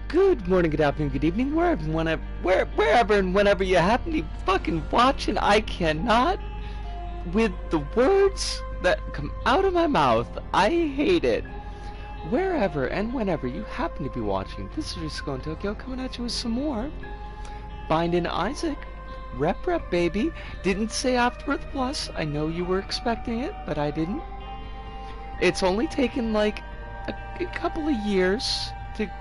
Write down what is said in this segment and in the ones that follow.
Good morning, good afternoon, good evening, wherever and whenever you happen to be fucking watching. I cannot, with the words that come out of my mouth, I hate it. Wherever and whenever you happen to be watching, this is Risco in Tokyo coming at you with some more Binding Isaac. Rep baby. Didn't say Afterbirth Plus. I know you were expecting it, but I didn't. It's only taken like a couple of years to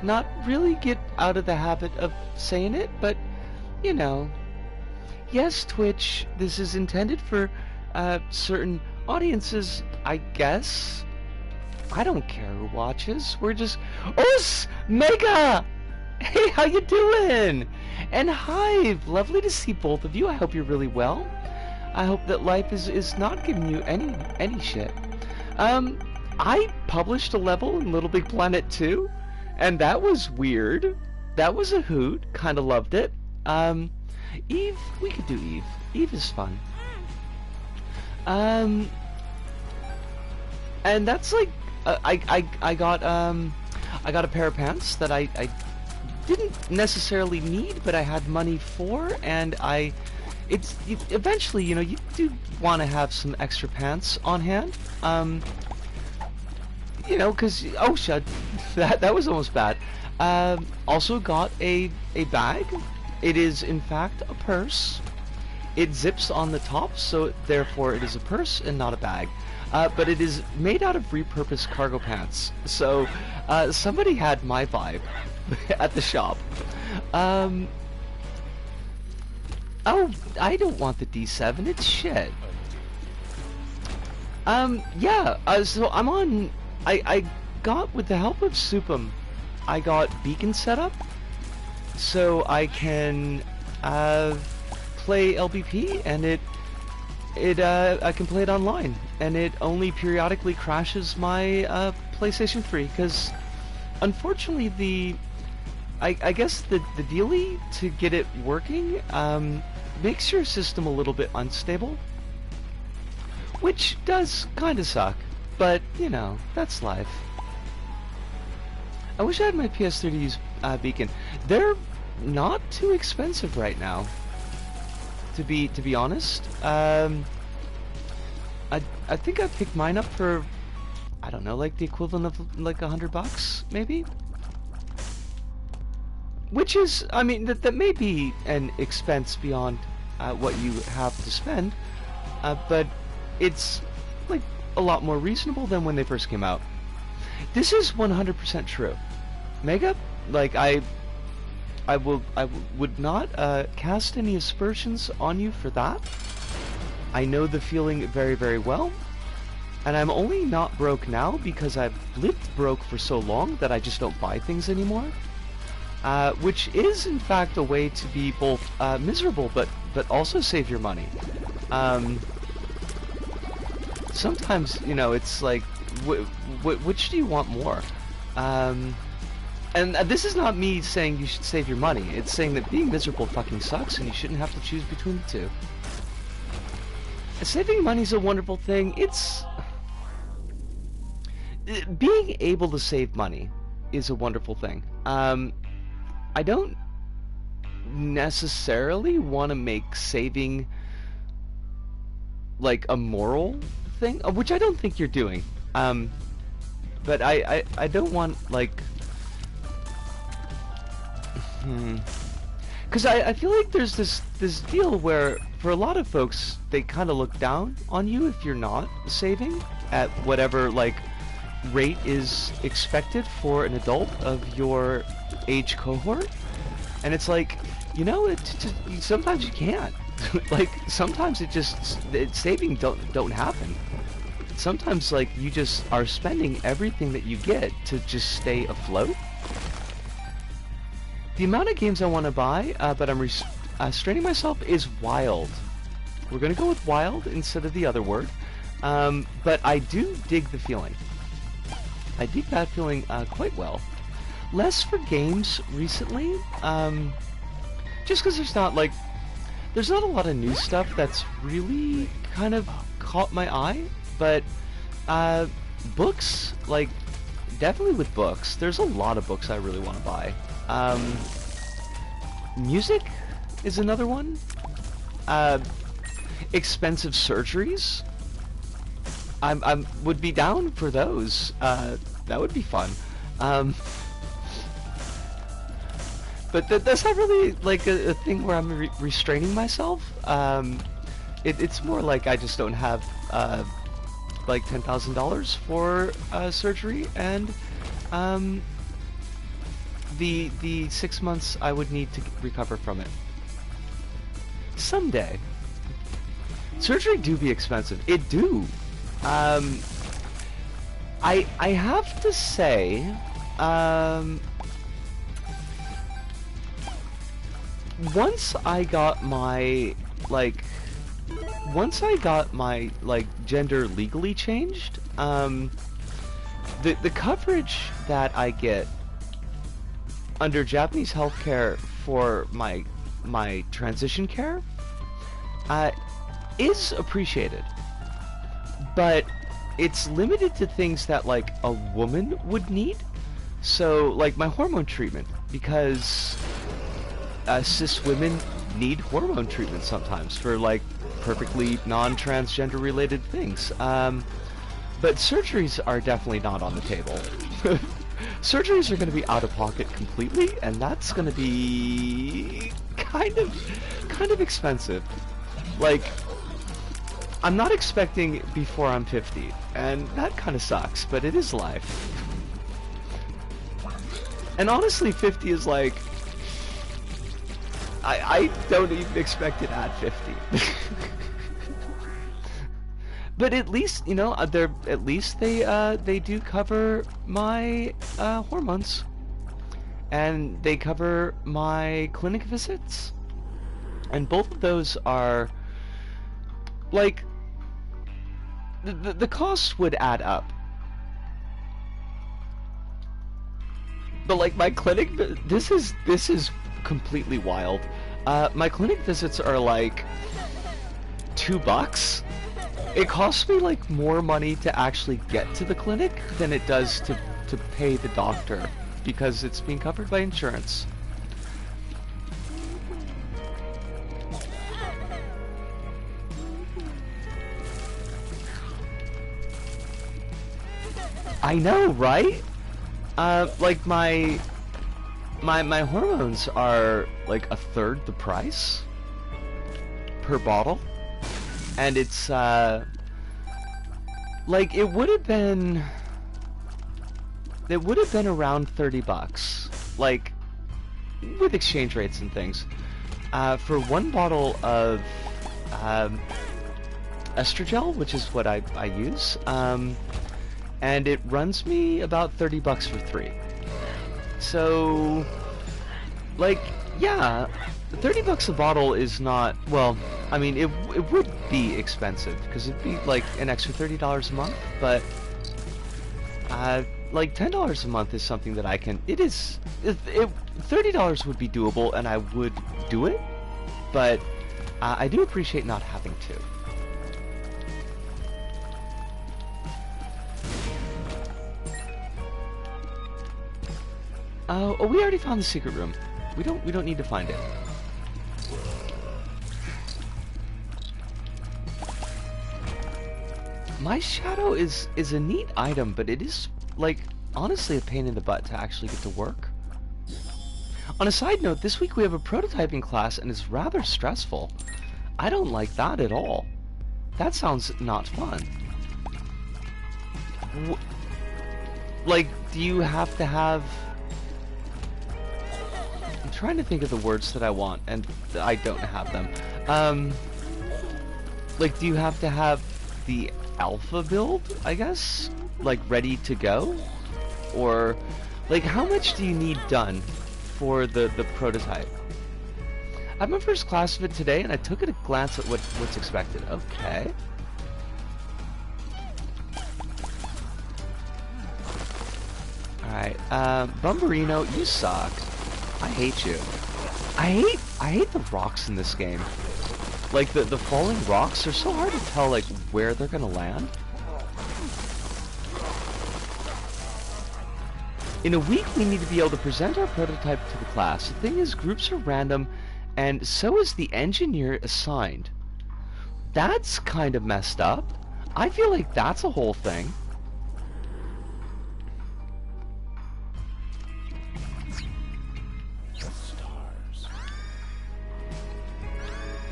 not really get out of the habit of saying it, but you know. Yes, Twitch, this is intended for certain audiences, I guess. I don't care who watches. We're just... Os! Mega! Hey, how you doing? And Hive, lovely to see both of you. I hope you're really well. I hope that life is not giving you any shit. I published a level in Little Big Planet 2, and that was weird. That was a hoot. Kinda loved it. Eve, we could do Eve. Eve is fun. And that's like, I got a pair of pants that I didn't necessarily need, but I had money for, and eventually, you know, you do want to have some extra pants on hand. You know, cause, oh shit, that was almost bad. Also got a bag. It is in fact a purse. It zips on the top, so therefore it is a purse and not a bag. But it is made out of repurposed cargo pants. So somebody had my vibe at the shop. Oh, I don't want the D7. It's shit. Yeah. So I'm on. I got, with the help of Supum, I got beacon set up, so I can play LBP, and I can play it online, and it only periodically crashes my PlayStation 3, because unfortunately I guess the dealie to get it working makes your system a little bit unstable, which does kinda suck, but you know, that's life. I wish I had my PS3 to use beacon. They're not too expensive right now, to be honest. I think I picked mine up for, I don't know, like the equivalent of like $100 maybe, which is, I mean, that may be an expense beyond what you have to spend, but it's like a lot more reasonable than when they first came out. This is 100% true. Mega, like I would not cast any aspersions on you for that. I know the feeling very, very well, and I'm only not broke now because I've lived broke for so long that I just don't buy things anymore. Which is in fact a way to be both miserable but also save your money. Sometimes, you know, it's like, which do you want more? And this is not me saying you should save your money. It's saying that being miserable fucking sucks, and you shouldn't have to choose between the two. Saving money is a wonderful thing. It's... being able to save money is a wonderful thing. I don't necessarily want to make saving like a moral thing, which I don't think you're doing. But I don't want, like... Because I feel like there's this deal where, for a lot of folks, they kind of look down on you if you're not saving at whatever, like, rate is expected for an adult of your age cohort. And it's like, you know, sometimes you can't. Like, sometimes saving don't happen. Sometimes, like, you just are spending everything that you get to just stay afloat. The amount of games I want to buy, but I'm restraining myself, is wild. We're gonna go with wild instead of the other word. But I do dig the feeling. I dig that feeling quite well. Less for games recently, just because there's not a lot of new stuff that's really kind of caught my eye. But books, like definitely with books. There's a lot of books I really want to buy. Music is another one. Expensive surgeries. I would be down for those. That would be fun. But that's not really like a thing where I'm restraining myself. It's more like I just don't have like $10,000 for surgery, and the 6 months I would need to recover from it. Someday. Surgery do be expensive. It do. I have to say, once I got my gender legally changed, the coverage that I get under Japanese healthcare for my transition care is appreciated, but it's limited to things that like a woman would need. So like my hormone treatment, because cis women need hormone treatment sometimes for like perfectly non-transgender related things. But surgeries are definitely not on the table. Surgeries are going to be out of pocket completely, and that's going to be kind of expensive. Like, I'm not expecting before I'm 50, and that kind of sucks, but it is life. And honestly, 50 is like, I don't even expect it at 50. But at least, you know, at least they do cover my hormones, and they cover my clinic visits, and both of those are like the costs would add up. But like my clinic, this is completely wild. My clinic visits are like $2. It costs me like more money to actually get to the clinic than it does to pay the doctor, because it's being covered by insurance. I know, right? Like my hormones are like a third the price per bottle, and it's like it would have been around $30, like with exchange rates and things, for one bottle of estrogel, which is what I use, and it runs me about $30 for 3. So, like, yeah, $30 a bottle is not, well, I mean, it would be expensive, because it'd be like an extra $30 a month, but like $10 a month is something that I can, $30 would be doable, and I would do it, but I do appreciate not having to. Oh, we already found the secret room. We don't need to find it. My shadow is a neat item, but it is like honestly a pain in the butt to actually get to work. On a side note, this week we have a prototyping class, and it's rather stressful. I don't like that at all. That sounds not fun. Like, do you have to have... I'm trying to think of the words that I want, and I don't have them. Like, do you have to have the alpha build, I guess? Like, ready to go? Or, like, how much do you need done for the prototype? I have my first class of it today, and I took a glance at what's expected. Okay. Alright, Bumberino, you suck. I hate you. I hate the rocks in this game. Like, the falling rocks are so hard to tell, like, where they're gonna land. In a week, we need to be able to present our prototype to the class. The thing is, groups are random, and so is the engineer assigned. That's kind of messed up. I feel like that's a whole thing.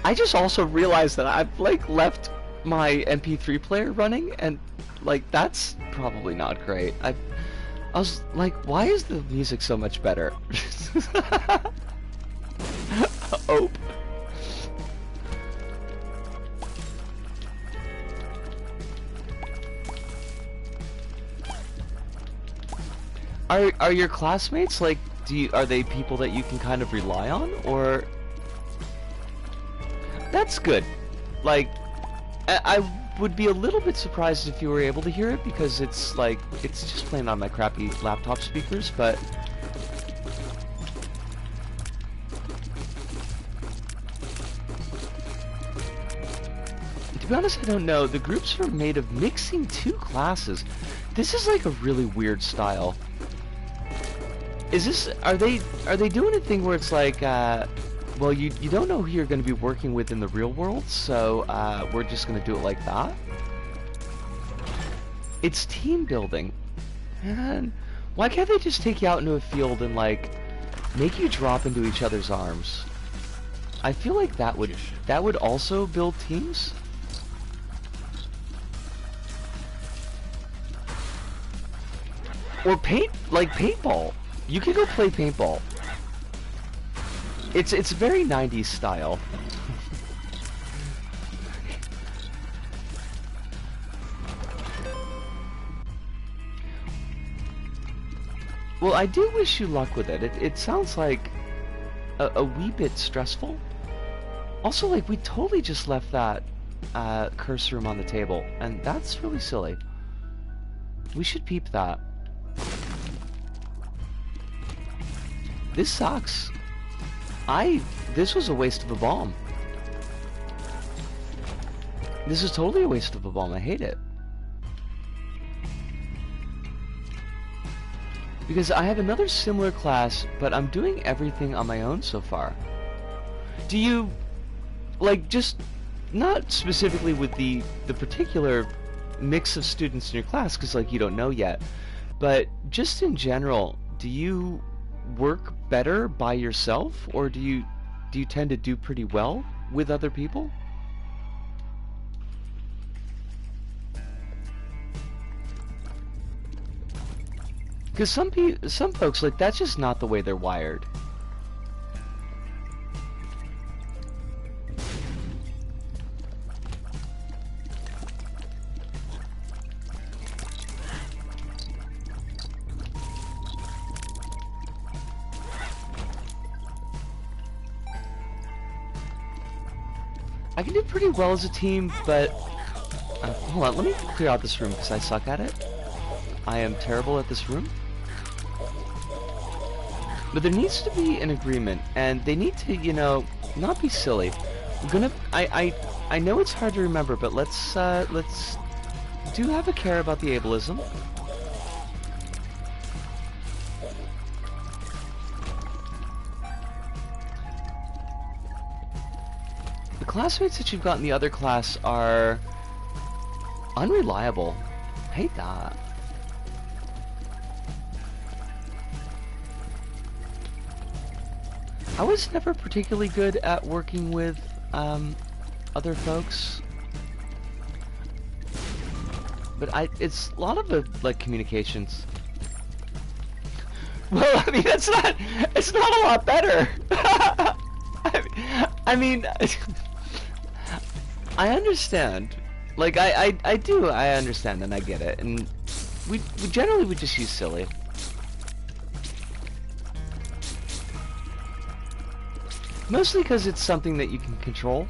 I just also realized that I've like left my MP3 player running, and like that's probably not great. I was like, why is the music so much better? Oh. Are your classmates like, are they people that you can kind of rely on, or? That's good. Like, I would be a little bit surprised if you were able to hear it, because it's like, it's just playing on my crappy laptop speakers, but... To be honest, I don't know. The groups are made of mixing two classes. This is like a really weird style. Is this, are they doing a thing where it's like, well, you don't know who you're going to be working with in the real world, so we're just going to do it like that? It's team building. Man, why can't they just take you out into a field and, like, make you drop into each other's arms? I feel like that would also build teams. Or paintball. You could go play paintball. It's very 90s style. Well, I do wish you luck with it. It sounds like a wee bit stressful. Also, like, we totally just left that curse room on the table, and that's really silly. We should peep that. This sucks. This was a waste of a bomb. This is totally a waste of a bomb. I hate it. Because I have another similar class, but I'm doing everything on my own so far. Do you, like, just, not specifically with the particular mix of students in your class, because, like, you don't know yet, but just in general, do you work better by yourself, or do you tend to do pretty well with other people? Because some folks, like, that's just not the way they're wired. I can do pretty well as a team, but... hold on, let me clear out this room, because I suck at it. I am terrible at this room. But there needs to be an agreement, and they need to, you know, not be silly. We're gonna... I know it's hard to remember, but let's do have a care about the ableism. The classmates that you've got in the other class are unreliable. I hate that. I was never particularly good at working with other folks, but it's a lot of the, like, communications. Well, I mean, it's not a lot better. I mean, I understand. Like, I understand, and I get it, and we generally would just use silly. Mostly because it's something that you can control.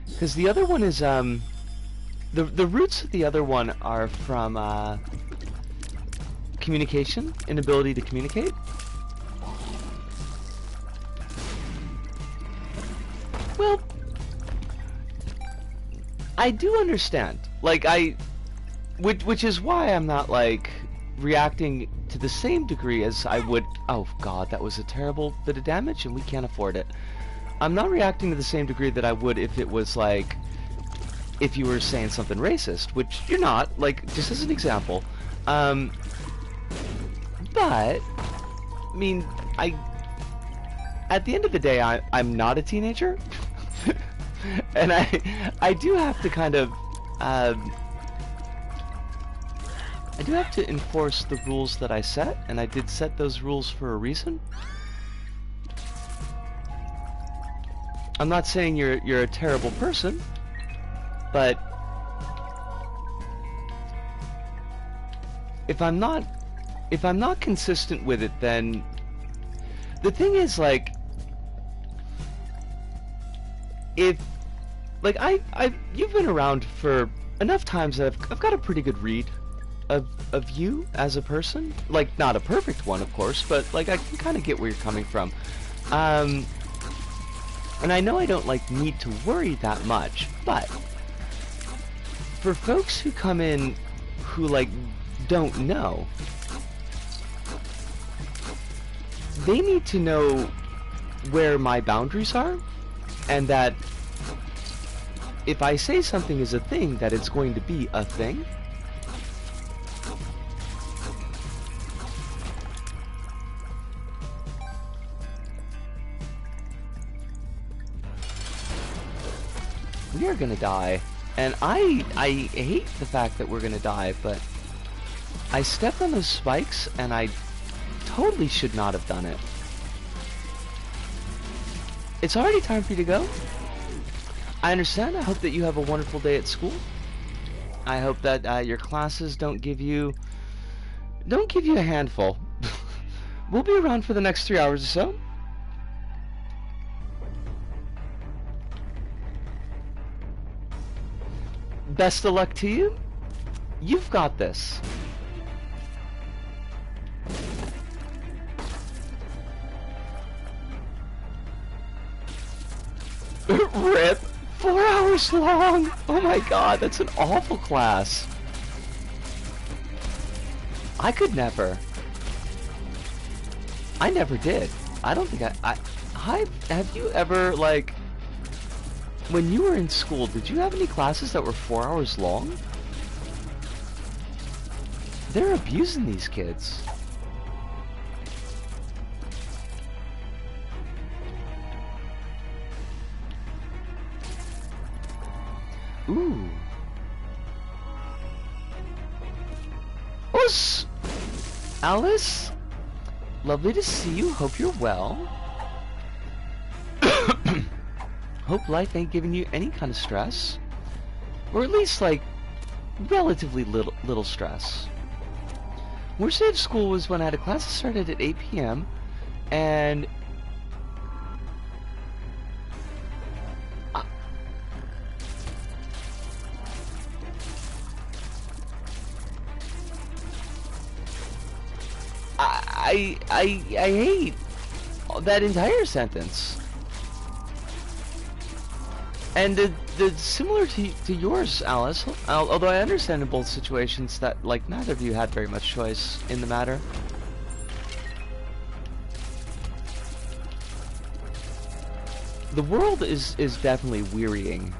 Because the other one is, the roots of the other one are from, communication, inability to communicate. Well, I do understand. Like, which is why I'm not, like, reacting to the same degree as I would... Oh, God, that was a terrible bit of damage, and we can't afford it. I'm not reacting to the same degree that I would if it was, like... If you were saying something racist, which you're not, like, just as an example. But, I mean, at the end of the day, I'm not a teenager. And I do have to kind of, I do have to enforce the rules that I set, and I did set those rules for a reason. I'm not saying you're a terrible person, but if I'm not consistent with it, then the thing is, like, if, like, you've been around for enough times that I've got a pretty good read of you as a person. Like, not a perfect one, of course, but, like, I can kind of get where you're coming from. And I know I don't, like, need to worry that much, but for folks who come in who, like, don't know, they need to know where my boundaries are, and that if I say something is a thing, that it's going to be a thing. We are gonna die, and I hate the fact that we're gonna die, but I stepped on those spikes, and I totally should not have done it. It's already time for you to go. I understand. I hope that you have a wonderful day at school. I hope that your classes don't give you a handful. We'll be around for the next 3 hours or so. Best of luck to you. You've got this. RIP. 4 hours long. Oh my god, that's an awful class. I could never. I never did. I don't think have you ever, like, when you were in school, did you have any classes that were 4 hours long? They're abusing these kids. Ooh. Us, Alice, lovely to see you. Hope you're well. Hope life ain't giving you any kind of stress, or at least, like, relatively little stress. Worst day of school was when I had a class that started at 8 p.m. and I hate that entire sentence. And the similar to yours, Alice, although I understand in both situations that, like, neither of you had very much choice in the matter. The world is definitely wearying.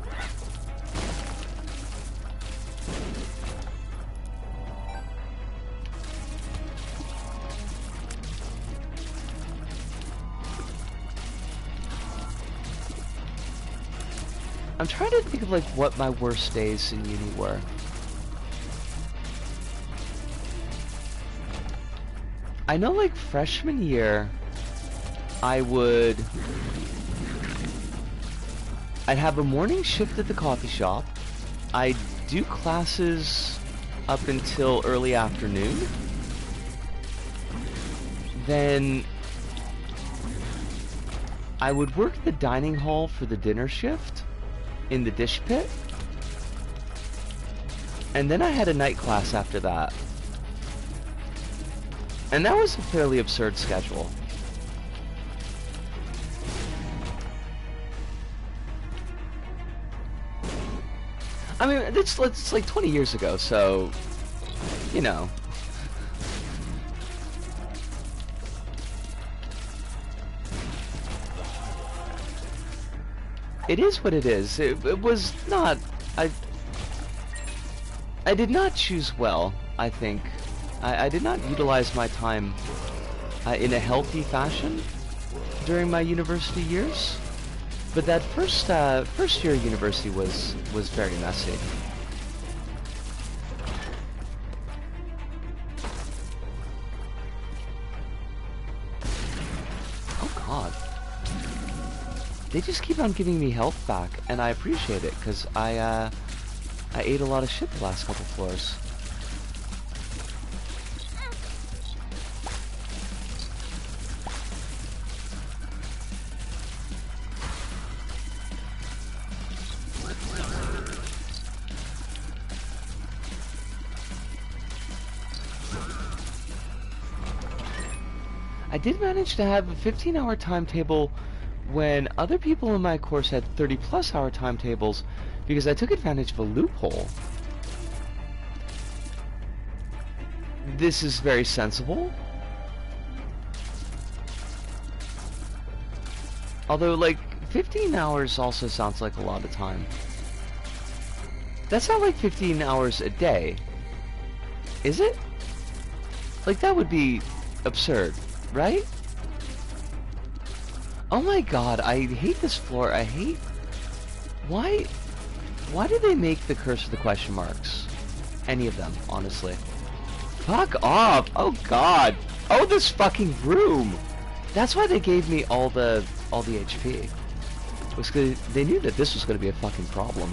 I'm trying to think of, like, what my worst days in uni were. I know, like, freshman year, I'd have a morning shift at the coffee shop. I'd do classes up until early afternoon. Then I would work the dining hall for the dinner shift in the dish pit, and then I had a night class after that. And that was a fairly absurd schedule. I mean, it's like 20 years ago, so, you know. It is what it is. It was not... I did not choose well, I think. I did not utilize my time in a healthy fashion during my university years. But that first year of university was very messy. Oh God. They just keep on giving me health back, and I appreciate it, because I ate a lot of shit the last couple floors. I did manage to have a 15-hour timetable when other people in my course had 30-plus hour timetables because I took advantage of a loophole. This is very sensible. Although, like, 15 hours also sounds like a lot of time. That's not like 15 hours a day, is it? Like, that would be absurd, right? Oh my God, I hate this floor. I hate... Why do they make the curse of the question marks? Any of them, honestly. Fuck off! Oh God! Oh, this fucking room! That's why they gave me all the HP. It was 'cause they knew that this was gonna be a fucking problem.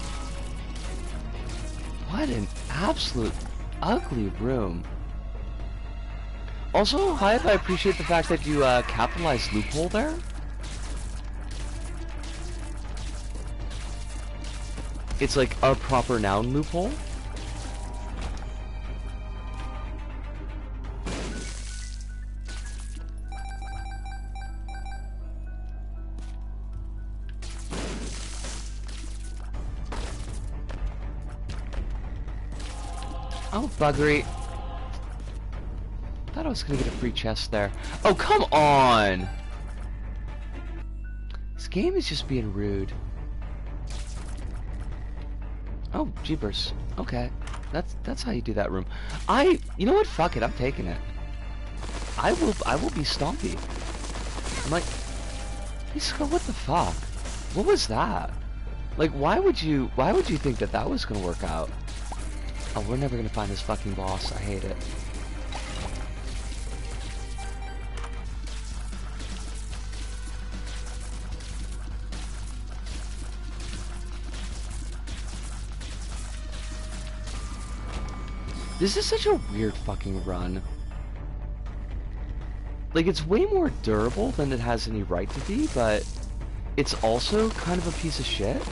What an absolute ugly room. Also, Hive, I appreciate the fact that you capitalized loophole there. It's like a proper noun loophole. Oh, buggery. Thought I was gonna get a free chest there. Oh, come on! This game is just being rude. Oh, jeepers. Okay. That's how you do that room. You know what? Fuck it. I'm taking it. I will be Stompy. I'm like, what the fuck? What was that? Like, why would you think that that was gonna work out? Oh, we're never gonna find this fucking boss. I hate it. This is such a weird fucking run. Like, it's way more durable than it has any right to be, but it's also kind of a piece of shit.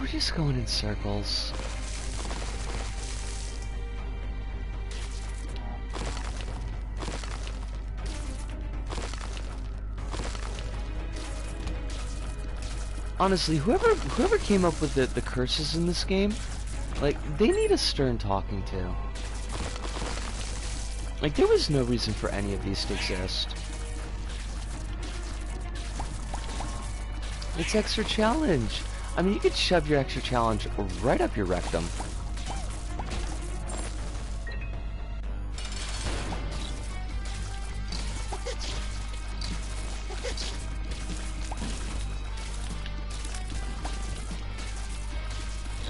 We're just going in circles. Honestly, whoever came up with the curses in this game, like, they need a stern talking to. Like, there was no reason for any of these to exist. It's extra challenge. I mean, you could shove your extra challenge right up your rectum.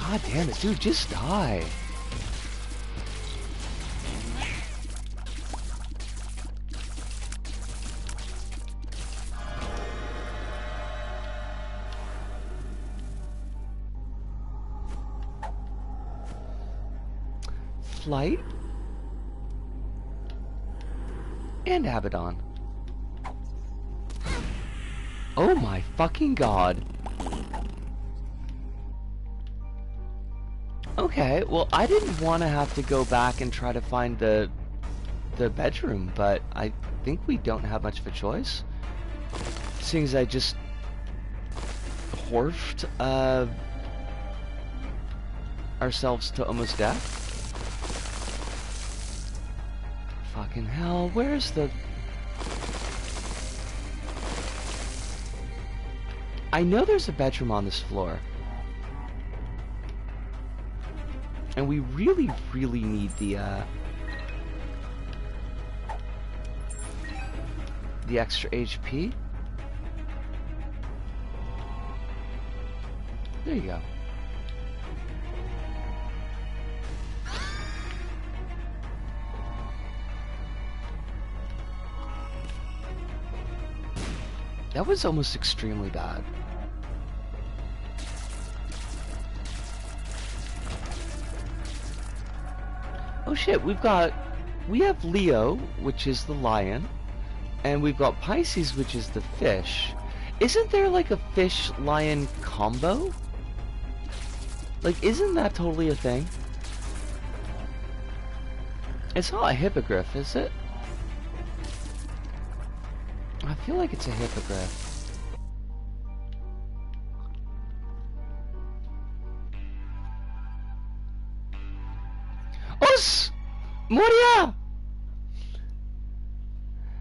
God damn it, dude, just die. Flight and Abaddon. Oh my fucking god. Okay, well, I didn't want to have to go back and try to find the bedroom, but I think we don't have much of a choice. Seeing as I just horfed ourselves to almost death. Fucking hell, where's the... I know there's a bedroom on this floor. And we really, really need the extra HP. There you go. That was almost extremely bad. Oh shit, we have Leo, which is the lion, and we've got Pisces, which is the fish. Isn't there like a fish-lion combo? Like, isn't that totally a thing? It's not a hippogriff, is it? I feel like it's a hippogriff. Os! Moria!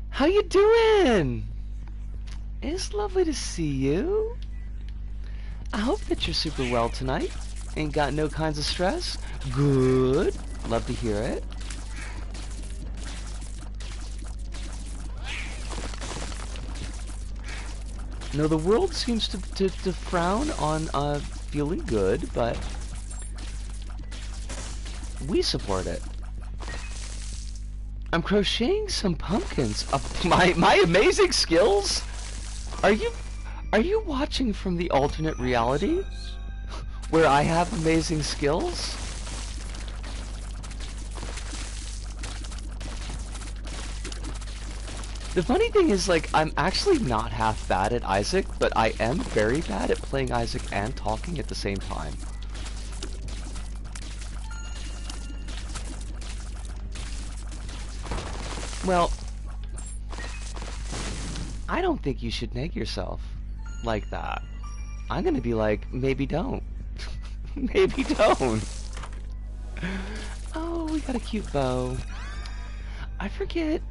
How you doing? It's lovely to see you. I hope that you're super well tonight. Ain't got no kinds of stress. Good. Love to hear it. No, the world seems to frown on feeling good, but we support it. I'm crocheting some pumpkins. My amazing skills? Are you watching from the alternate reality where I have amazing skills? The funny thing is, like, I'm actually not half bad at Isaac, but I am very bad at playing Isaac and talking at the same time. Well, I don't think you should neg yourself like that. I'm gonna be like, maybe don't. Maybe don't. Oh, we got a cute bow. I forget.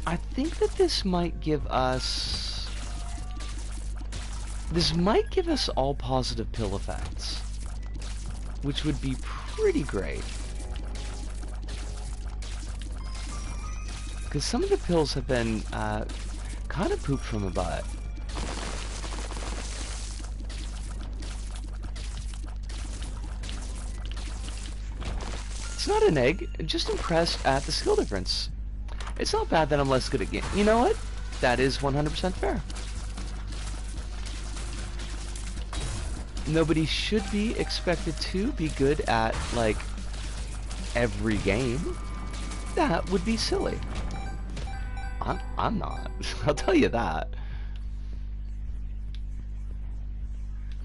I think that this might give us all positive pill effects, which would be pretty great. Because some of the pills have been kind of pooped from a butt. It's not an egg, just impressed at the skill difference. It's not bad that I'm less good at game. You know what? That is 100% fair. Nobody should be expected to be good at, like, every game. That would be silly. I'm not. I'll tell you that.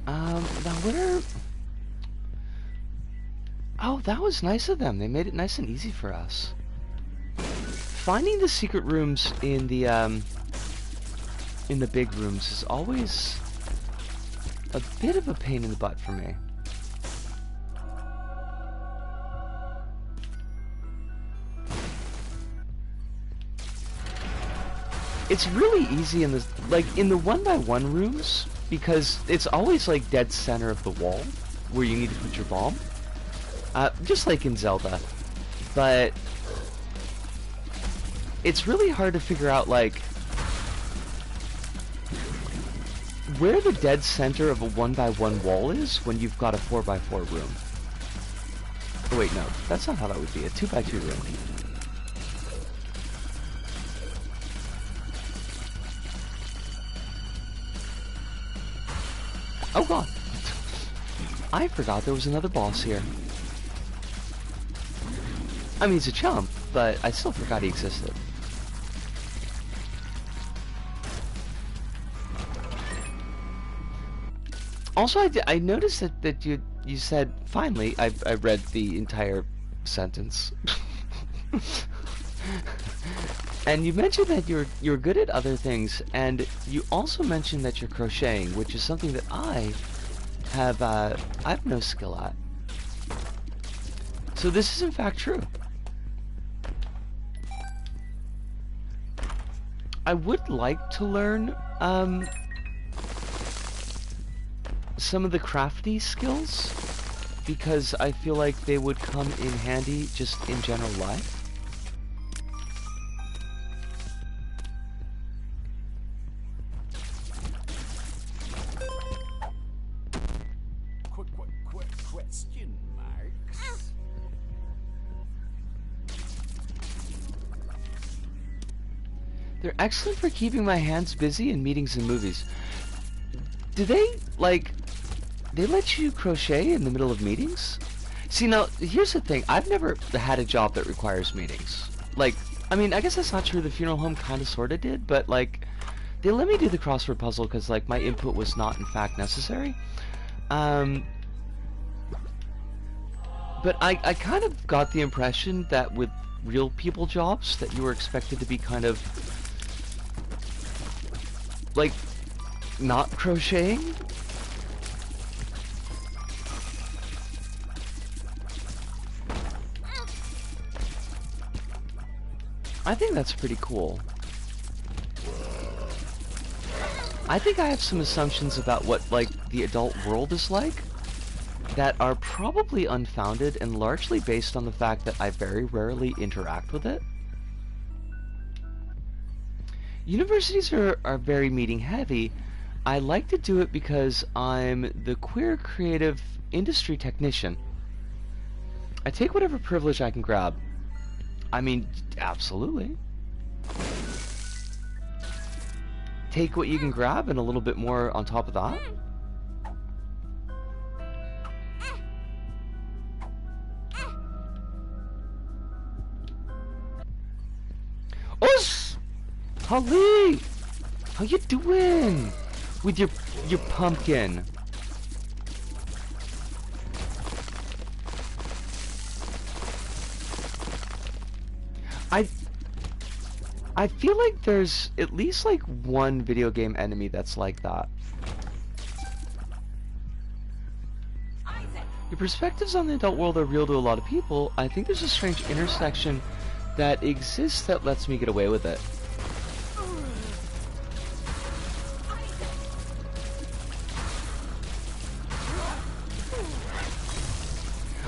Now where... Oh, that was nice of them. They made it nice and easy for us. Finding the secret rooms in the big rooms is always a bit of a pain in the butt for me. It's really easy in the, like, in the 1x1 rooms, because it's always like dead center of the wall where you need to put your bomb. Just like in Zelda. But it's really hard to figure out, like, where the dead center of a 1x1 wall is when you've got a 4x4 room. Oh wait, no, that's not how that would be. A 2x2 room. Oh god! I forgot there was another boss here. I mean, he's a chump, but I still forgot he existed. Also, I noticed that you said finally. I read the entire sentence, and you mentioned that you're good at other things, and you also mentioned that you're crocheting, which is something that I have no skill at. So this is in fact true. I would like to learn some of the crafty skills, because I feel like they would come in handy just in general life. Question marks. They're excellent for keeping my hands busy in meetings and movies. Do they, like, they let you crochet in the middle of meetings? See, now, here's the thing. I've never had a job that requires meetings. Like, I mean, I guess that's not true. The funeral home kind of sort of did, but, like, they let me do the crossword puzzle because, like, my input was not, in fact, necessary. But I kind of got the impression that with real people jobs that you were expected to be kind of, like, not crocheting. I think that's pretty cool. I think I have some assumptions about what, like, the adult world is like that are probably unfounded and largely based on the fact that I very rarely interact with it. Universities are very meeting heavy. I like to do it because I'm the queer creative industry technician. I take whatever privilege I can grab. I mean, absolutely. Take what you can grab and a little bit more on top of that. Us! Holly! How you doing? With your pumpkin. I feel like there's at least like one video game enemy that's like that. Your perspectives on the adult world are real to a lot of people. I think there's a strange intersection that exists that lets me get away with it.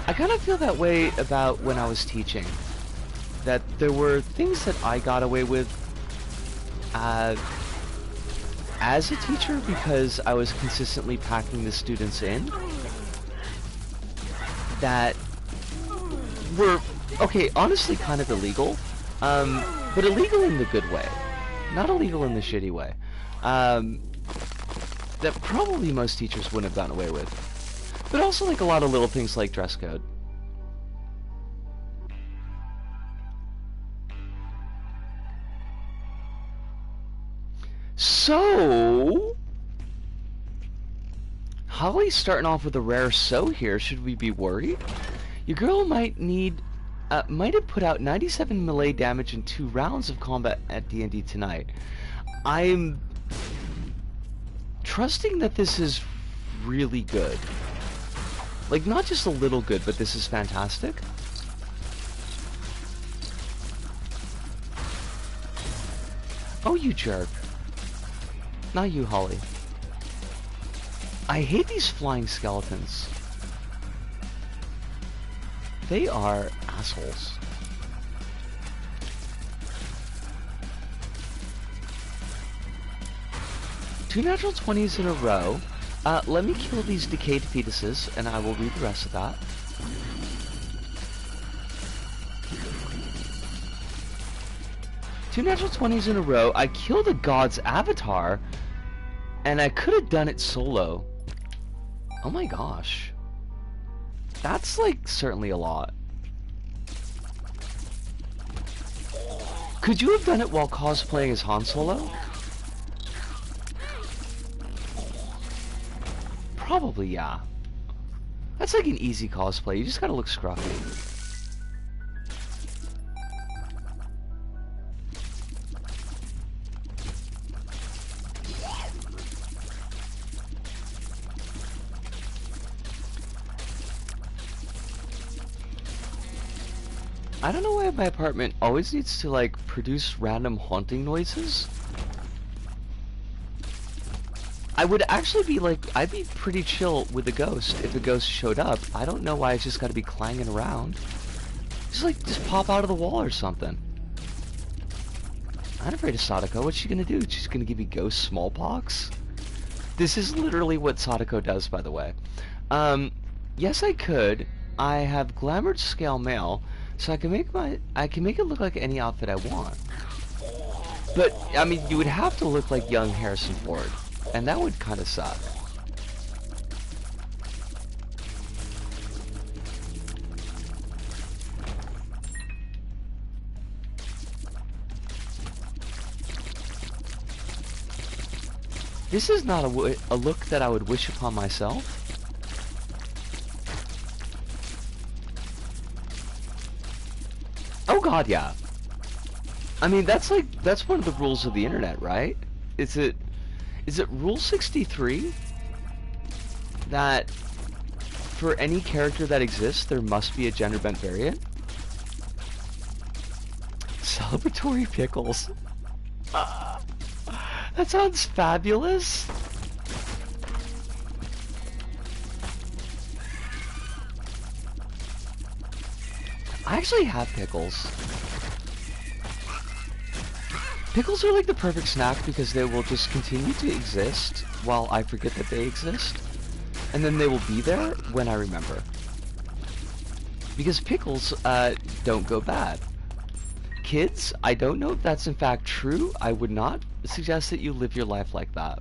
I kind of feel that way about when I was teaching. That there were things that I got away with as a teacher because I was consistently packing the students in that were, okay, honestly kind of illegal, but illegal in the good way, not illegal in the shitty way, that probably most teachers wouldn't have gotten away with. But also like a lot of little things like dress code. So, Holly's starting off with a rare so here. Should we be worried? Your girl might have put out 97 melee damage in 2 rounds of combat at D&D tonight. I'm trusting that this is really good. Like, not just a little good, but this is fantastic. Oh, you jerk. Not you, Holly. I hate these flying skeletons. They are assholes. Two natural 20s in a row. Let me kill these decayed fetuses, and I will read the rest of that. Two natural 20s in a row. I killed a god's avatar, and I could have done it solo. Oh my gosh. That's, like, certainly a lot. Could you have done it while cosplaying as Han Solo? Probably, yeah. That's like an easy cosplay. You just gotta look scruffy. I don't know why my apartment always needs to, like, produce random haunting noises. I would actually be, like, I'd be pretty chill with a ghost if a ghost showed up. I don't know why it's just gotta be clanging around. Just pop out of the wall or something. I'm not afraid of Sadako. What's she gonna do? She's gonna give me ghost smallpox? This is literally what Sadako does, by the way. Yes, I could. I have glamored scale mail, so I can make it look like any outfit I want. But I mean, you would have to look like young Harrison Ford, and that would kind of suck. This is not a look that I would wish upon myself. Oh god, yeah. I mean, that's one of the rules of the internet, right? Is it rule 63 that for any character that exists there must be a gender bent variant? Celebratory pickles. That sounds fabulous. I actually have pickles. Pickles are like the perfect snack because they will just continue to exist while I forget that they exist. And then they will be there when I remember. Because pickles don't go bad. Kids, I don't know if that's in fact true. I would not suggest that you live your life like that.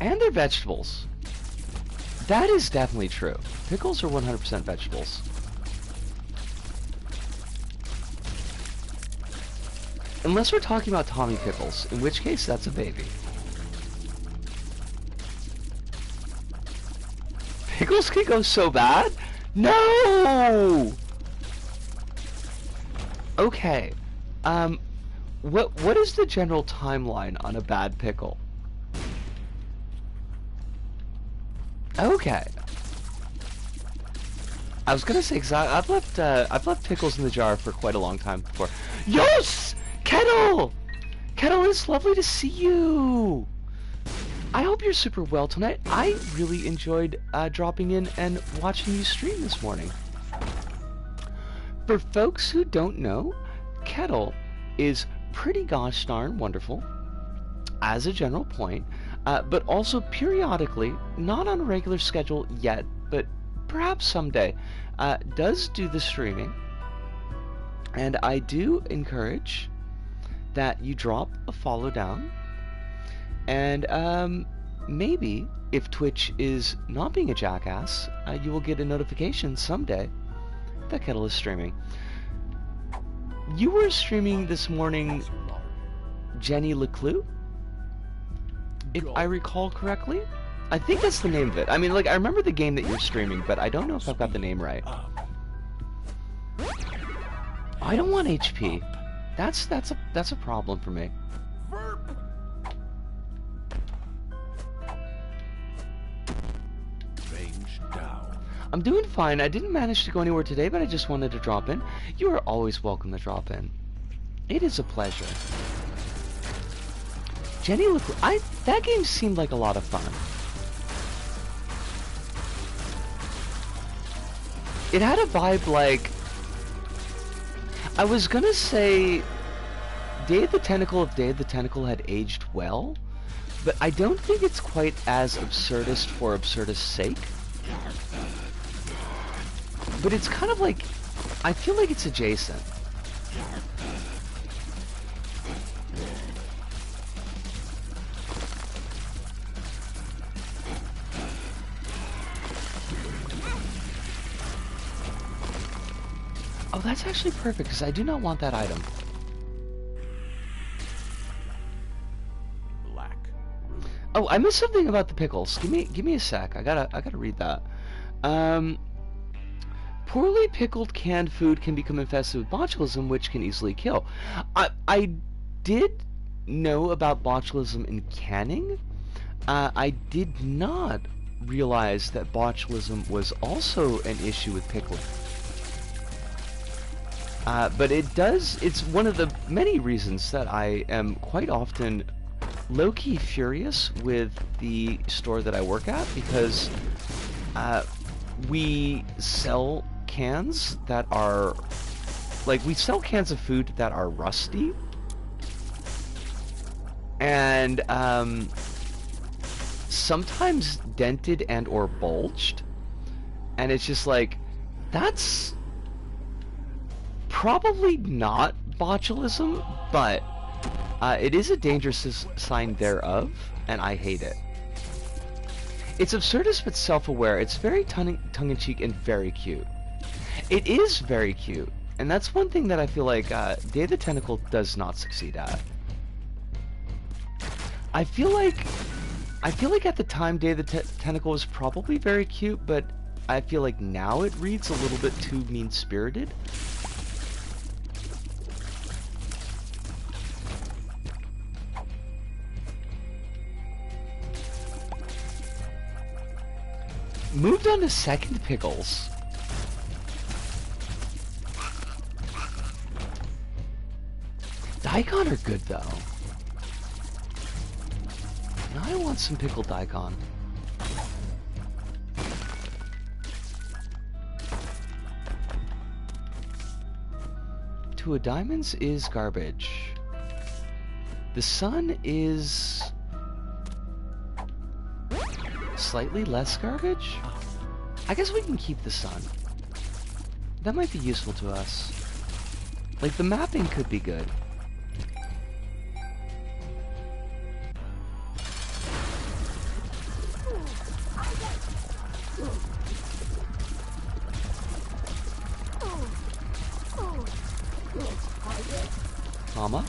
And they're vegetables. That is definitely true. Pickles are 100% vegetables. Unless we're talking about Tommy Pickles, in which case that's a baby. Pickles can go so bad? No! Okay. What is the general timeline on a bad pickle? Okay. I was gonna say, cause I've left pickles in the jar for quite a long time before. Yes! Kettle! Kettle, it's lovely to see you! I hope you're super well tonight. I really enjoyed dropping in and watching you stream this morning. For folks who don't know, Kettle is pretty gosh darn wonderful, as a general point, but also periodically, not on a regular schedule yet, but perhaps someday, does do the streaming. And I do encourage that you drop a follow down, and maybe if Twitch is not being a jackass, you will get a notification someday that Kettle is streaming. You were streaming this morning Jenny Leclue, if I recall correctly. I think that's the name of it. I mean, like, I remember the game that you're streaming, but I don't know if I've got the name right. I don't want HP. That's a problem for me. Range down. I'm doing fine. I didn't manage to go anywhere today, but I just wanted to drop in. You are always welcome to drop in. It is a pleasure. Jenny, look, that game seemed like a lot of fun. It had a vibe like, I was gonna say Day of the Tentacle if Day of the Tentacle had aged well, but I don't think it's quite as absurdist for absurdist's sake. But it's kind of like, I feel like it's adjacent. Oh, that's actually perfect, because I do not want that item. Oh, I missed something about the pickles. Give me a sec. I gotta read that. Um, Poorly pickled canned food can become infested with botulism, which can easily kill. I did know about botulism in canning. I did not realize that botulism was also an issue with pickling. But it's one of the many reasons that I am quite often low-key furious with the store that I work at, because we sell cans that are, like, we sell cans of food that are rusty, and sometimes dented and or bulged, and it's just like, that's probably not botulism, but it is a dangerous sign thereof, and I hate it. It's absurdist but self-aware. It's very tongue-in-cheek and very cute. It is very cute, and that's one thing that I feel like Day of the Tentacle does not succeed at. I feel like at the time Day of the Tentacle was probably very cute, but I feel like now it reads a little bit too mean-spirited. Moved on to second pickles. Daikon are good though. Now I want some pickled daikon. Two of diamonds is garbage. The sun is slightly less garbage? I guess we can keep the sun. That might be useful to us. Like, the mapping could be good. Mama?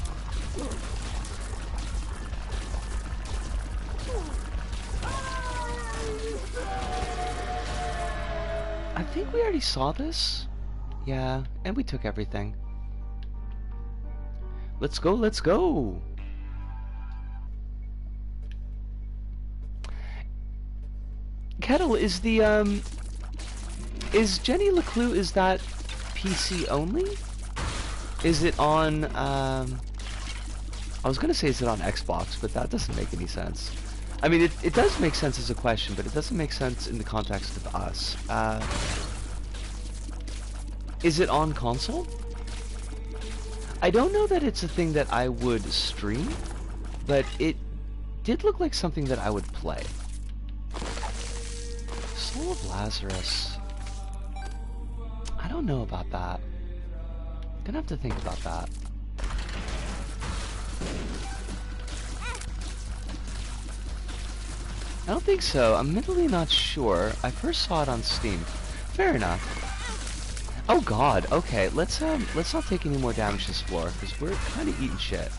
I think we already saw this. Yeah, and we took everything. Let's go, let's go! Kettle, is the, is Jenny LeClue, is that PC only? Is it on, I was gonna say is it on Xbox, but that doesn't make any sense. I mean, it does make sense as a question, but it doesn't make sense in the context of us. Is it on console? I don't know that it's a thing that I would stream, but it did look like something that I would play. Soul of Lazarus. I don't know about that. Gonna have to think about that. I don't think so. I'm mentally not sure. I first saw it on Steam. Fair enough. Oh god, okay, let's not take any more damage this floor, because we're kind of eating shit.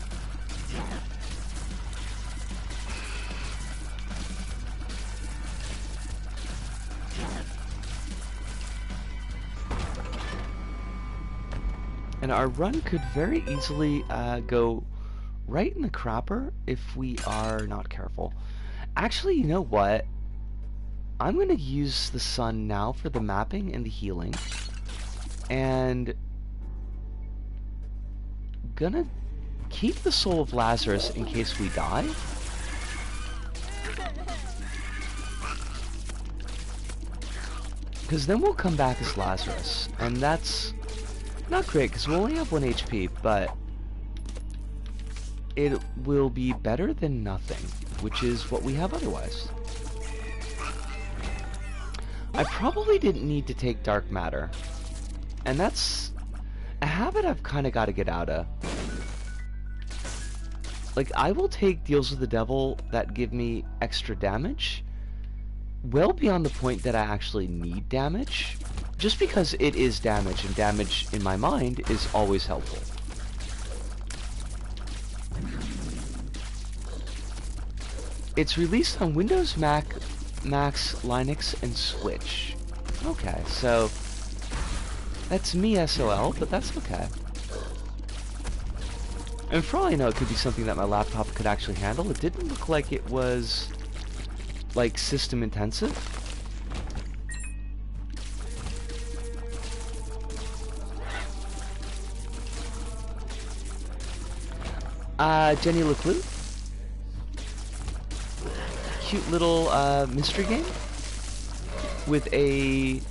And our run could very easily go right in the crapper if we are not careful. Actually, you know what? I'm going to use the sun now for the mapping and the healing. And gonna keep the Soul of Lazarus in case we die. Because then we'll come back as Lazarus. And that's not great, because we only have 1 HP, but it will be better than nothing, which is what we have otherwise. I probably didn't need to take Dark Matter. And that's a habit I've kind of got to get out of. Like, I will take deals with the devil that give me extra damage, well beyond the point that I actually need damage, just because it is damage, and damage in my mind is always helpful. It's released on Windows, Mac, Max, Linux, and Switch. Okay, so that's me SOL, but that's okay. And for all I know, it could be something that my laptop could actually handle. It didn't look like it was, like, system intensive. Jenny LeClue. Cute little, mystery game. With a...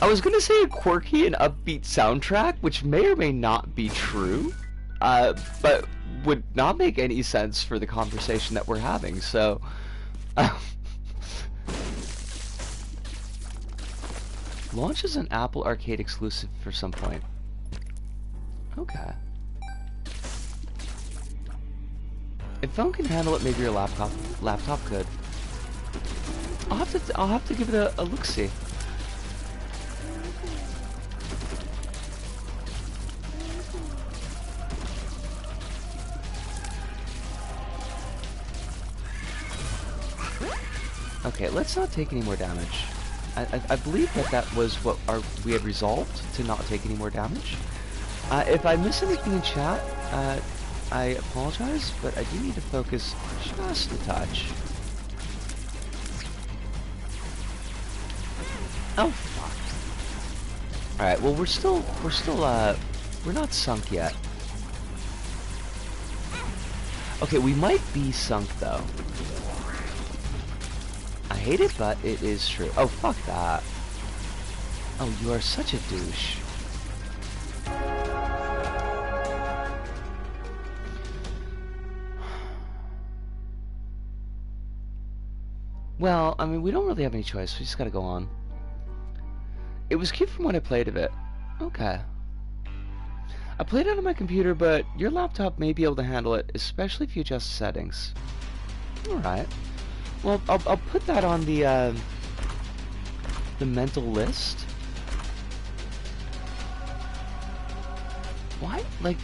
I was gonna say a quirky and upbeat soundtrack, which may or may not be true, but would not make any sense for the conversation that we're having, so... Launch as an Apple Arcade exclusive for some point. Okay. If phone can handle it, maybe your laptop could. I'll have to give it a look-see. Okay, let's not take any more damage. I believe that was what we had resolved, to not take any more damage. If I miss anything in chat, I apologize, but I do need to focus just a touch. Oh fuck. Alright, well we're not sunk yet. Okay, we might be sunk though. I hate it, but it is true. Oh, fuck that. Oh, you are such a douche. Well, I mean, we don't really have any choice. We just gotta go on. It was cute from what I played of it. Okay. I played it on my computer, but your laptop may be able to handle it, especially if you adjust the settings. Alright. Well, I'll put that on the mental list. Why? Like,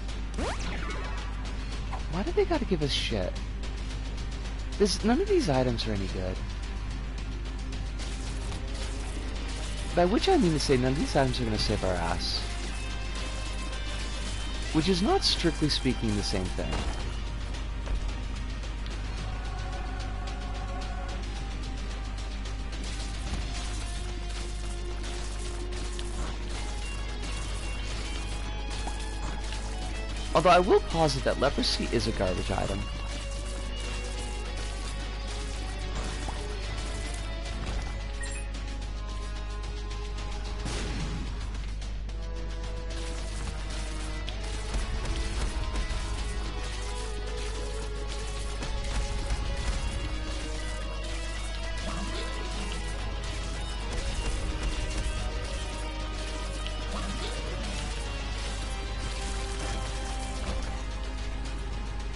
why do they gotta give us shit? None of these items are any good. By which I mean to say none of these items are gonna save our ass. Which is not strictly speaking the same thing. Although I will posit that leprosy is a garbage item.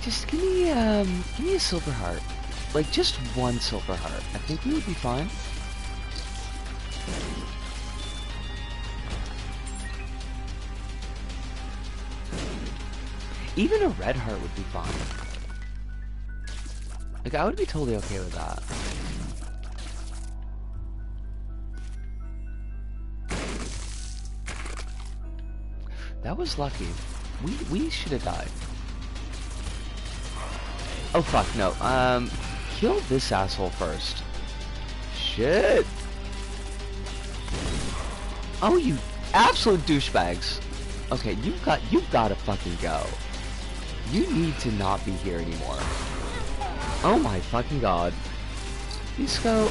Just give me a silver heart. Like, just one silver heart. I think we would be fine. Even a red heart would be fine. Like, I would be totally okay with that. That was lucky. We should have died. Oh fuck, no. Kill this asshole first. Shit. Oh, you absolute douchebags. Okay, you've gotta fucking go. You need to not be here anymore. Oh my fucking god. Please go.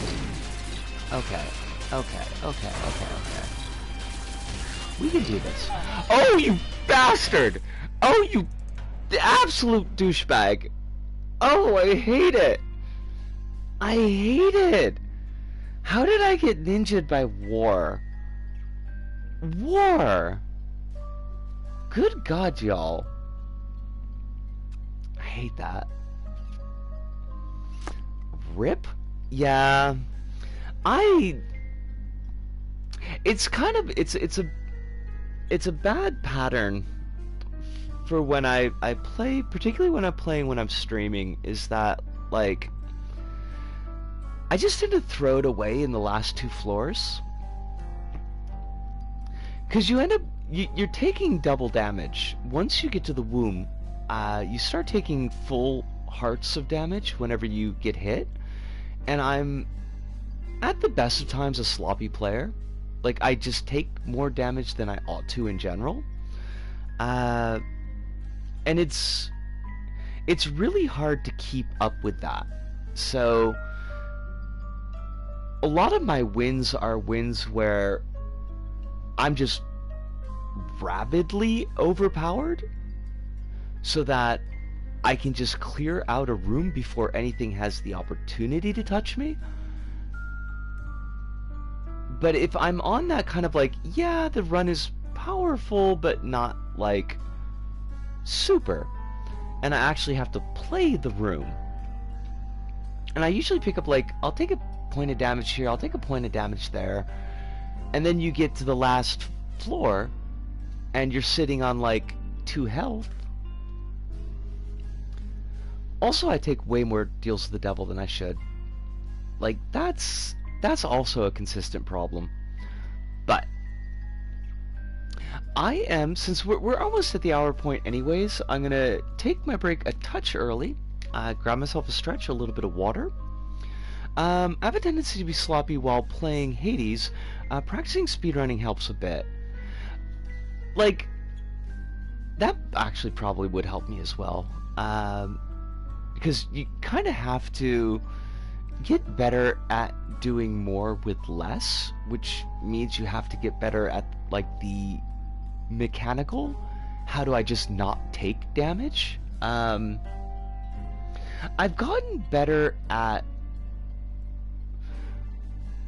Okay. Okay. We can do this. Oh, you bastard! Oh, you absolute douchebag! Oh, I hate it! I hate it! How did I get ninja'd by war? War! Good god, y'all. I hate that. Rip? Yeah. It's kind of, it's a bad pattern for when I play, particularly when I'm playing when I'm streaming, is that, like, I just tend to throw it away in the last 2 floors. Because you end up, you're taking double damage. Once you get to the womb, you start taking full hearts of damage whenever you get hit. And I'm, at the best of times, a sloppy player. Like, I just take more damage than I ought to in general. And it's really hard to keep up with that. So a lot of my wins are wins where I'm just rabidly overpowered so that I can just clear out a room before anything has the opportunity to touch me. But if I'm on that kind of like, yeah, the run is powerful, but not like super, and I actually have to play the room, and I usually pick up, like, I'll take a point of damage here, I'll take a point of damage there, and then you get to the last floor and you're sitting on like 2 health. Also, I take way more deals to the devil than I should. Like, that's also a consistent problem. But I am, since we're almost at the hour point anyways, I'm gonna take my break a touch early, grab myself a stretch, a little bit of water. I have a tendency to be sloppy while playing Hades. Practicing speedrunning helps a bit. Like, that actually probably would help me as well. Because you kind of have to get better at doing more with less, which means you have to get better at, like, the mechanical, how do I just not take damage? I've gotten better at,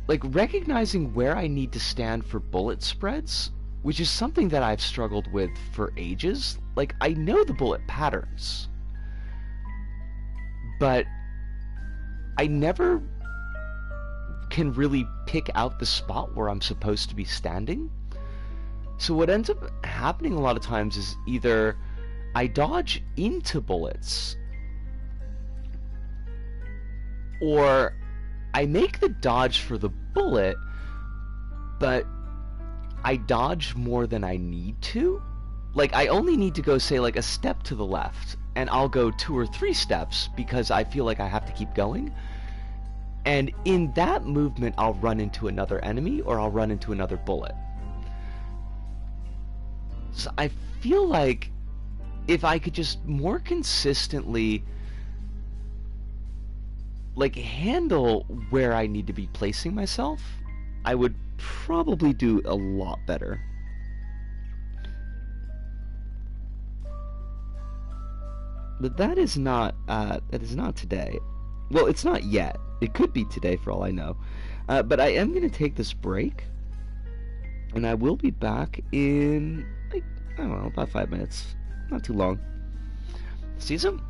like, recognizing where I need to stand for bullet spreads, which is something that I've struggled with for ages. Like, I know the bullet patterns, but I never can really pick out the spot where I'm supposed to be standing. So what ends up happening a lot of times is either I dodge into bullets, or I make the dodge for the bullet, but I dodge more than I need to. Like, I only need to go, say, like, a step to the left, and I'll go 2 or 3 steps because I feel like I have to keep going. And in that movement, I'll run into another enemy, or I'll run into another bullet. So I feel like if I could just more consistently, like, handle where I need to be placing myself, I would probably do a lot better. But that is not today. Well, it's not yet. It could be today for all I know. But I am going to take this break, and I will be back in, like, I don't know, about 5 minutes. Not too long. See you soon.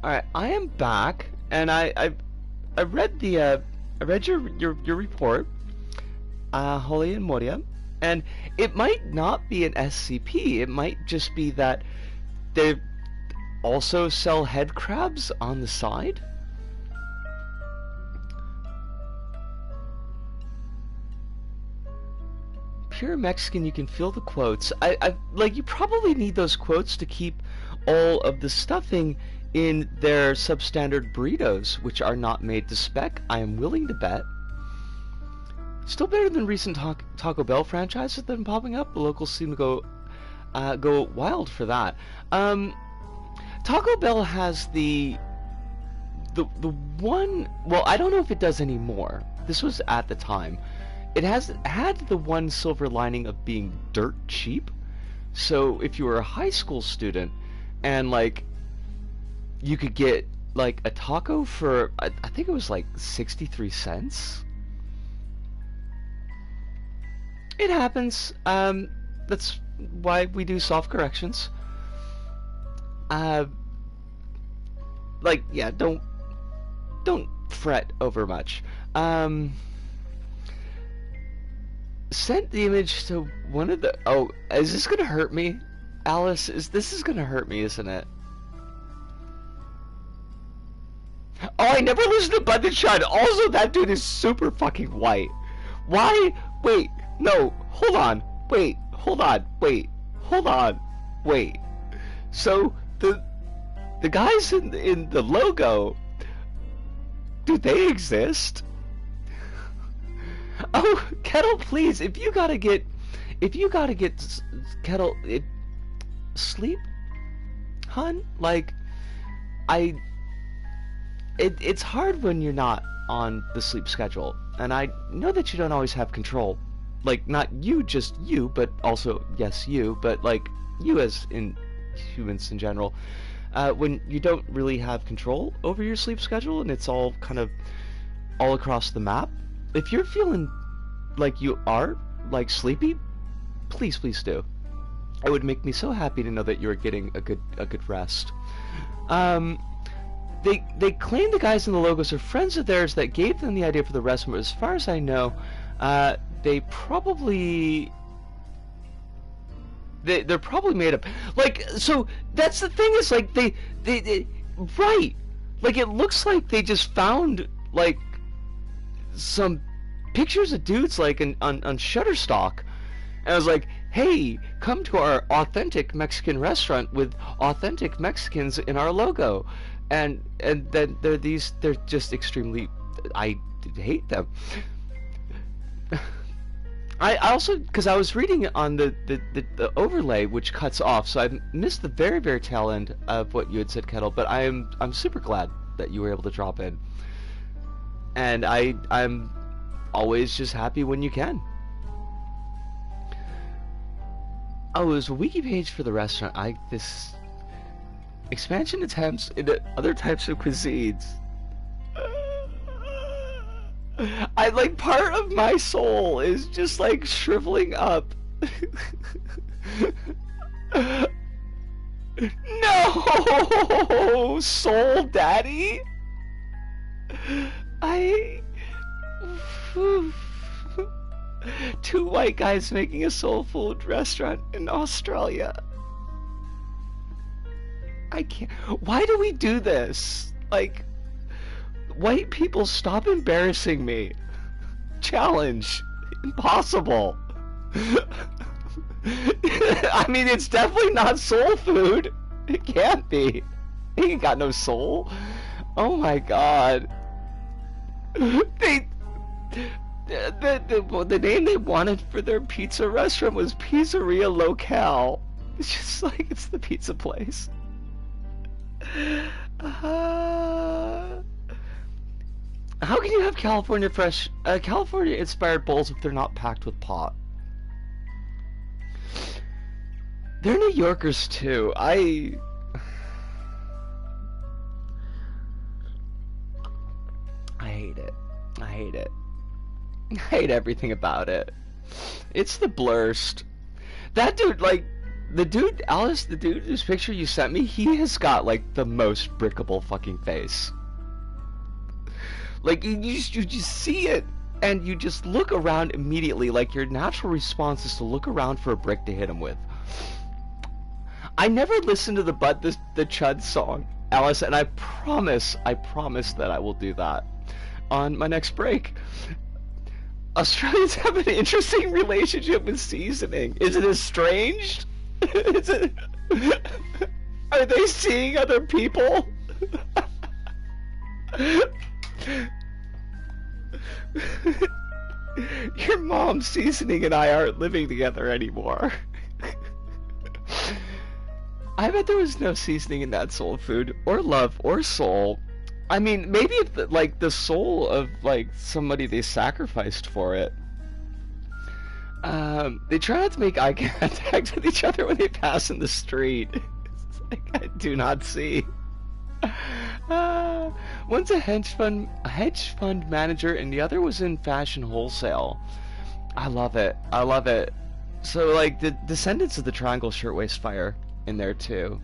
Alright, I am back, and I read the I read your report, Holly and Moria, and it might not be an SCP. It might just be that they also sell head crabs on the side. Pure Mexican, you can feel the quotes. I like, you probably need those quotes to keep all of the stuffing in their substandard burritos, which are not made to spec, I am willing to bet. Still better than recent Taco Bell franchises that have been popping up. The locals seem to go wild for that. Taco Bell has the the one, well, I don't know if it does anymore. This was at the time. It had the one silver lining of being dirt cheap. So if you were a high school student and like you could get like a taco for I think it was like 63 cents. It happens. That's why we do soft corrections. Like, yeah, don't fret over much. Sent the image to one of the... Oh, is this gonna hurt me? Alice, this is gonna hurt me, isn't it? Oh, I never listened to Bud the Chud. Also, that dude is super fucking white. Why? Wait, no, hold on. Wait, hold on. Wait, hold on. Wait. So, the guys in the logo, do they exist? Oh, Kettle, please, if you gotta get Kettle, sleep, hun. Like, it's hard when you're not on the sleep schedule, and I know that you don't always have control. Like, not you, just you, but also yes, you, but like you as in humans in general. When you don't really have control over your sleep schedule and it's all kind of all across the map, if you're feeling like you are like sleepy, please do. It would make me so happy to know that you're getting a good rest. They claim the guys in the logos are friends of theirs that gave them the idea for the restaurant, but as far as I know, they're probably made up. Like, so that's the thing, is like they right, like it looks like they just found like some pictures of dudes like on Shutterstock, and I was like, hey, come to our authentic Mexican restaurant with authentic Mexicans in our logo, and then they're just extremely, I hate them. I also, because I was reading it on the overlay, which cuts off, so I missed the very tail end of what you had said, Kettle. But I'm super glad that you were able to drop in, and I'm always just happy when you can. Oh, it was a wiki page for the restaurant. This expansion attempts into other types of cuisines. I like, part of my soul is just like shriveling up. No, Soul Daddy. Two white guys making a soul food restaurant in Australia. I can't. Why do we do this? Like, white people, stop embarrassing me. Challenge. Impossible. I mean, it's definitely not soul food. It can't be. He ain't got no soul. Oh my god. The name they wanted for their pizza restaurant was Pizzeria Locale. It's just like, it's the pizza place. How can you have California-inspired bowls if they're not packed with pot? They're New Yorkers too. I hate it. I hate it. I hate everything about it. It's the blurst. That dude, like, Alice, the dude whose picture you sent me, he has got, like, the most brickable fucking face. Like, you just see it, and you just look around immediately. Like, your natural response is to look around for a brick to hit him with. I never listened to the Chud song, Alice, and I promise that I will do that on my next break. Australians have an interesting relationship with seasoning. Is it estranged? Are they seeing other people? Your mom's seasoning and I aren't living together anymore. I bet there was no seasoning in that soul food, or love, or soul. I mean, maybe it's like the soul of like somebody they sacrificed for it. They try not to make eye contact with each other when they pass in the street. It's like, I do not see. One's a hedge fund manager, and the other was in fashion wholesale. I love it. I love it. So like the descendants of the Triangle Shirtwaist Fire in there too.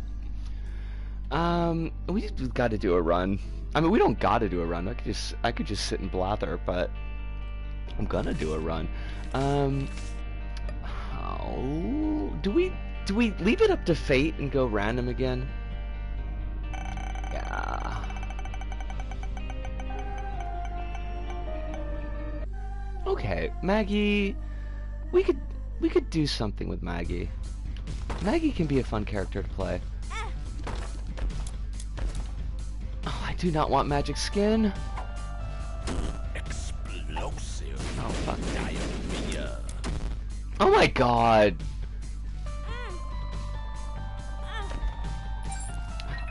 We've got to do a run. I mean, we don't got to do a run. I could just sit and blather, but I'm gonna do a run. How do we leave it up to fate and go random again? Yeah. Okay, Maggie. We could do something with Maggie. Maggie can be a fun character to play. Oh, I do not want magic skin. Explosive. Oh, fuck. Diarrhea. Oh my god.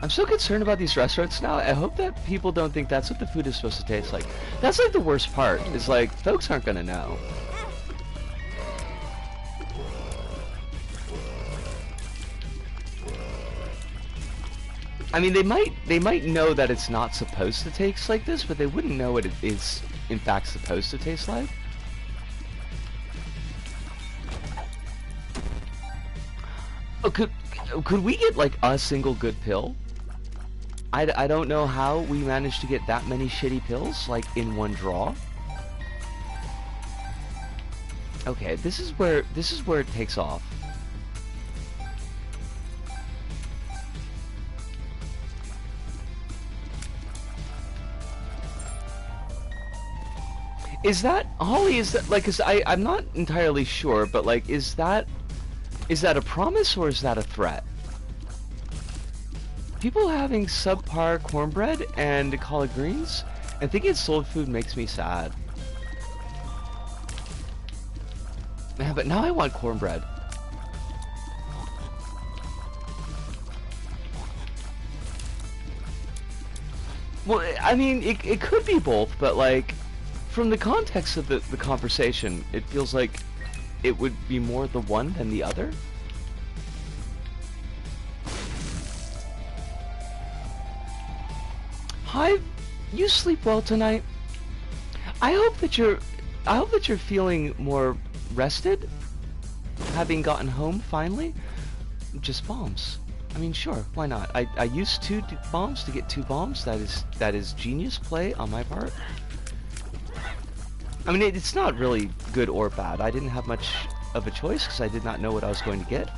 I'm so concerned about these restaurants now. I hope that people don't think that's what the food is supposed to taste like. That's like the worst part, is like, folks aren't gonna know. I mean, they might know that it's not supposed to taste like this, but they wouldn't know what it is in fact supposed to taste like. Oh, could we get like a single good pill? I don't know how we managed to get that many shitty pills like in one draw. Okay, this is where it takes off. Is that Holly? Is that like? Cause I'm not entirely sure, but like, is that a promise or is that a threat? People having subpar cornbread and collard greens and thinking it's soul food makes me sad. Man, but now I want cornbread. Well, I mean, it could be both, but like, from the context of the conversation, it feels like it would be more the one than the other. Hi, you sleep well tonight? I hope that you're feeling more rested, having gotten home finally. Just bombs. I mean, sure, why not? I used 2 bombs to get 2 bombs. That is genius play on my part. I mean, it's not really good or bad. I didn't have much of a choice because I did not know what I was going to get.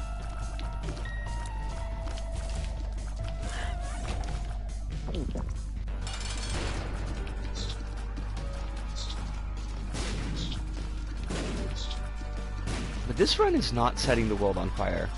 But this run is not setting the world on fire.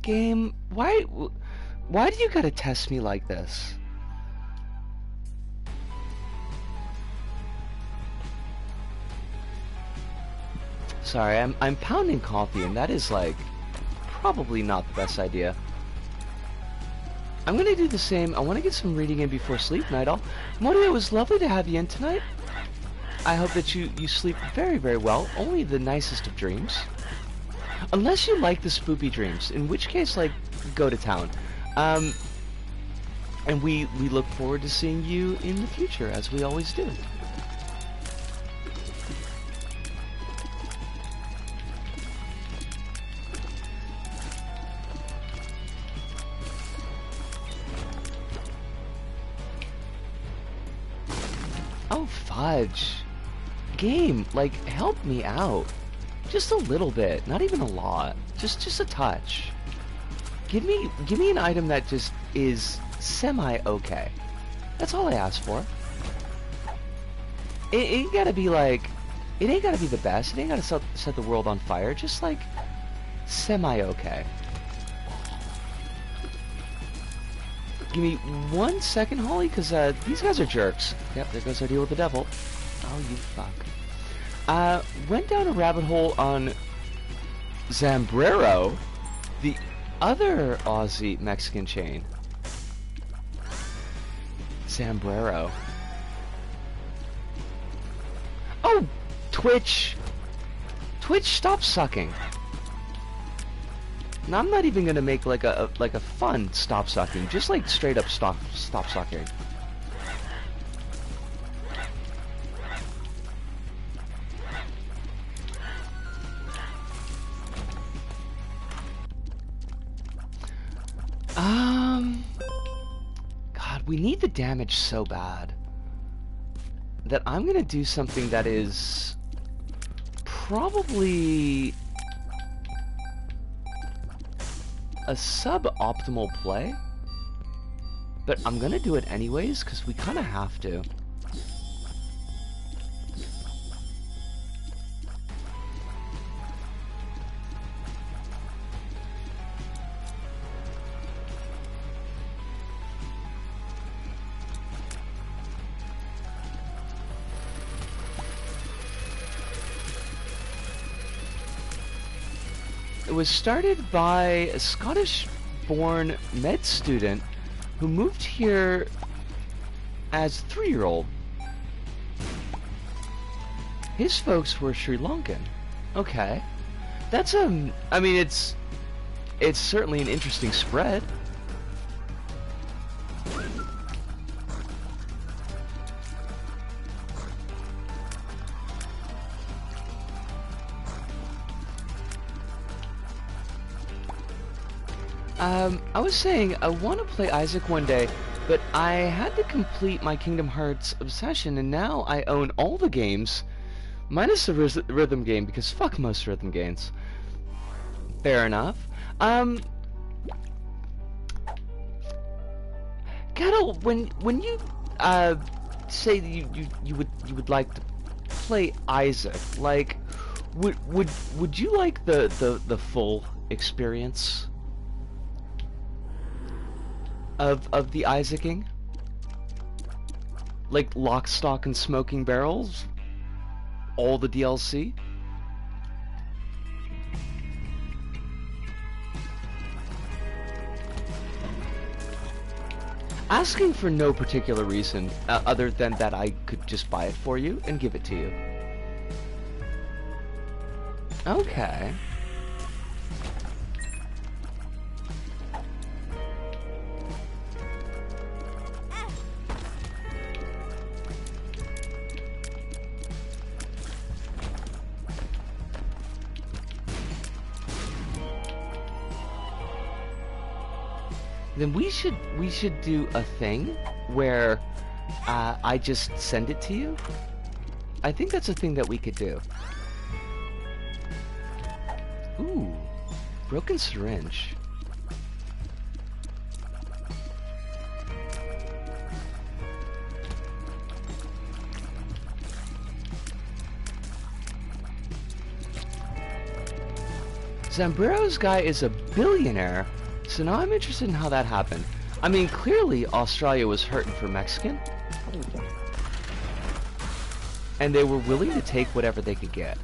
Game, why do you gotta test me like this? Sorry, I'm pounding coffee, and that is like probably not the best idea. I'm gonna do the same. I want to get some reading in before sleep, Night Owl. Modi, it was lovely to have you in tonight. I hope that you sleep very, very well. Only the nicest of dreams. Unless you like the spoopy dreams, in which case, like, go to town. And we look forward to seeing you in the future, as we always do. Oh, fudge. Game, like, help me out. Just a little bit, not even a lot. Just a touch. Give me an item that just is semi-okay. That's all I ask for. It gotta be like It ain't gotta be the best. It ain't gotta set the world on fire. Just like semi-okay. Give me 1 second, Holly, because these guys are jerks. Yep, there goes our deal with the devil. Oh, you fuck. Went down a rabbit hole on Zambrero, the other Aussie Mexican chain. Zambrero. Oh, Twitch. Twitch, stop sucking. And I'm not even gonna make like a fun stop sucking, just like straight up stop sucking. God, we need the damage so bad that I'm gonna do something that is probably a suboptimal play, but I'm gonna do it anyways because we kind of have to. It was started by a Scottish-born med student who moved here as a 3-year-old. His folks were Sri Lankan. Okay. That's I mean, it's certainly an interesting spread. I was saying I want to play Isaac one day, but I had to complete my Kingdom Hearts obsession, and now I own all the games, minus the rhythm game, because fuck most rhythm games. Fair enough. Kettle, when you say that you would like to play Isaac, like would you like the full experience of the Isaacing? Like lock, stock, and smoking barrels? All the DLC? Asking for no particular reason, other than that I could just buy it for you and give it to you. Okay. Then we should do a thing where I just send it to you. I think that's a thing that we could do. Ooh, broken syringe. Zambrero's guy is a billionaire. So now I'm interested in how that happened. I mean, clearly Australia was hurting for Mexican. And they were willing to take whatever they could get.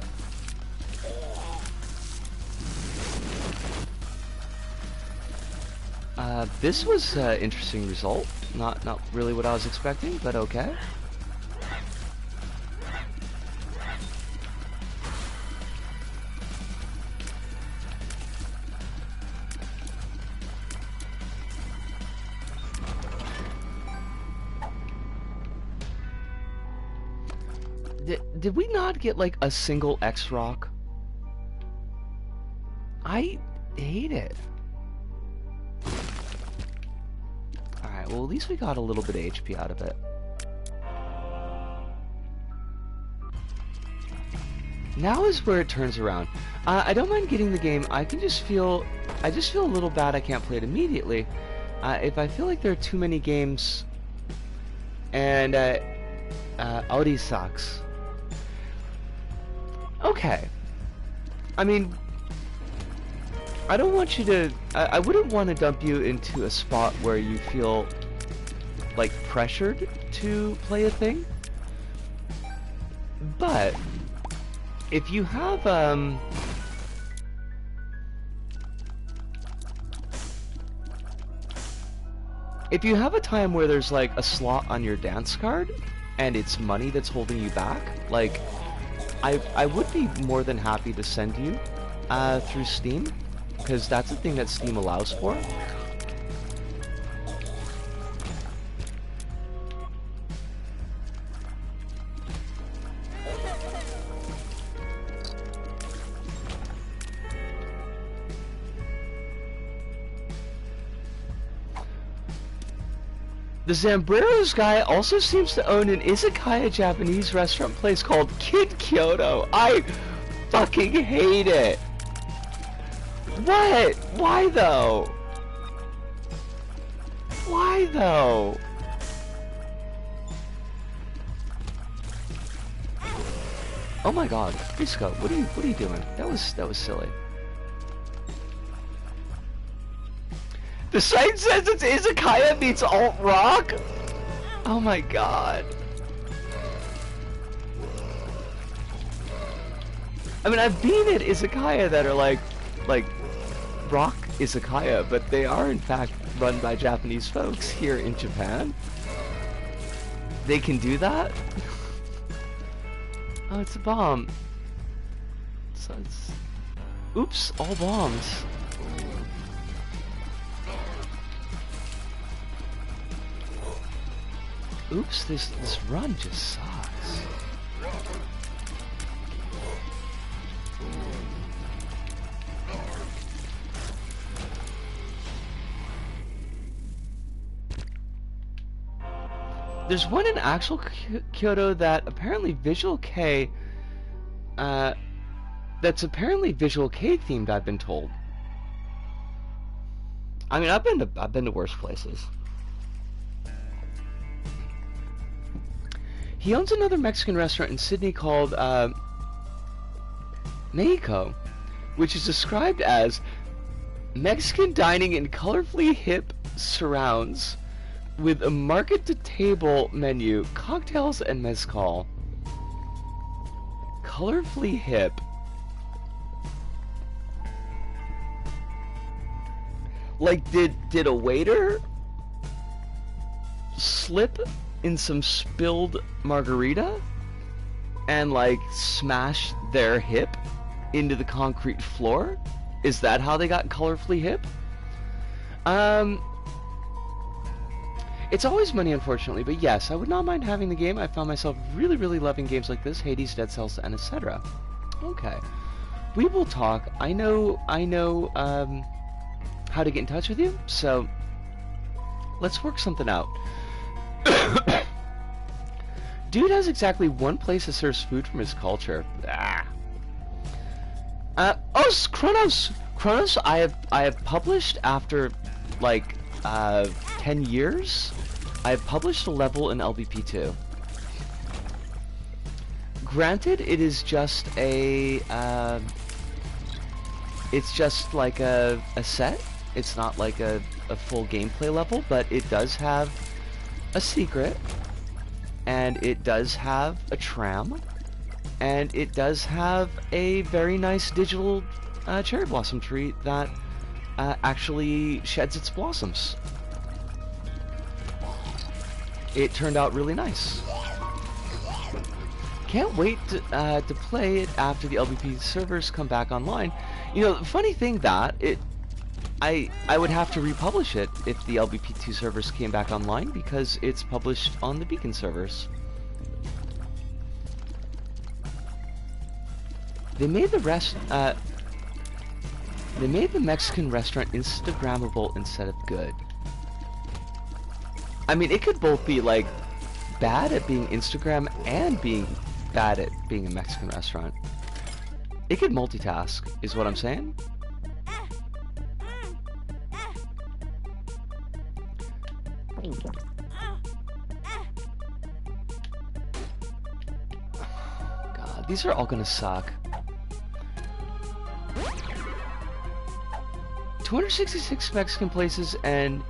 This was an interesting result. Not really what I was expecting, but okay. Did we not get like a single X rock? I hate it. Alright, well at least we got a little bit of HP out of it. Now is where it turns around. I don't mind getting the game. I just feel a little bad I can't play it immediately. If I feel like there are too many games and Audi sucks. Okay. I mean, I don't want you to... I wouldn't want to dump you into a spot where you feel, like, pressured to play a thing. But, if you have, if you have a time where there's, like, a slot on your dance card, and it's money that's holding you back, like, I would be more than happy to send you through Steam, because that's a thing that Steam allows for. The Zambreros guy also seems to own an izakaya Japanese restaurant place called Kid Kyoto. I fucking hate it. What? Why though? Why though? Oh my god, Frisco, what are you doing? That was silly. The site says it's izakaya meets alt rock. Oh my god. I mean, I've been at izakaya that are like rock izakaya, but they are in fact run by Japanese folks here in Japan. They can do that. Oh, it's a bomb. So it's... Oops, all bombs. Oops, this run just sucks. There's one in actual Kyoto that apparently Visual K, that's apparently Visual K themed, I've been told. I mean, I've been to worse places. He owns another Mexican restaurant in Sydney called Mexico, which is described as Mexican dining in colorfully hip surrounds with a market-to-table menu, cocktails, and mezcal. Colorfully hip. Like, did a waiter slip in some spilled margarita and like smash their hip into the concrete floor? Is that how they got colorfully hip? It's always money, unfortunately, but yes, I would not mind having the game. I found myself really, really loving games like this, Hades, Dead Cells, and etc. Okay, we will talk. I know how to get in touch with you, so let's work something out. Dude has exactly one place that serves food from his culture. Oh, Chronos. I have published after like 10 years. I have published a level in LBP2. Granted, it is just a it's just like a set. It's not like a full gameplay level, but it does have a secret, and it does have a tram, and it does have a very nice digital cherry blossom tree that actually sheds its blossoms. It turned out really nice. Can't wait to play it after the LBP servers come back online. You know, the funny thing that I would have to republish it if the LBP2 servers came back online, because it's published on the Beacon servers. They made the Mexican restaurant Instagrammable instead of good. I mean, it could both be like bad at being Instagram and being bad at being a Mexican restaurant. It could multitask, is what I'm saying. God, these are all gonna suck. 266 Mexican places, and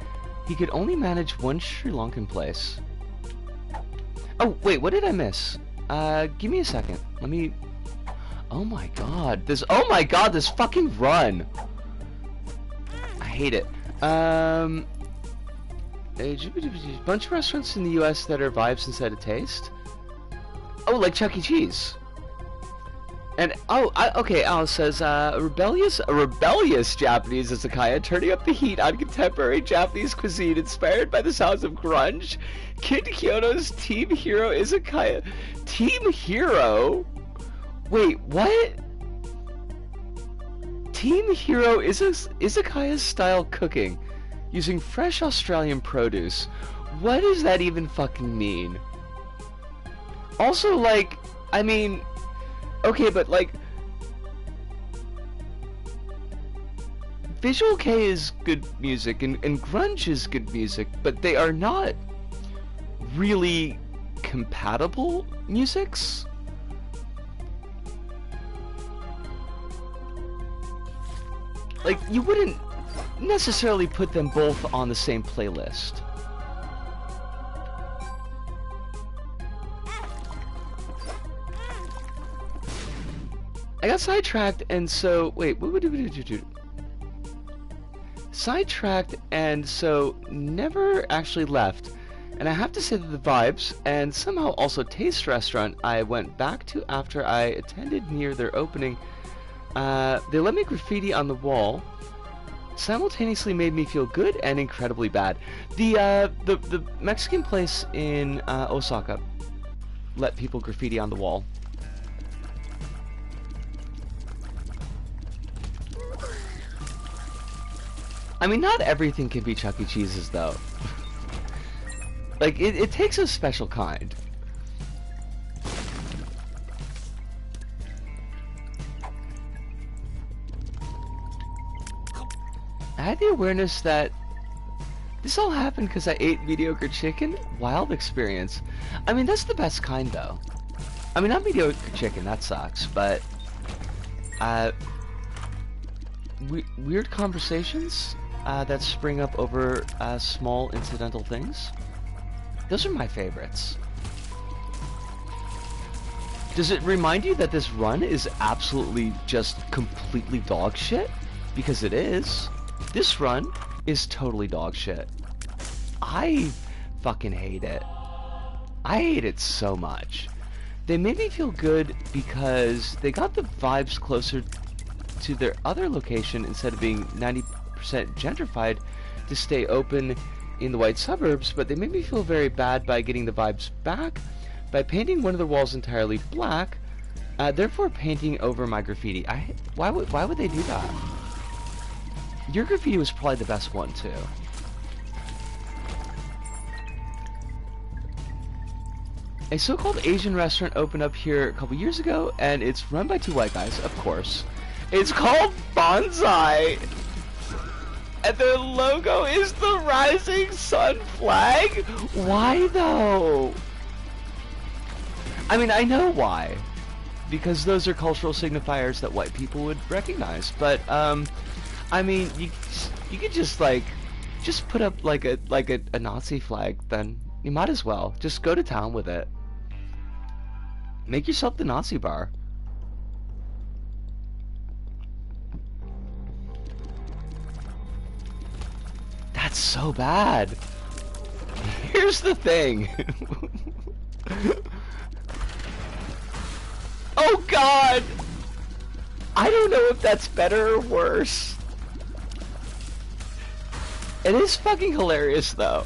he could only manage one Sri Lankan place. Oh, wait, what did I miss? Give me a second. Let me... Oh my god, this fucking run! I hate it. A bunch of restaurants in the US that are vibes instead of taste. Oh, like Chuck E. Cheese. And, okay, Al says, a rebellious Japanese izakaya turning up the heat on contemporary Japanese cuisine inspired by the sounds of grunge. Kid Kyoto's Team Hero izakaya. Team Hero? Wait, what? Team Hero is izakaya-style cooking using fresh Australian produce. What does that even fucking mean? Also, like, I mean... Okay, but like, Visual K is good music and grunge is good music, but they are not really compatible musics. Like, you wouldn't necessarily put them both on the same playlist. I got sidetracked, and so... Wait, what would do? Sidetracked, and so never actually left. And I have to say that the vibes, and somehow also Taste Restaurant, I went back to after I attended near their opening. They let me graffiti on the wall. Simultaneously made me feel good and incredibly bad. The Mexican place in Osaka let people graffiti on the wall. I mean, not everything can be Chuck E. Cheese's, though. Like, it takes a special kind. I had the awareness that this all happened because I ate mediocre chicken. Wild experience. I mean, that's the best kind, though. I mean, not mediocre chicken, that sucks, but... weird conversations that spring up over small incidental things. Those are my favorites. Does it remind you that this run is absolutely just completely dog shit? Because it is. This run is totally dog shit. I fucking hate it. I hate it so much. They made me feel good because they got the vibes closer to their other location instead of being 90% gentrified to stay open in the white suburbs, but they made me feel very bad by getting the vibes back by painting one of the walls entirely black, therefore painting over my graffiti. Why would they do that? Your graffiti was probably the best one too. A so-called Asian restaurant opened up here a couple years ago, and it's run by two white guys, of course. It's called Bonsai, and their logo is the rising sun flag. Why though? I mean, I know why, because those are cultural signifiers that white people would recognize. But I mean, you could just put up like a Nazi flag. Then you might as well just go to town with it. Make yourself the Nazi bar. That's so bad. Here's the thing. Oh god! I don't know if that's better or worse. It is fucking hilarious though.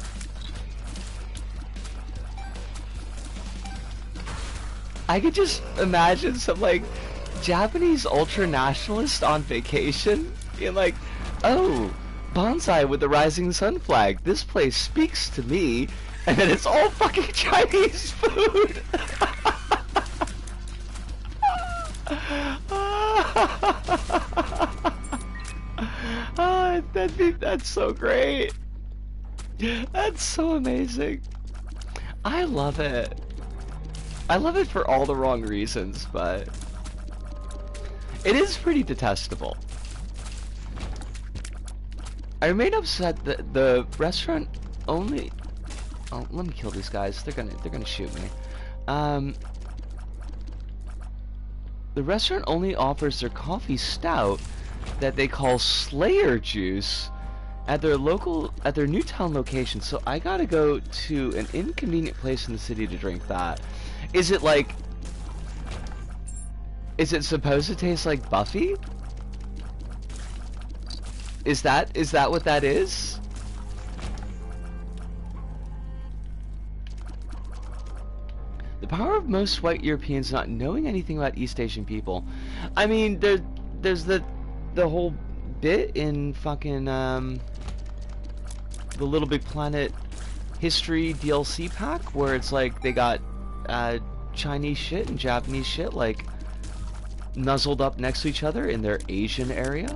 I could just imagine some like Japanese ultra-nationalist on vacation being like, oh, Bonsai with the rising sun flag. This place speaks to me. And then it's all fucking Chinese food. Oh, that's so great. That's so amazing. I love it. I love it for all the wrong reasons, but it is pretty detestable. I remain upset that the restaurant only... Oh, let me kill these guys. They're gonna shoot me. The restaurant only offers their coffee stout that they call Slayer Juice at their Newtown location. So I gotta go to an inconvenient place in the city to drink that. Is it like... Is it supposed to taste like Buffy? Is that what that is? The power of most white Europeans not knowing anything about East Asian people. I mean, there's the whole bit in fucking the Little Big Planet history DLC pack where it's like they got Chinese shit and Japanese shit like nuzzled up next to each other in their Asian area,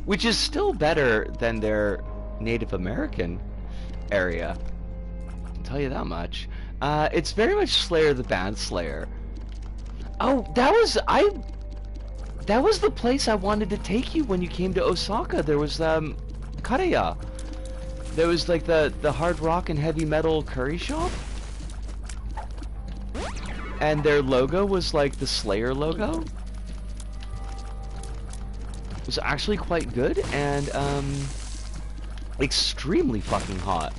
which is still better than their Native American area. I'll tell you that much. It's very much Slayer the Band Slayer. Oh, that was the place I wanted to take you when you came to Osaka. There was Kareya. There was like the hard rock and heavy metal curry shop. And their logo was like the Slayer logo. It was actually quite good and extremely fucking hot.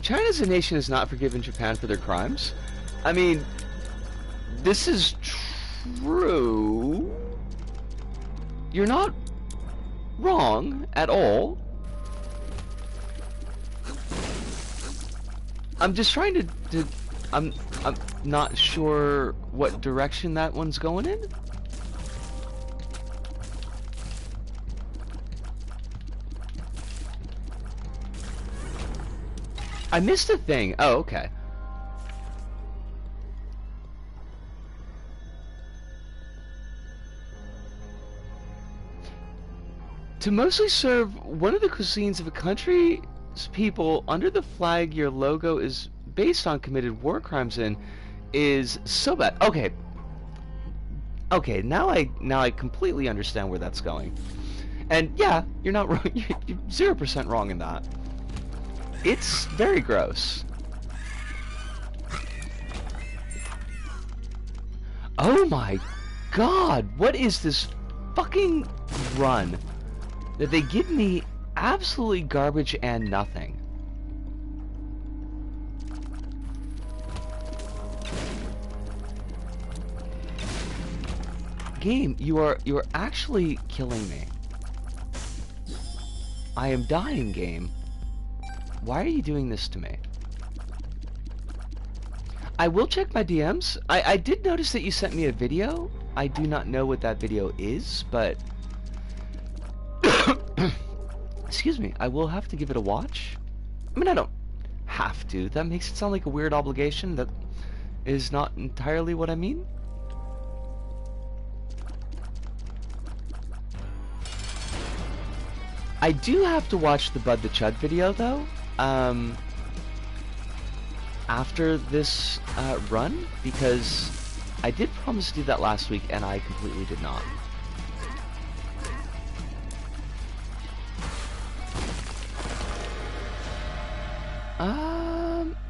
China as a nation has not forgiven Japan for their crimes. I mean, this is true. You're not wrong at all. I'm just trying to I'm not sure what direction that one's going in. I missed a thing. Oh, okay. To mostly serve one of the cuisines of a country's people under the flag your logo is based on committed war crimes in is so bad. Okay. Okay, now I completely understand where that's going. And yeah, you're not wrong. You're 0% wrong in that. It's very gross. Oh my god, what is this fucking run that they give me absolutely garbage and nothing? Game, you are actually killing me. I am dying, game. Why are you doing this to me? I will check my DMs. I did notice that you sent me a video. I do not know what that video is, but... Excuse me, I will have to give it a watch. I mean, I don't have to. That makes it sound like a weird obligation. That is not entirely what I mean. I do have to watch the Bud the Chud video, though. After this run, because I did promise to do that last week and I completely did not.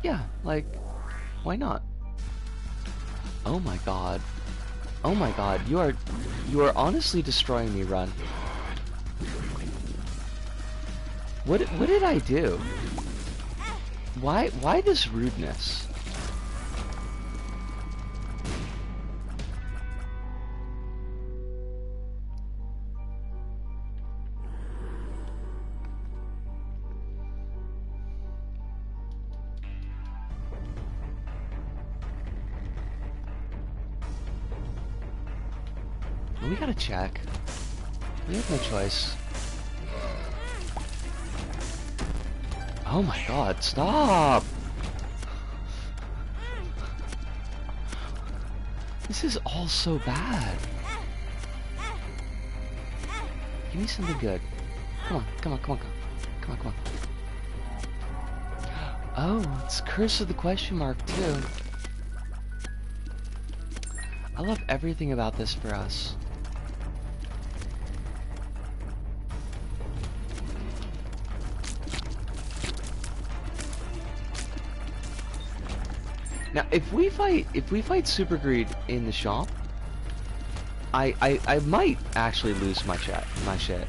Yeah, like, why not? Oh my god. Oh my god, you are honestly destroying me, Run. What did I do? Why this rudeness? We gotta check. We have no choice. Oh my god, stop! This is all so bad. Give me something good. Come on, come on, come on, come on, come on, come on. Oh, it's Curse of the Question Mark, too. I love everything about this for us. Now, if we fight Super Greed in the shop, I might actually lose my shit.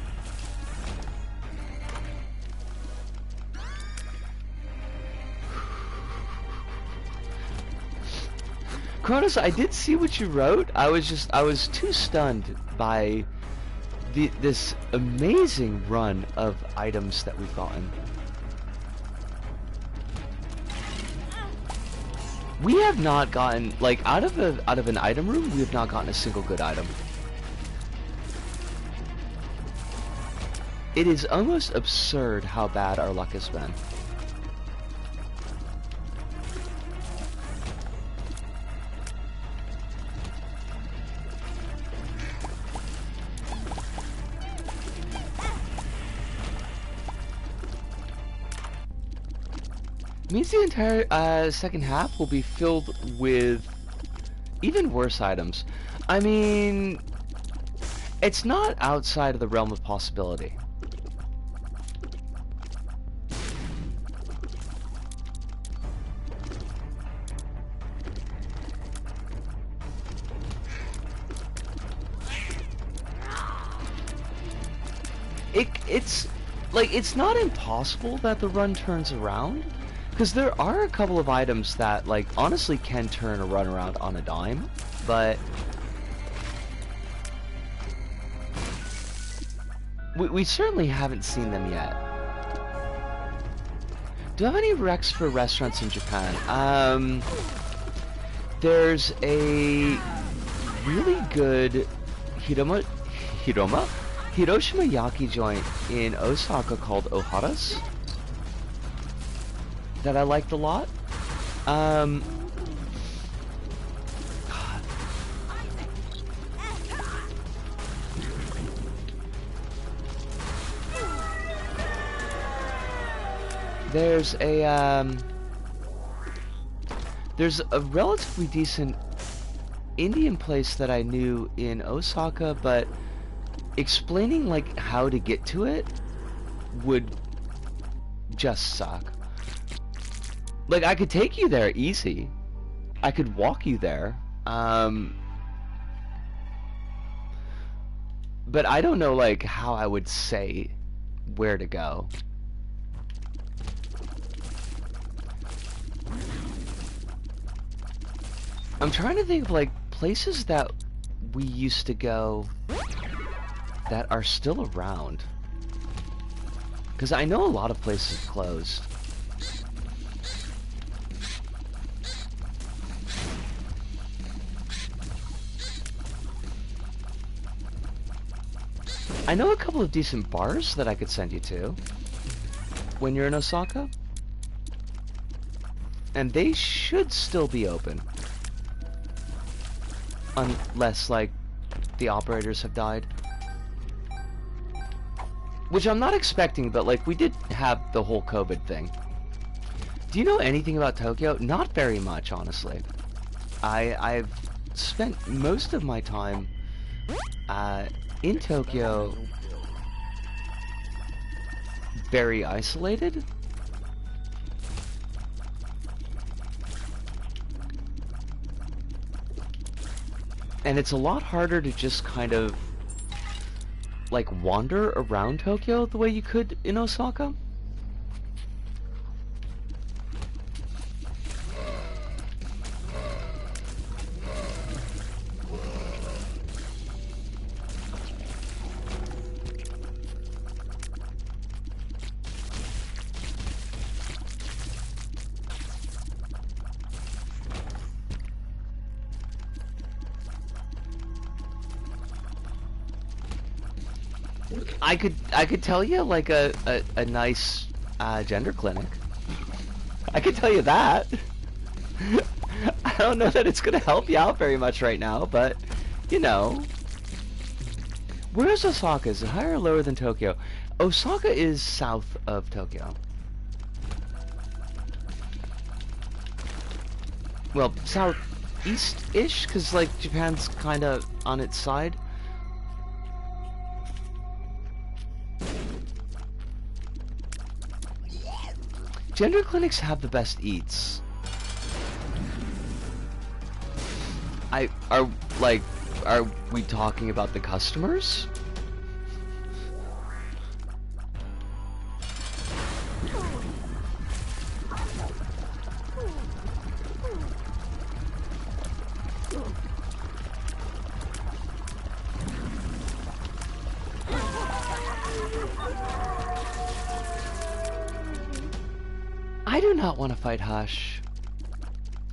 Kronos, I did see what you wrote. I was too stunned by this amazing run of items that we've gotten. We have not gotten, like, out of an item room, we have not gotten a single good item. It is almost absurd how bad our luck has been. Means the entire second half will be filled with even worse items. I mean, it's not outside of the realm of possibility. It's like, it's not impossible that the run turns around. Because there are a couple of items that, like, honestly can turn a run around on a dime, but we certainly haven't seen them yet. Do you have any recs for restaurants in Japan? There's a really good Hiroshima Yaki joint in Osaka called Ohara's that I liked a lot. God. There's a relatively decent Indian place that I knew in Osaka, but explaining like how to get to it would just suck. Like, I could take you there easy. I could walk you there. But I don't know, like, how I would say where to go. I'm trying to think of, like, places that we used to go that are still around. Because I know a lot of places closed. I know a couple of decent bars that I could send you to when you're in Osaka. And they should still be open. Unless, like, the operators have died. Which I'm not expecting, but, like, we did have the whole COVID thing. Do you know anything about Tokyo? Not very much, honestly. I've spent most of my time in Tokyo very isolated. And it's a lot harder to just kind of like wander around Tokyo the way you could in Osaka. I could tell you like a nice gender clinic. I could tell you that. I don't know that it's gonna help you out very much right now, but you know. Where's Osaka? Is it higher or lower than Tokyo? Osaka is south of Tokyo. well, southeast-ish, because, like, Japan's kind of on its side. Gender clinics have the best eats. Are we talking about the customers? I do not want to fight Hush.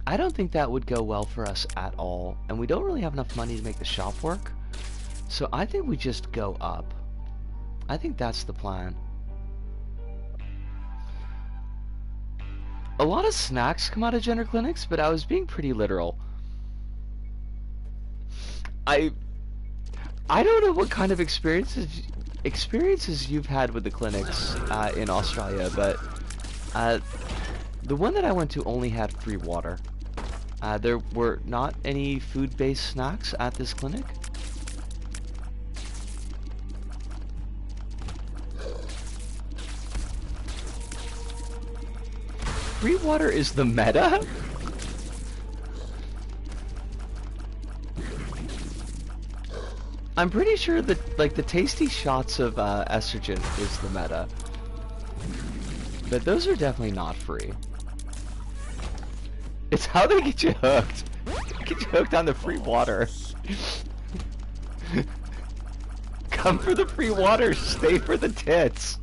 I don't think that would go well for us at all, and we don't really have enough money to make the shop work. So I think we just go up. I think that's the plan. A lot of snacks come out of gender clinics, but I was being pretty literal. I don't know what kind of experiences you've had with the clinics in Australia, but the one that I went to only had free water. There were not any food-based snacks at this clinic. Free water is the meta? I'm pretty sure that, like, the tasty shots of estrogen is the meta. But those are definitely not free. It's how they get you hooked. Get you hooked on the free water. Come for the free water, stay for the tits.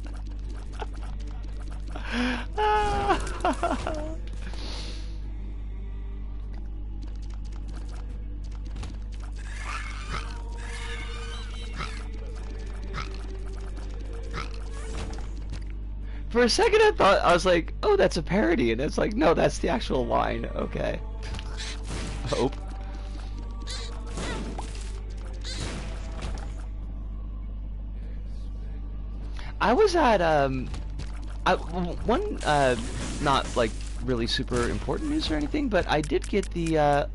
For a second I was like, oh, that's a parody, and it's like, no, that's the actual line. Okay. Hope. I was at one not like really super important news or anything, but I did get the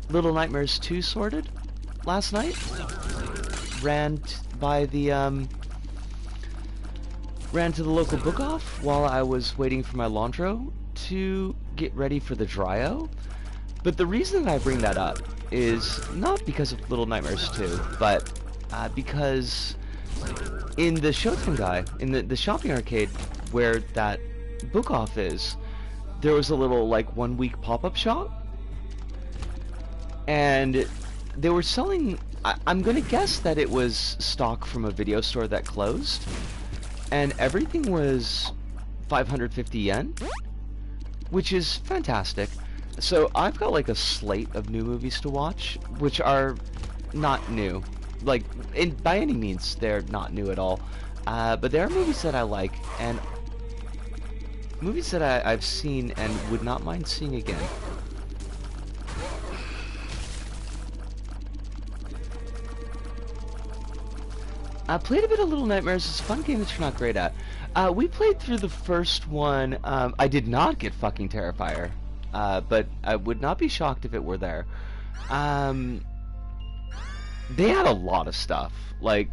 Little Nightmares 2 sorted last night. Ran to the local book off while I was waiting for my Landro to get ready for the Dryo. But the reason that I bring that up is not because of Little Nightmares 2, but because in the Showtime guy, in the shopping arcade where that book off is, there was a little like 1 week pop-up shop, and they were selling, I'm gonna guess that it was stock from a video store that closed, and everything was 550 yen, which is fantastic. So I've got like a slate of new movies to watch, which are not new. Like, by any means, they're not new at all. But there are movies that I like, and movies that I've seen and would not mind seeing again. I played a bit of Little Nightmares. It's a fun game that you're not great at. We played through the first one. I did not get fucking Terrifier, but I would not be shocked if it were there. They had a lot of stuff. Like,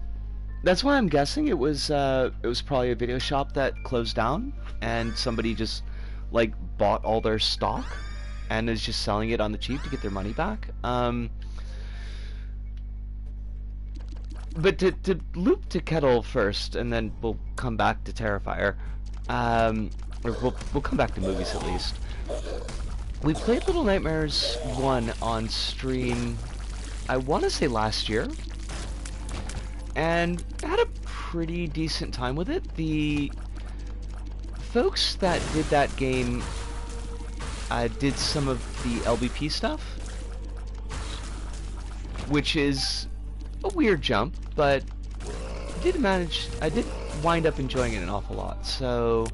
that's why I'm guessing it was probably a video shop that closed down, and somebody just like bought all their stock and is just selling it on the cheap to get their money back. But to loop to Kettle first, and then we'll come back to Terrifier. Or we'll come back to movies at least. We played Little Nightmares 1 on stream, I want to say last year, and had a pretty decent time with it. The folks that did that game did some of the LBP stuff, which is a weird jump, but I did wind up enjoying it an awful lot. So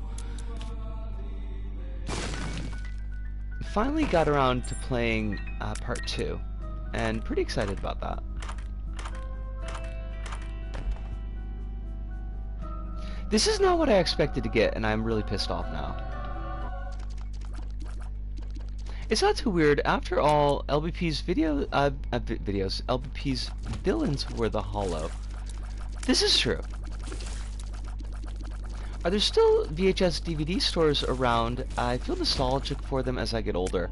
finally got around to playing part 2, and pretty excited about that. This is not what I expected to get, and I'm really pissed off now. It's not too weird. After all, LBP's villains were the Hollow. This is true. Are there still VHS DVD stores around? I feel nostalgic for them as I get older.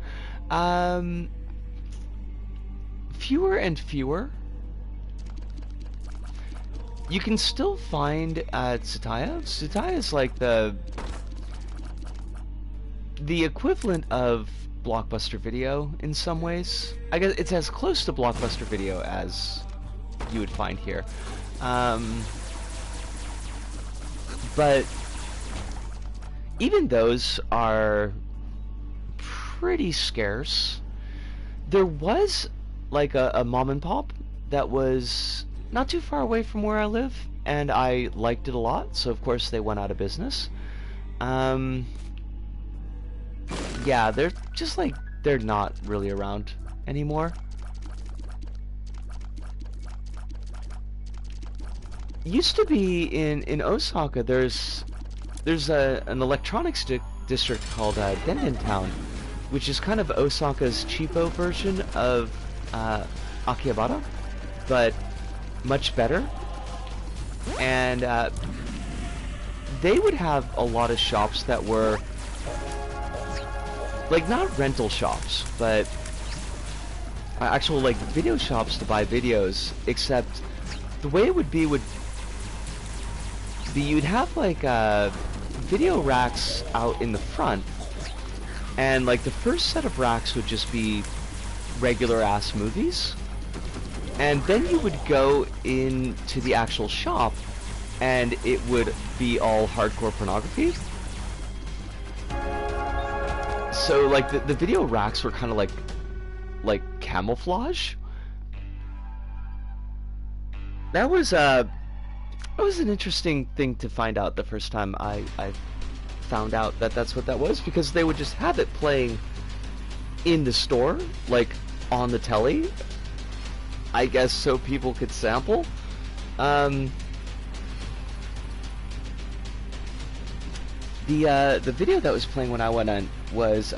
Fewer and fewer. You can still find PtaER. PtaER is like the equivalent of Blockbuster Video in some ways. I guess it's as close to Blockbuster Video as you would find here. But even those are pretty scarce. There was like a mom and pop that was not too far away from where I live, and I liked it a lot, so of course they went out of business. Yeah, they're just like, they're not really around anymore. Used to be in Osaka, there's an electronics district called Denden Town, which is kind of Osaka's cheapo version of Akihabara, but much better. And they would have a lot of shops that were like not rental shops, but actual like video shops to buy videos, except the way it would be you'd have like video racks out in the front, and like the first set of racks would just be regular ass movies, and then you would go into the actual shop and it would be all hardcore pornography. So like the video racks were kind of like camouflage. That was an interesting thing to find out the first time I found out that that's what that was, because they would just have it playing in the store, like on the telly, I guess, so people could sample. The video that was playing when I went on was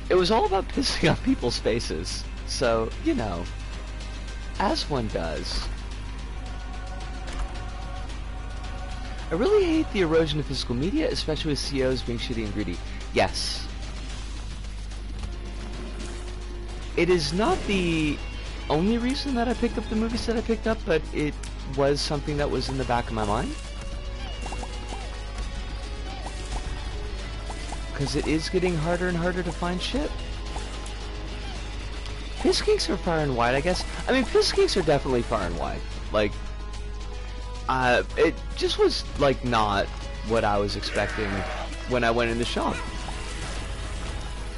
it was all about pissing on people's faces. So, you know, as one does. I really hate the erosion of physical media, especially with CEOs being shitty and greedy. Yes. It is not the only reason that I picked up the movies that I picked up, but it was something that was in the back of my mind. Because it is getting harder and harder to find shit. Piss Kinks are far and wide, I guess. I mean, Piss Kinks are definitely far and wide. Like, it just was, like, not what I was expecting when I went in the shop.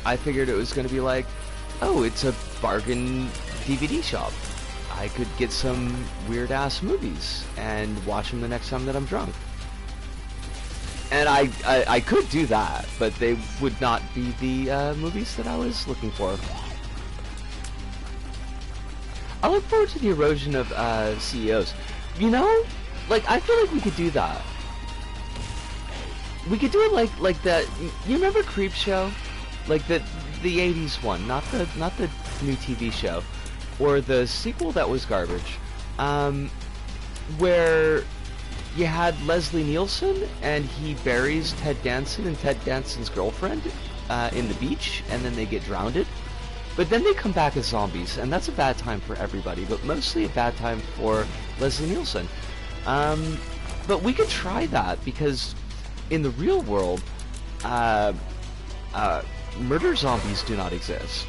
I figured it was going to be like, oh, it's a bargain DVD shop. I could get some weird-ass movies and watch them the next time that I'm drunk. And I could do that, but they would not be the movies that I was looking for. I look forward to the erosion of CEOs. You know, like, I feel like we could do that. We could do it like that. You remember Creepshow? Like the 80s one, not the new TV show, or the sequel that was garbage, where you had Leslie Nielsen and he buries Ted Danson and Ted Danson's girlfriend in the beach, and then they get drowned. But then they come back as zombies, and that's a bad time for everybody, but mostly a bad time for Leslie Nielsen. But we could try that, because in the real world, murder zombies do not exist.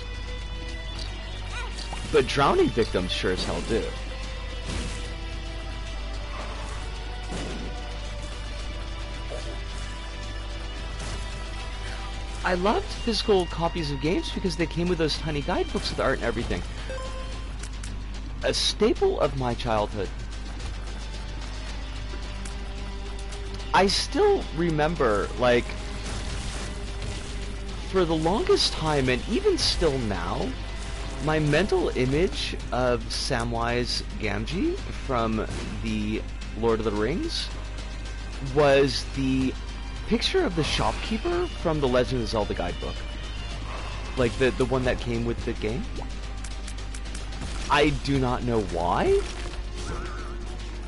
But drowning victims sure as hell do. I loved physical copies of games because they came with those tiny guidebooks with art and everything. A staple of my childhood. I still remember, like, for the longest time, and even still now, my mental image of Samwise Gamgee from the Lord of the Rings was the picture of the shopkeeper from the Legend of Zelda guidebook. Like the one that came with the game. I do not know why.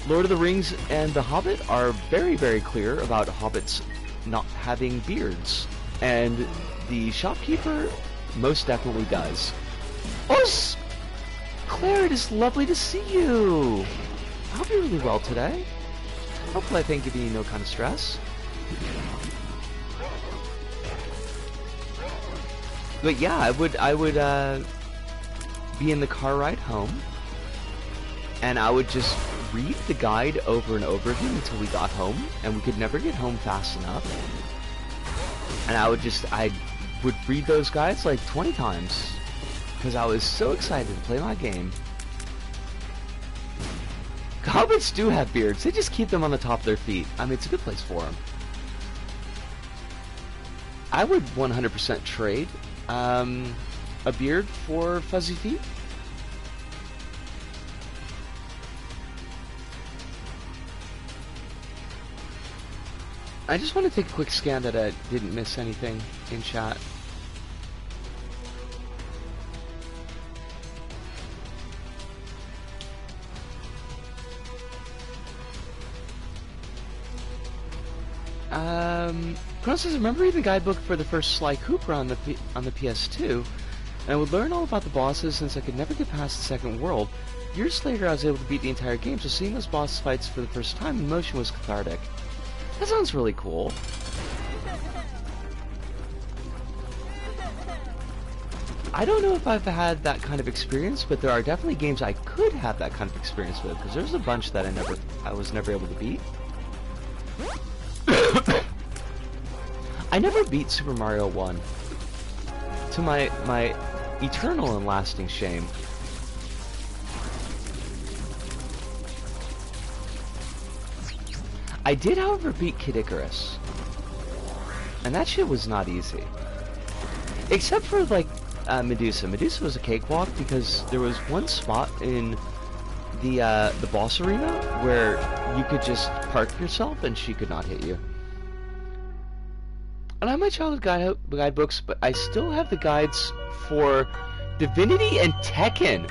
Lord of the Rings and The Hobbit are very, very clear about hobbits not having beards. And the shopkeeper most definitely does. Oh, Claire, it is lovely to see you. I hope you're really well today. Hopefully I think giving you no kind of stress. But yeah, I would be in the car ride home, and I would just read the guide over and over again until we got home, and we could never get home fast enough. And I would read those guides like 20 times, because I was so excited to play my game. Hobbits do have beards, they just keep them on the top of their feet. I mean, it's a good place for them. I would 100% trade a beard for fuzzy feet. I just want to take a quick scan that I didn't miss anything in chat. Crown says, I remember reading the guidebook for the first Sly Cooper on the PS2, and I would learn all about the bosses since I could never get past the second world. Years later, I was able to beat the entire game, so seeing those boss fights for the first time in motion was cathartic. That sounds really cool. I don't know if I've had that kind of experience, but there are definitely games I could have that kind of experience with, because there's a bunch that I was never able to beat. I never beat Super Mario 1, to my eternal and lasting shame. I did, however, beat Kid Icarus, and that shit was not easy. Except for, like, Medusa. Medusa was a cakewalk because there was one spot in the boss arena where you could just park yourself and she could not hit you. And I have my childhood guidebooks, but I still have the guides for Divinity and Tekken.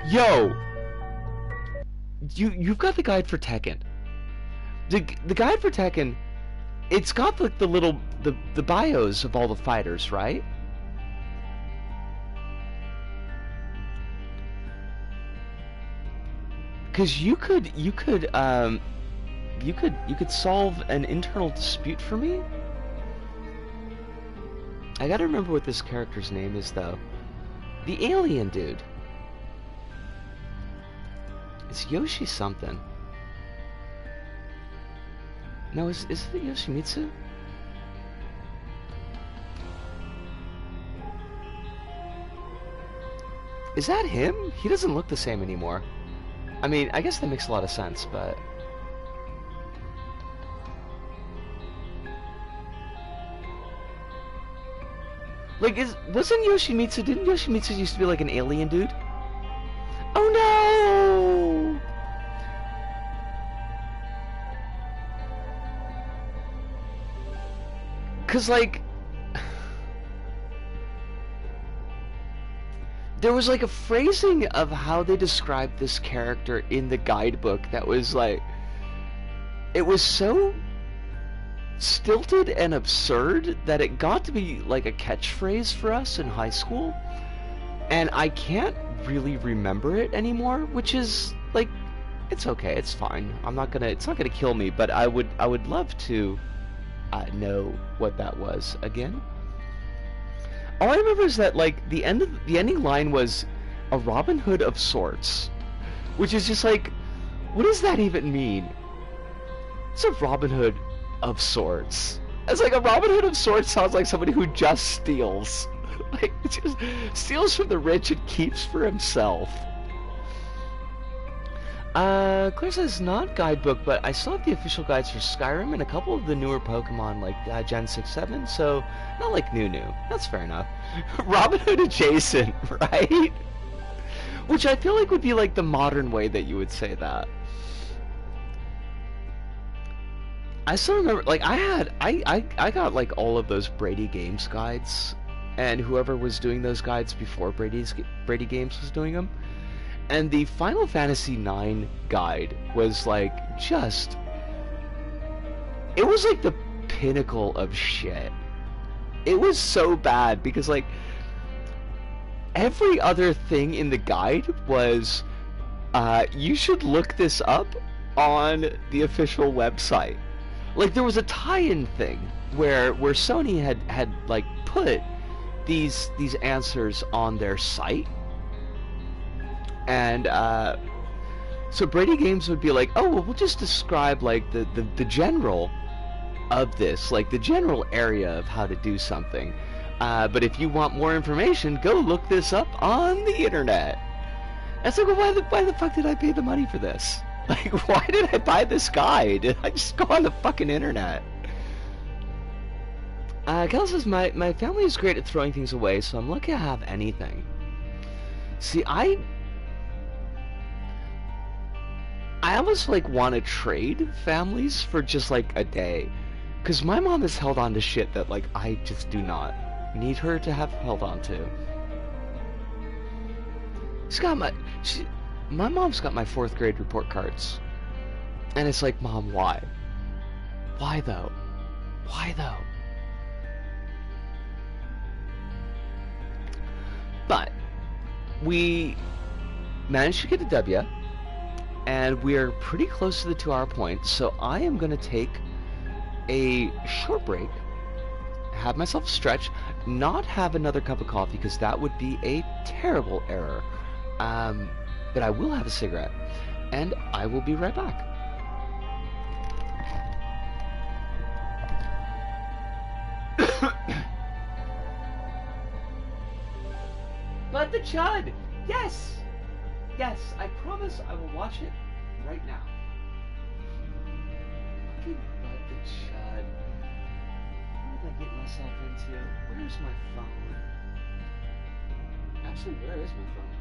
Yo, you've got the guide for Tekken. The guide for Tekken, it's got like the bios of all the fighters, right? Because you could solve an internal dispute for me. I gotta remember what this character's name is, though. The alien dude. It's Yoshi something. No, is it Yoshimitsu? Is that him? He doesn't look the same anymore. I mean, I guess that makes a lot of sense, but... Like, wasn't Yoshimitsu, didn't Yoshimitsu used to be like an alien dude? Oh no! Cause like... There was like a phrasing of how they described this character in the guidebook that was like... It was so stilted and absurd that it got to be like a catchphrase for us in high school, and I can't really remember it anymore, which is like, it's okay, it's fine. It's not gonna kill me, but I would love to know what that was again. All I remember is that like the ending line was a Robin Hood of sorts, which is just like, what does that even mean? It's a Robin Hood of sorts. It's like a Robin Hood of sorts sounds like somebody who just steals. Like, just steals from the rich and keeps for himself. Claire says not guidebook, but I still have the official guides for Skyrim and a couple of the newer Pokemon, like Gen 6-7, so not like new. That's fair enough. Robin Hood adjacent, right? Which I feel like would be like the modern way that you would say that. I still remember, like, I got like all of those Brady Games guides and whoever was doing those guides before Brady Games was doing them. And the Final Fantasy IX guide was like just, it was like the pinnacle of shit. It was so bad because like every other thing in the guide was you should look this up on the official website. Like there was a tie-in thing where Sony had like put these answers on their site, and so Brady Games would be like, oh well, we'll just describe like the general of this, like the general area of how to do something, but if you want more information, go look this up on the internet. And it's like, well, why the fuck did I pay the money for this? Like, why did I buy this guide? I just go on the fucking internet. Kel says, my family is great at throwing things away, so I'm lucky I have anything. See, I almost, like, want to trade families for just, like, a day. Because my mom has held on to shit that, like, I just do not need her to have held on to. My mom's got my 4th grade report cards. And it's like, Mom, why? Why though? Why though? But we managed to get a W, and we're pretty close to the 2-hour point, so I am going to take a short break, have myself a stretch, not have another cup of coffee because that would be a terrible error. But I will have a cigarette, and I will be right back. But the Chud! Yes! Yes, I promise I will watch it right now. Fucking But the Chud. What did I get myself into? Where's my phone? Actually, where is my phone?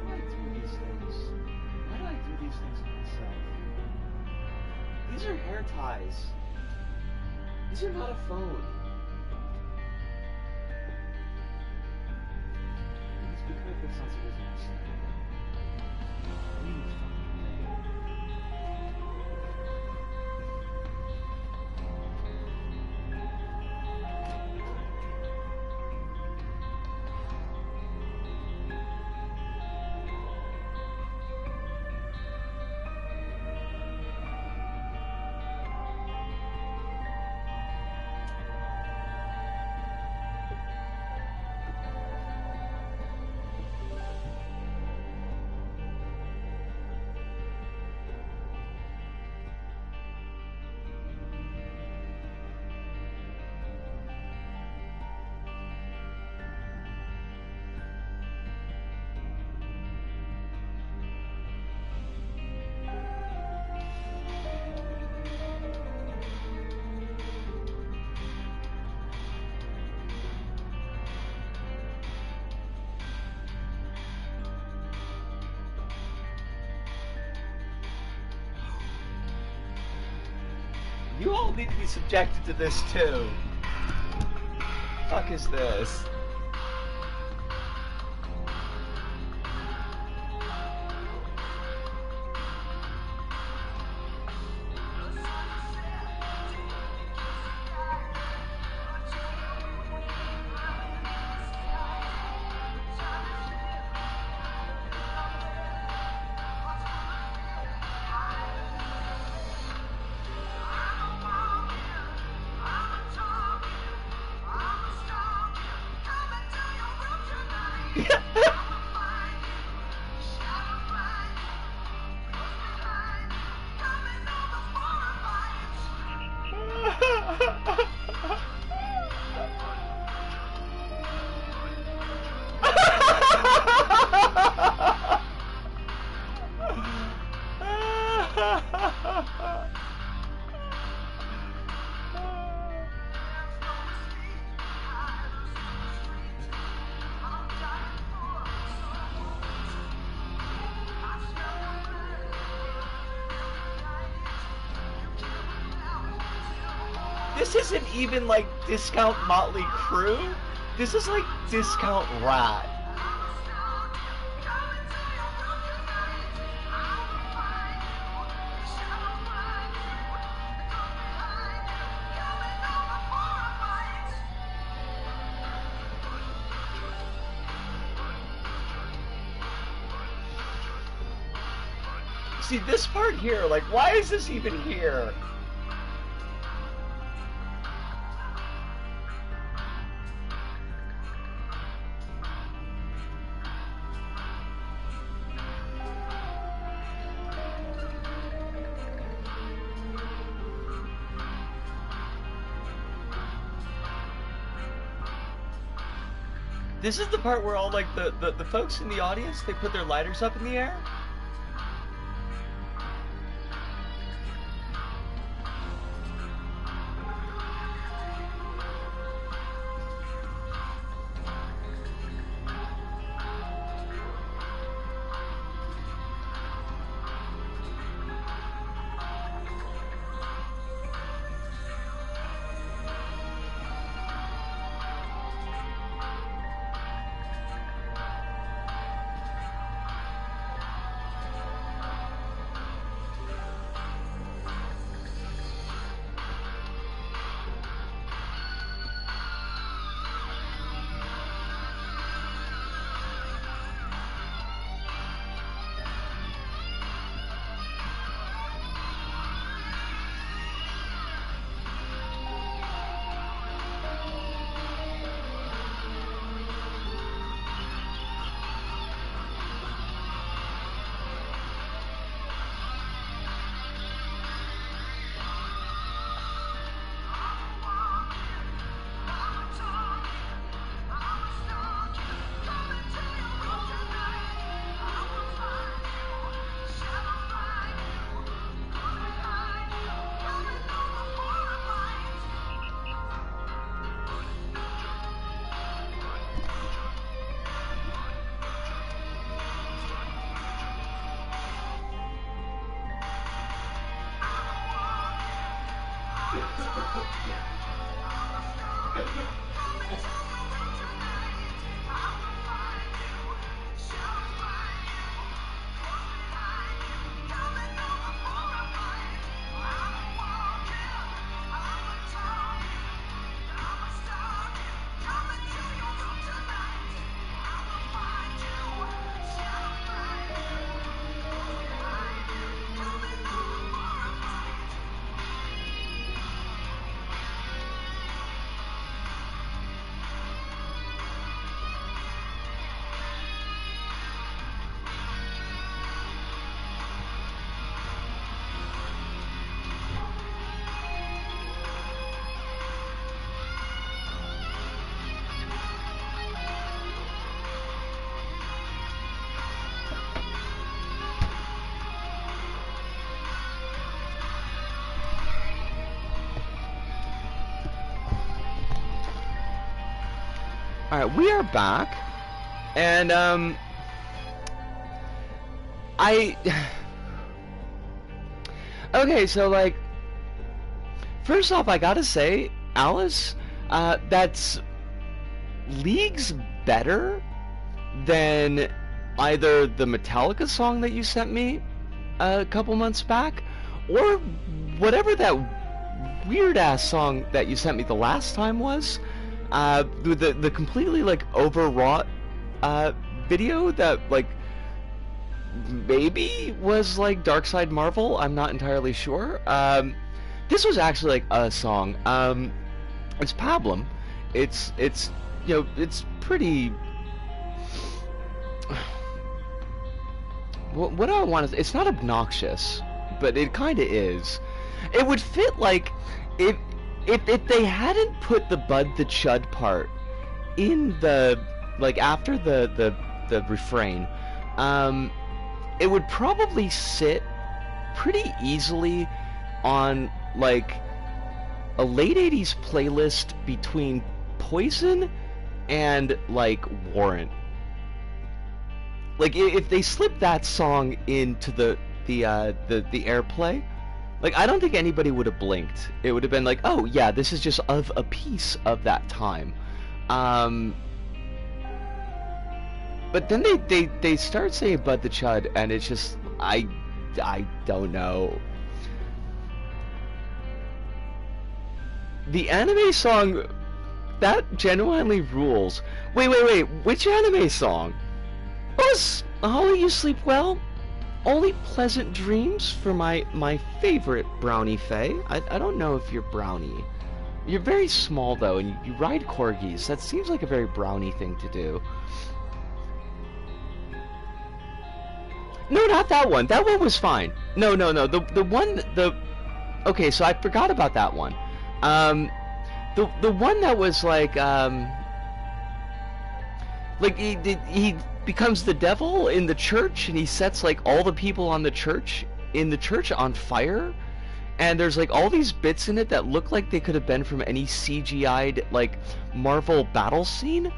Why do I do these things? Why do I do these things to myself? These are hair ties. These are not a phone. Let's be careful, it's not supposed to be said. You all need to be subjected to this too. Fuck is this? this isn't even like discount Motley Crue. This is like discount Rat. See, this part here, like, why is this even here? This is the part where all, like, the folks in the audience, they put their lighters up in the air. Alright, we are back, and, okay, so, like, first off, I gotta say, Alice, that's leagues better than either the Metallica song that you sent me a couple months back, or whatever that weird-ass song that you sent me the last time was. The completely, like, overwrought video that, like, maybe was, like, Dark Side Marvel. I'm not entirely sure. This was actually, like, a song. It's Pablum. It's, you know, it's pretty... What do I want to... It's not obnoxious, but it kind of is. It would fit, like, if they hadn't put the Bud the Chud part in the, like, after the refrain, it would probably sit pretty easily on, like, a late 80s playlist between Poison and, like, Warrant. Like, if they slipped that song into the airplay, Like, I don't think anybody would have blinked. It would have been like, oh yeah, this is just of a piece of that time. But then they start saying Bud the Chud, and it's just, I don't know. The anime song, that genuinely rules. Wait, which anime song? Was Holly, you sleep well? Only pleasant dreams for my favorite brownie Faye. I don't know if you're brownie. You're very small though, and you ride corgis. That seems like a very brownie thing to do. No, not that one. That one was fine. No. The one, okay, so I forgot about that one. The one that was like he becomes the devil in the church, and he sets like all the people on the church on fire, and there's like all these bits in it that look like they could have been from any CGI'd like Marvel battle scene.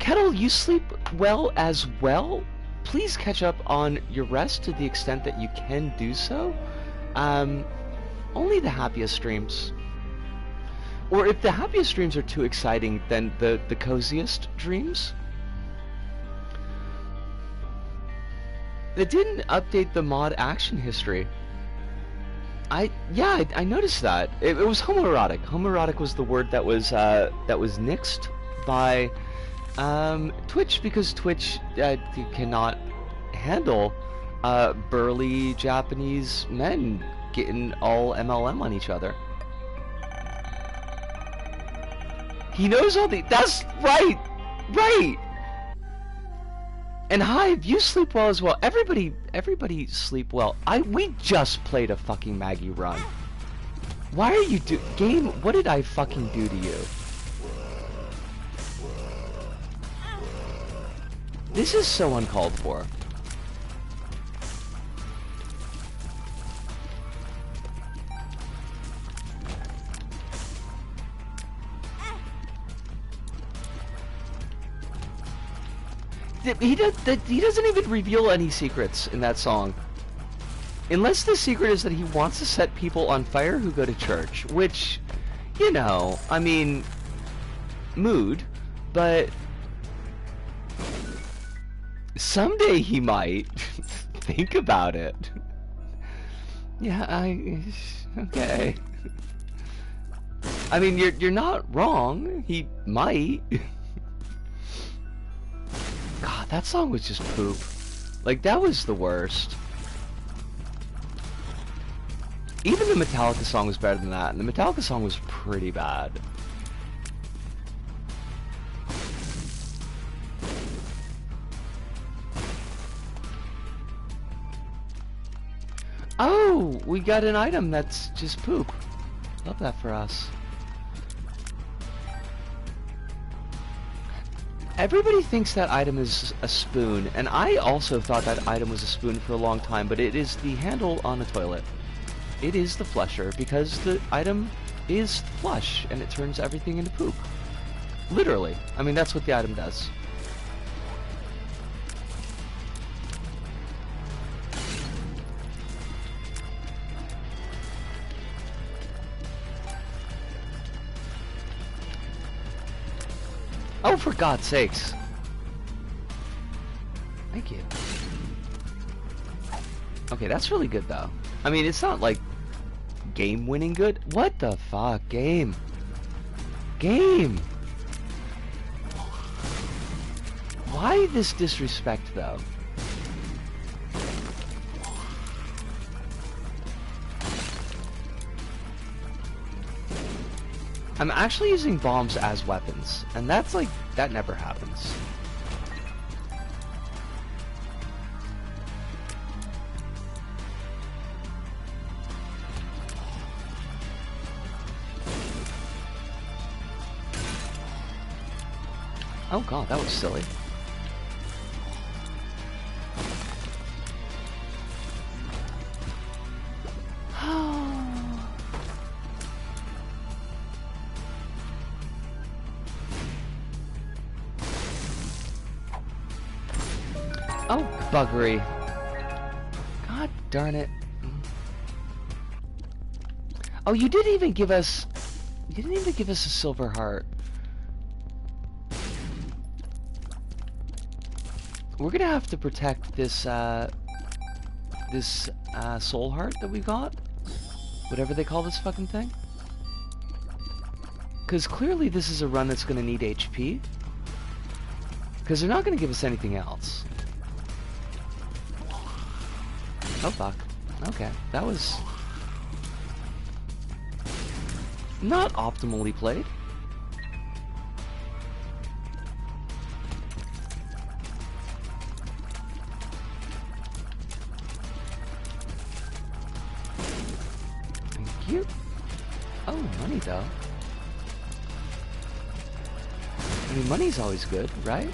Kettle, you sleep well as well? Please catch up on your rest to the extent that you can do so. Only the happiest dreams. Or if the happiest dreams are too exciting, then the coziest dreams. It didn't update the mod action history. I noticed that. It was homoerotic. Homoerotic was the word that was nixed by Twitch, because Twitch cannot handle burly Japanese men getting all MLM on each other. He knows all the... That's right! Right! And Hive, you sleep well as well. Everybody sleep well. We just played a fucking Maggie run. Why are you game, what did I fucking do to you? This is so uncalled for. He doesn't even reveal any secrets in that song. Unless the secret is that he wants to set people on fire who go to church. Which, you know, I mean, mood, but someday he might. Think about it. Yeah, okay. I mean, you're not wrong. He might. God, that song was just poop. Like, that was the worst. Even the Metallica song was better than that, and the Metallica song was pretty bad. Oh, we got an item that's just poop. Love that for us. Everybody thinks that item is a spoon, and I also thought that item was a spoon for a long time, but it is the handle on a toilet. It is the flusher, because the item is flush, and it turns everything into poop. Literally. I mean, that's what the item does. Oh, for God's sakes. Thank you. Okay, that's really good, though. I mean, it's not, like, game-winning good. What the fuck? Game. Game! Why this disrespect, though? I'm actually using bombs as weapons, and that's like, that never happens. Oh god, that was silly. Oh, buggery. God darn it. Oh, you didn't even give us... You didn't even give us a silver heart. We're gonna have to protect this, soul heart that we got. Whatever they call this fucking thing. Because clearly this is a run that's gonna need HP. Because they're not gonna give us anything else. Oh fuck. Okay, that was... not optimally played. Thank you. Oh, money though. I mean, money's always good, right?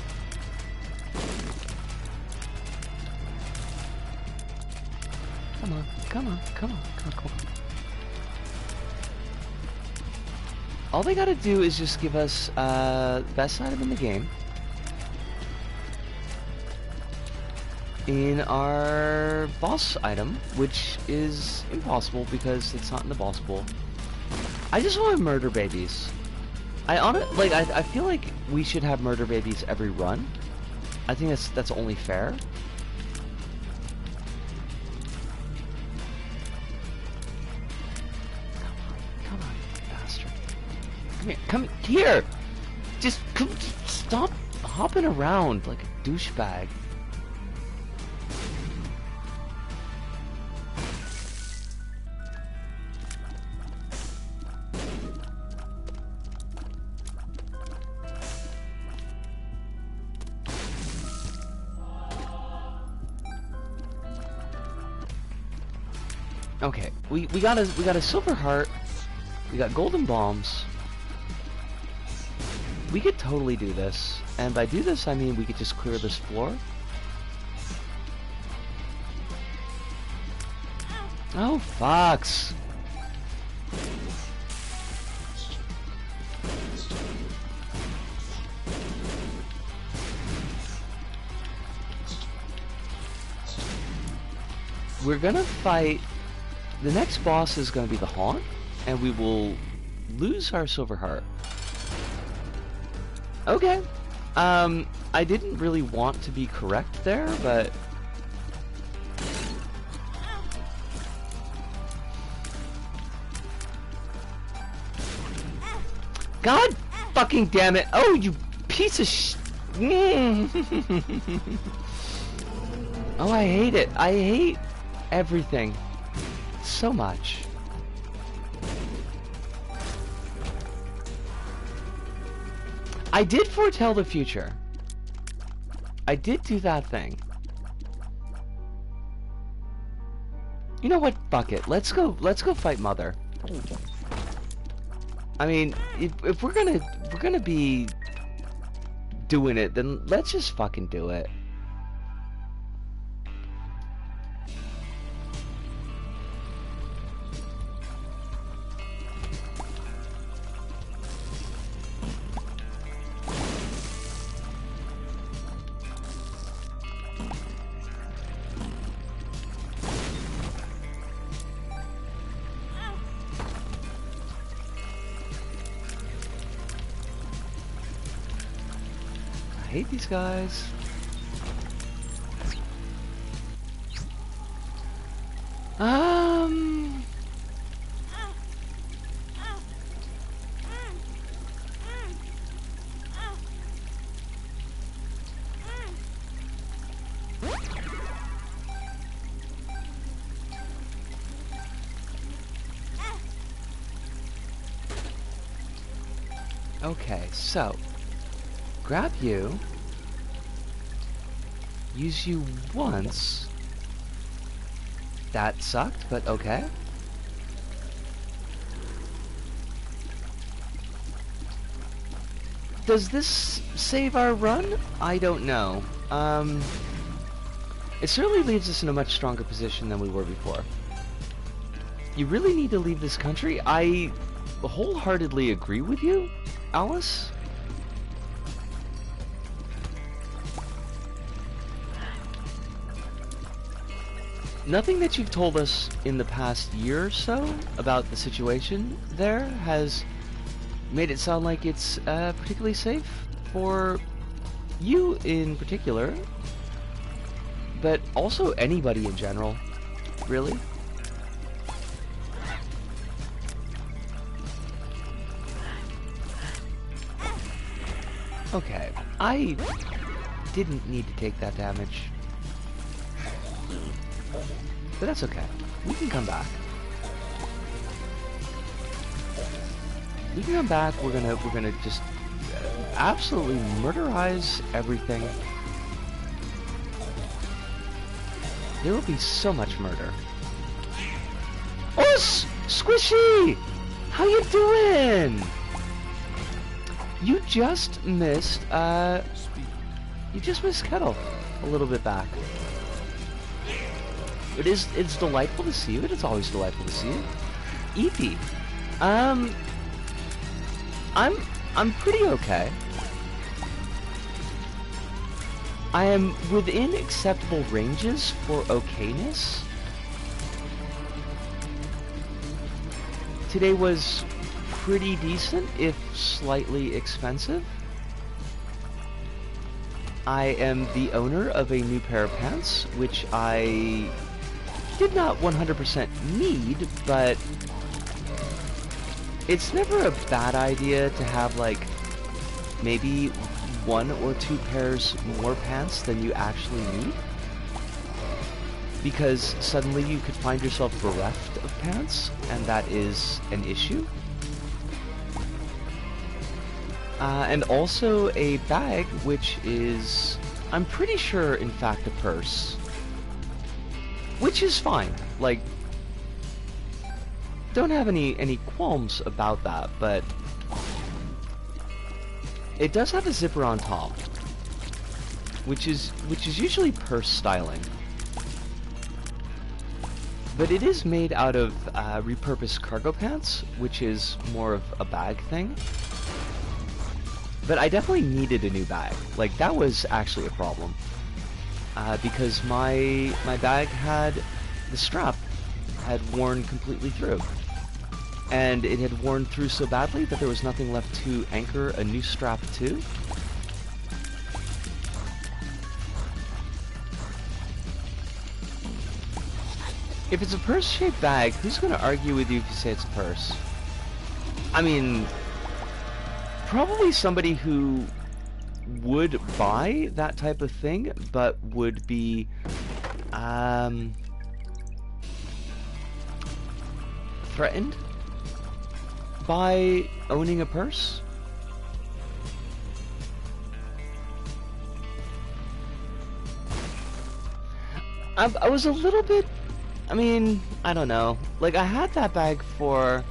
Come on, come on, come on, come on, come on. All they gotta do is just give us the best item in the game in our boss item, which is impossible because it's not in the boss pool. I just want murder babies. I feel like we should have murder babies every run. I think that's only fair. Come here! Just stop hopping around like a douchebag. Okay, we got a silver heart. We got golden bombs. We could totally do this, and by do this I mean we could just clear this floor. Oh, fucks. We're gonna fight... The next boss is gonna be the Haunt, and we will lose our silver heart. Okay. I didn't really want to be correct there, but... God fucking damn it! Oh, you piece of sh... Oh, I hate it. I hate everything so much. I did foretell the future. I did do that thing. You know what? Fuck it. Let's go fight Mother. I mean, if we're gonna be doing it, then let's just fucking do it. I hate these guys. Okay, so grab you, use you once. That sucked, but okay. Does this save our run? I don't know. It certainly leaves us in a much stronger position than we were before. You really need to leave this country? I wholeheartedly agree with you, Alice. nothing that you've told us in the past year or so about the situation there has made it sound like it's particularly safe for you in particular, but also anybody in general, really. Okay, I didn't need to take that damage. But that's okay. We can come back. We can come back. We're gonna just absolutely murderize everything. There will be so much murder. Oh, Squishy! How you doing? You just missed, Kettle a little bit back. It's delightful to see you. It is always delightful to see you. Eepy. I'm pretty okay. I am within acceptable ranges for okayness. Today was pretty decent, if slightly expensive. I am the owner of a new pair of pants, which I did not 100% need, but it's never a bad idea to have, like, maybe 1 or 2 pairs more pants than you actually need. Because suddenly you could find yourself bereft of pants, and that is an issue. And also a bag, which is, I'm pretty sure, in fact, a purse. Which is fine. Like, don't have any qualms about that, but it does have a zipper on top, which is usually purse styling. But it is made out of repurposed cargo pants, which is more of a bag thing. But I definitely needed a new bag. Like, that was actually a problem. Because my bag had, the strap had worn completely through. And it had worn through so badly that there was nothing left to anchor a new strap to. If it's a purse-shaped bag, who's going to argue with you if you say it's a purse? I mean, probably somebody who would buy that type of thing, but would be, threatened by owning a purse. I was a little bit, I mean, I don't know. Like, I had that bag for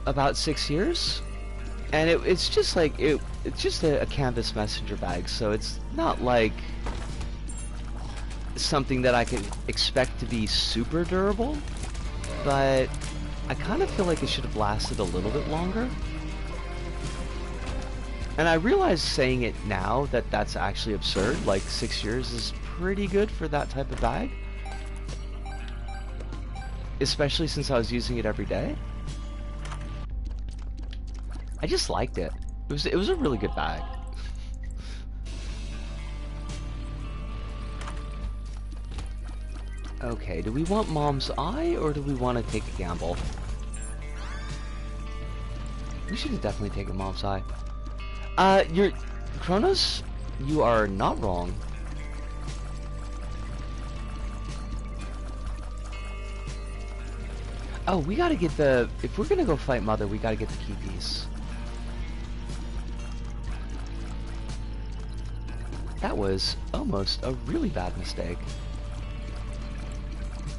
about 6 years, and it's just like, it's just a canvas messenger bag, so it's not like something that I could expect to be super durable, but I kind of feel like it should have lasted a little bit longer. And I realize saying it now that that's actually absurd. Like, 6 years is pretty good for that type of bag, especially since I was using it every day. I just liked it. It was a really good bag. Okay, do we want Mom's Eye, or do we want to take a gamble? We should have definitely taken Mom's Eye. You're... Kronos, you are not wrong. Oh, we gotta get the... If we're gonna go fight Mother, we gotta get the key piece. That was almost a really bad mistake.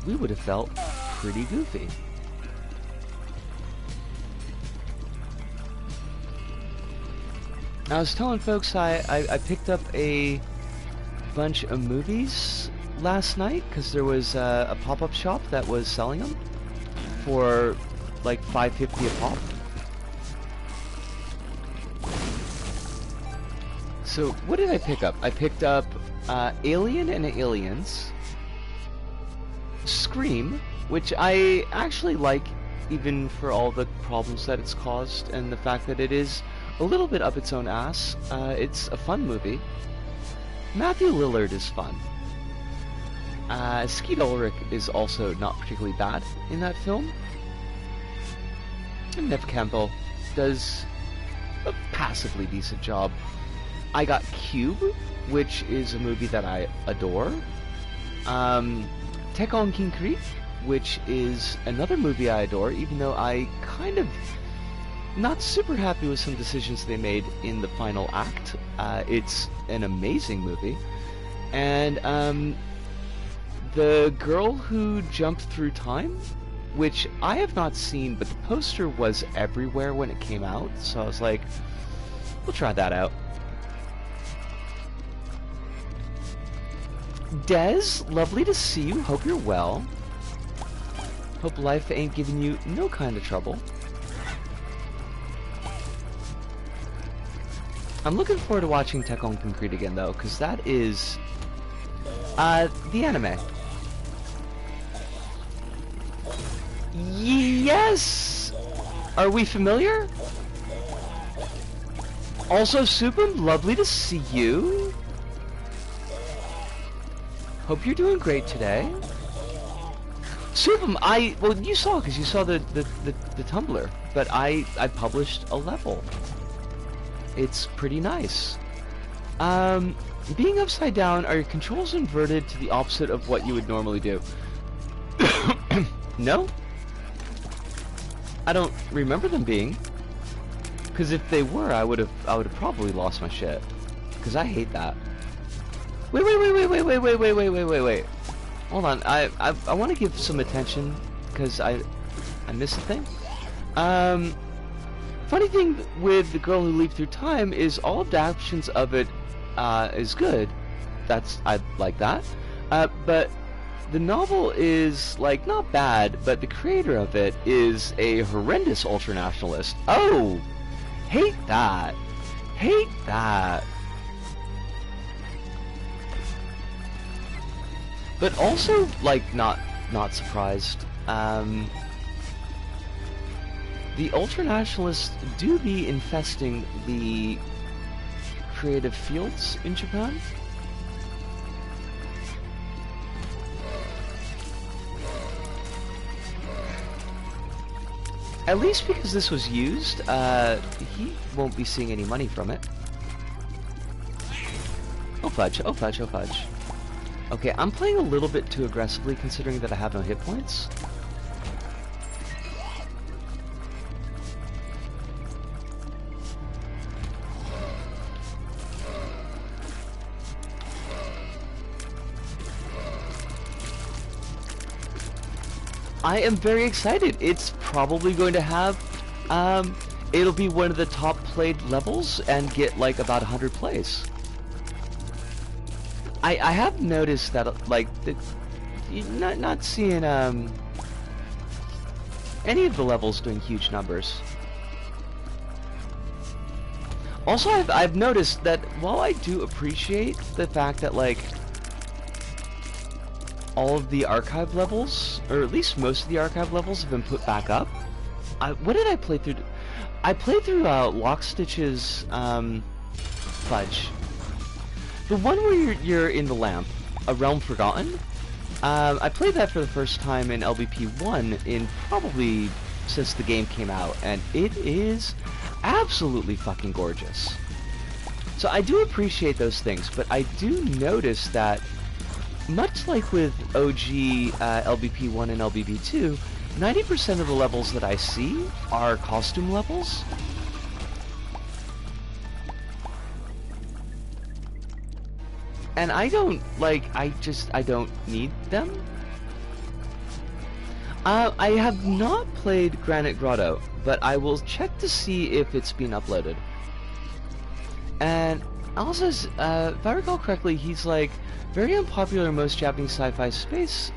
We would have felt pretty goofy. I was telling folks I picked up a bunch of movies last night because there was a pop-up shop that was selling them for like $5.50 a pop. So what did I pick up? I picked up Alien and Aliens, Scream, which I actually like, even for all the problems that it's caused and the fact that it is a little bit up its own ass. It's a fun movie. Matthew Lillard is fun. Skeet Ulrich is also not particularly bad in that film. And Neve Campbell does a passively decent job. I got Cube, which is a movie that I adore. Tekong King Creek, which is another movie I adore, even though I kind of not super happy with some decisions they made in the final act. It's an amazing movie. And The Girl Who Jumped Through Time, which I have not seen, but the poster was everywhere when it came out, so I was like, we'll try that out. Des, lovely to see you. Hope you're well. Hope life ain't giving you no kind of trouble. I'm looking forward to watching Tekong Concrete again, though, because that is the anime. Yes! Are we familiar? Also, Supam, lovely to see you. Hope you're doing great today. Supam, well, you saw, because you saw the Tumblr, but I published a level. It's pretty nice. Being upside down, are your controls inverted to the opposite of what you would normally do? No? I don't remember them being. Because if they were, I would have probably lost my shit. Because I hate that. Wait. Hold on, I want to give some attention, because I missed a thing. Funny thing with The Girl Who Leaped Through Time is all adaptations of it is good. I like that. But the novel is, like, not bad, but the creator of it is a horrendous ultranationalist. Oh! Hate that. Hate that. But also, like, not surprised. The ultranationalists do be infesting the creative fields in Japan. At least because this was used, he won't be seeing any money from it. Oh fudge, oh fudge, oh fudge. Okay, I'm playing a little bit too aggressively considering that I have no hit points. I am very excited. It's probably going to have, it'll be one of the top played levels and get like about 100 plays. I have noticed that, like, not seeing any of the levels doing huge numbers. Also, I've noticed that while I do appreciate the fact that, like, all of the archive levels, or at least most of the archive levels, have been put back up. What did I play through? I played through Lockstitch's Fudge. The one where you're in the lamp, A Realm Forgotten. I played that for the first time in LBP 1 in probably since the game came out, and it is absolutely fucking gorgeous. So I do appreciate those things, but I do notice that, much like with OG LBP 1 and LBP 2, 90% of the levels that I see are costume levels. And I don't, like, I don't need them. I have not played Granite Grotto, but I will check to see if it's been uploaded. And also, if I recall correctly, he's, like, very unpopular in most Japanese sci-fi spaces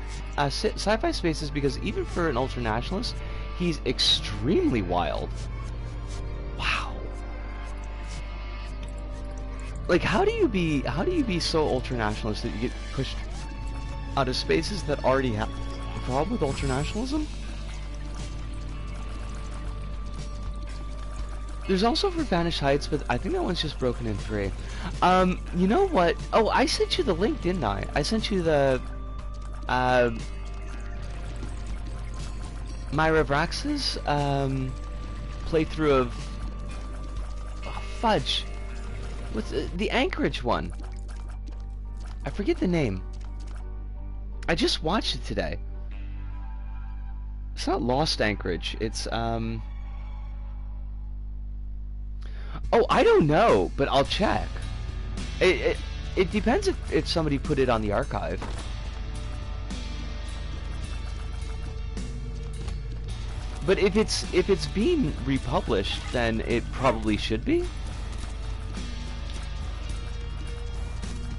because even for an ultranationalist, he's extremely wild. Wow. Like, how do you be so ultranationalist that you get pushed out of spaces that already have problem with ultranationalism? There's also for Vanished Heights, but I think that one's just broken in 3. You know what? Oh, I sent you the link, didn't I? I sent you the, Myra Vrax's, playthrough of... Oh, fudge. What's the Anchorage one? I forget the name. I just watched it today. It's not Lost Anchorage. It's, Oh, I don't know, but I'll check. It depends if somebody put it on the archive. But if it's being republished, then it probably should be.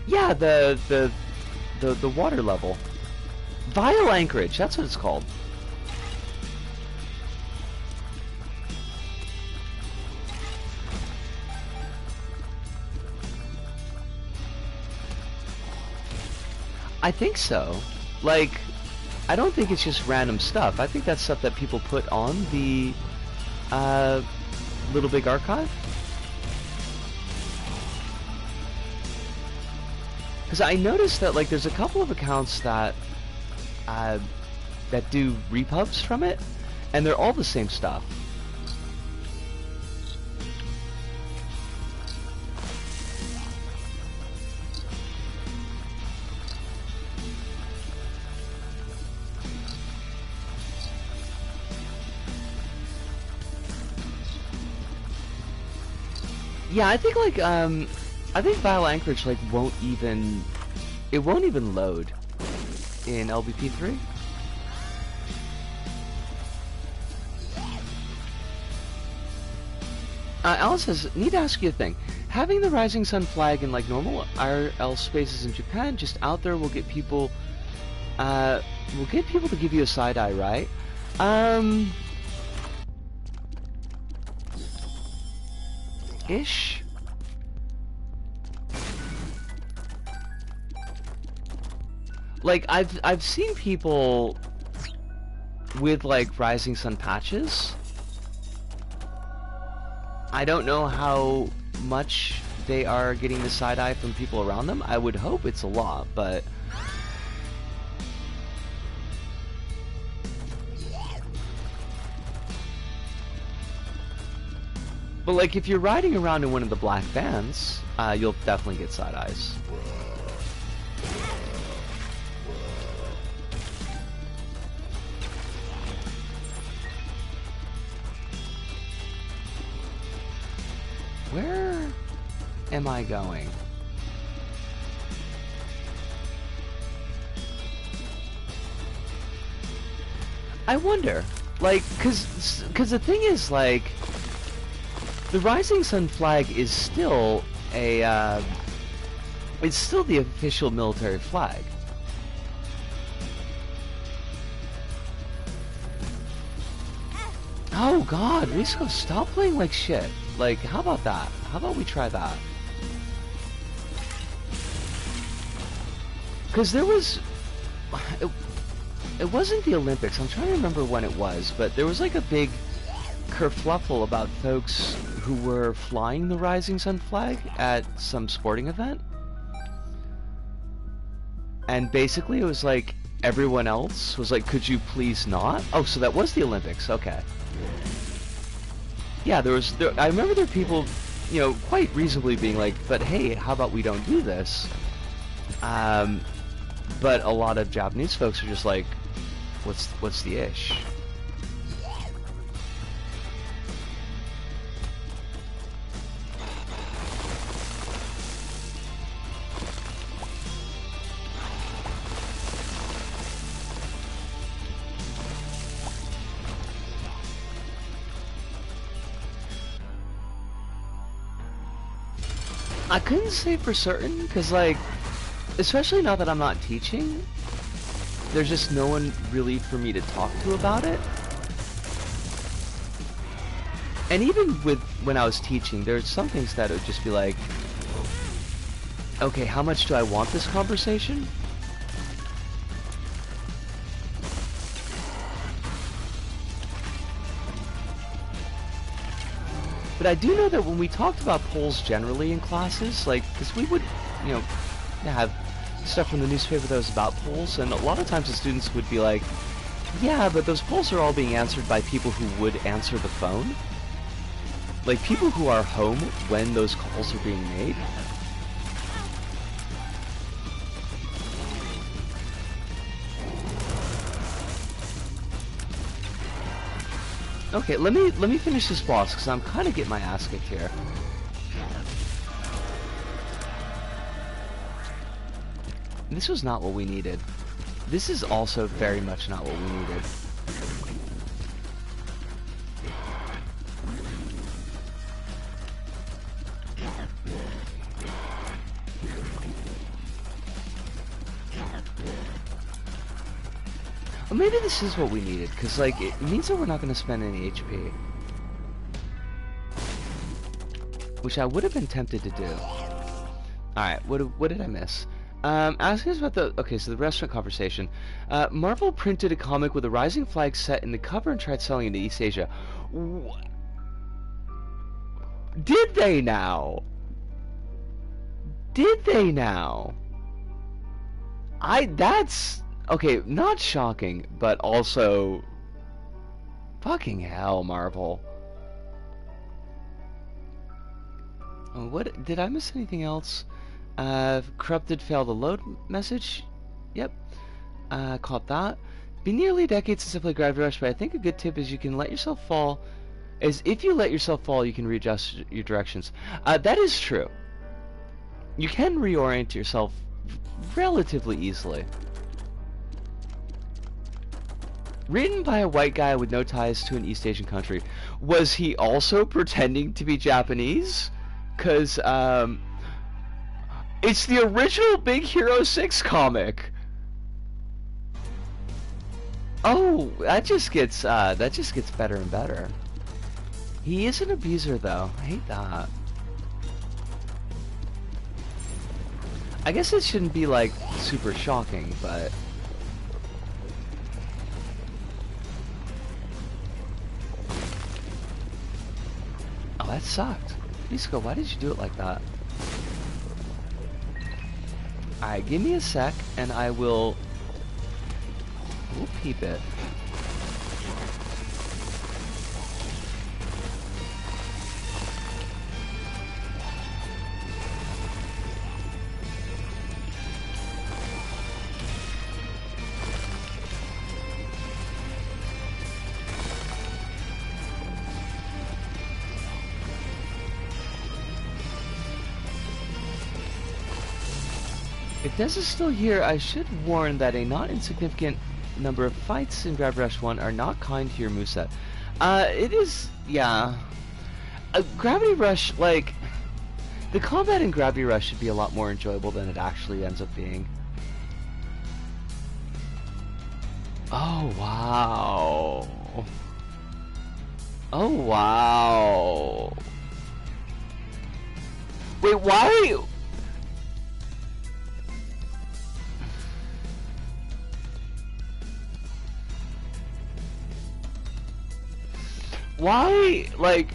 Yeah, the water level. Vile Anchorage, that's what it's called. I think so. Like, I don't think it's just random stuff. I think that's stuff that people put on the Little Big Archive. Because I noticed that, like, there's a couple of accounts that that do repubs from it, and they're all the same stuff. Yeah, I think like I think Vile Anchorage like won't even load in LBP3. Alice says, need to ask you a thing. Having the Rising Sun flag in like normal IRL spaces in Japan just out there will get people to give you a side eye, right? Ish. Like I've seen people with like Rising Sun patches. I don't know how much they are getting the side eye from people around them. I would hope it's a lot, but like if you're riding around in one of the black vans, you'll definitely get side eyes. Where am I going? I wonder, like, cause the thing is, like, the Rising Sun flag is still a, it's still the official military flag. Oh God, Risco, stop playing like shit. Like, how about that? How about we try that? Because there was... It wasn't the Olympics. I'm trying to remember when it was, but there was like a big kerfluffle about folks who were flying the Rising Sun flag at some sporting event. And basically it was like everyone else was like, could you please not? Oh, so that was the Olympics. Okay. Yeah, I remember there were people, you know, quite reasonably being like, but hey, how about we don't do this? But a lot of Japanese folks are just like, what's the ish? I couldn't say for certain, because, like, especially now that I'm not teaching, there's just no one really for me to talk to about it. And even with when I was teaching, there's some things that would just be like, okay, how much do I want this conversation? But I do know that when we talked about polls generally in classes, like, because we would, you know, have stuff from the newspaper that was about polls, and a lot of times the students would be like, yeah, but those polls are all being answered by people who would answer the phone. Like, people who are home when those calls are being made. Okay, let me finish this boss, because I'm kind of getting my ass kicked here. This was not what we needed. This is also very much not what we needed. Well, maybe this is what we needed, because, like, it means that we're not going to spend any HP. Which I would have been tempted to do. Alright, what did I miss? Asking us about the... Okay, so the restaurant conversation. Marvel printed a comic with a rising flag set in the cover and tried selling it to East Asia. Did they now? Did they now? That's... Okay, not shocking, but also... Fucking hell, Marvel. Oh, what... Did I miss anything else? Corrupted failed the load message. Yep. Caught that. Been nearly a decade since I played Gravity Rush, but I think a good tip is you can let yourself fall. If you let yourself fall, you can readjust your directions. That is true. You can reorient yourself relatively easily. Written by a white guy with no ties to an East Asian country. Was he also pretending to be Japanese? 'Cause, it's the original Big Hero 6 comic. Oh, that just gets better and better. He is an abuser, though. I hate that. I guess it shouldn't be, like, super shocking, but... Oh, that sucked. Nisco, why did you do it like that? Alright, give me a sec, and I will... We'll peep it. If Des is still here, I should warn that a not insignificant number of fights in Gravity Rush 1 are not kind to your moveset. It is, yeah. Gravity Rush, like, the combat in Gravity Rush should be a lot more enjoyable than it actually ends up being. Oh, wow. Oh, wow. Wait, why? Why, like,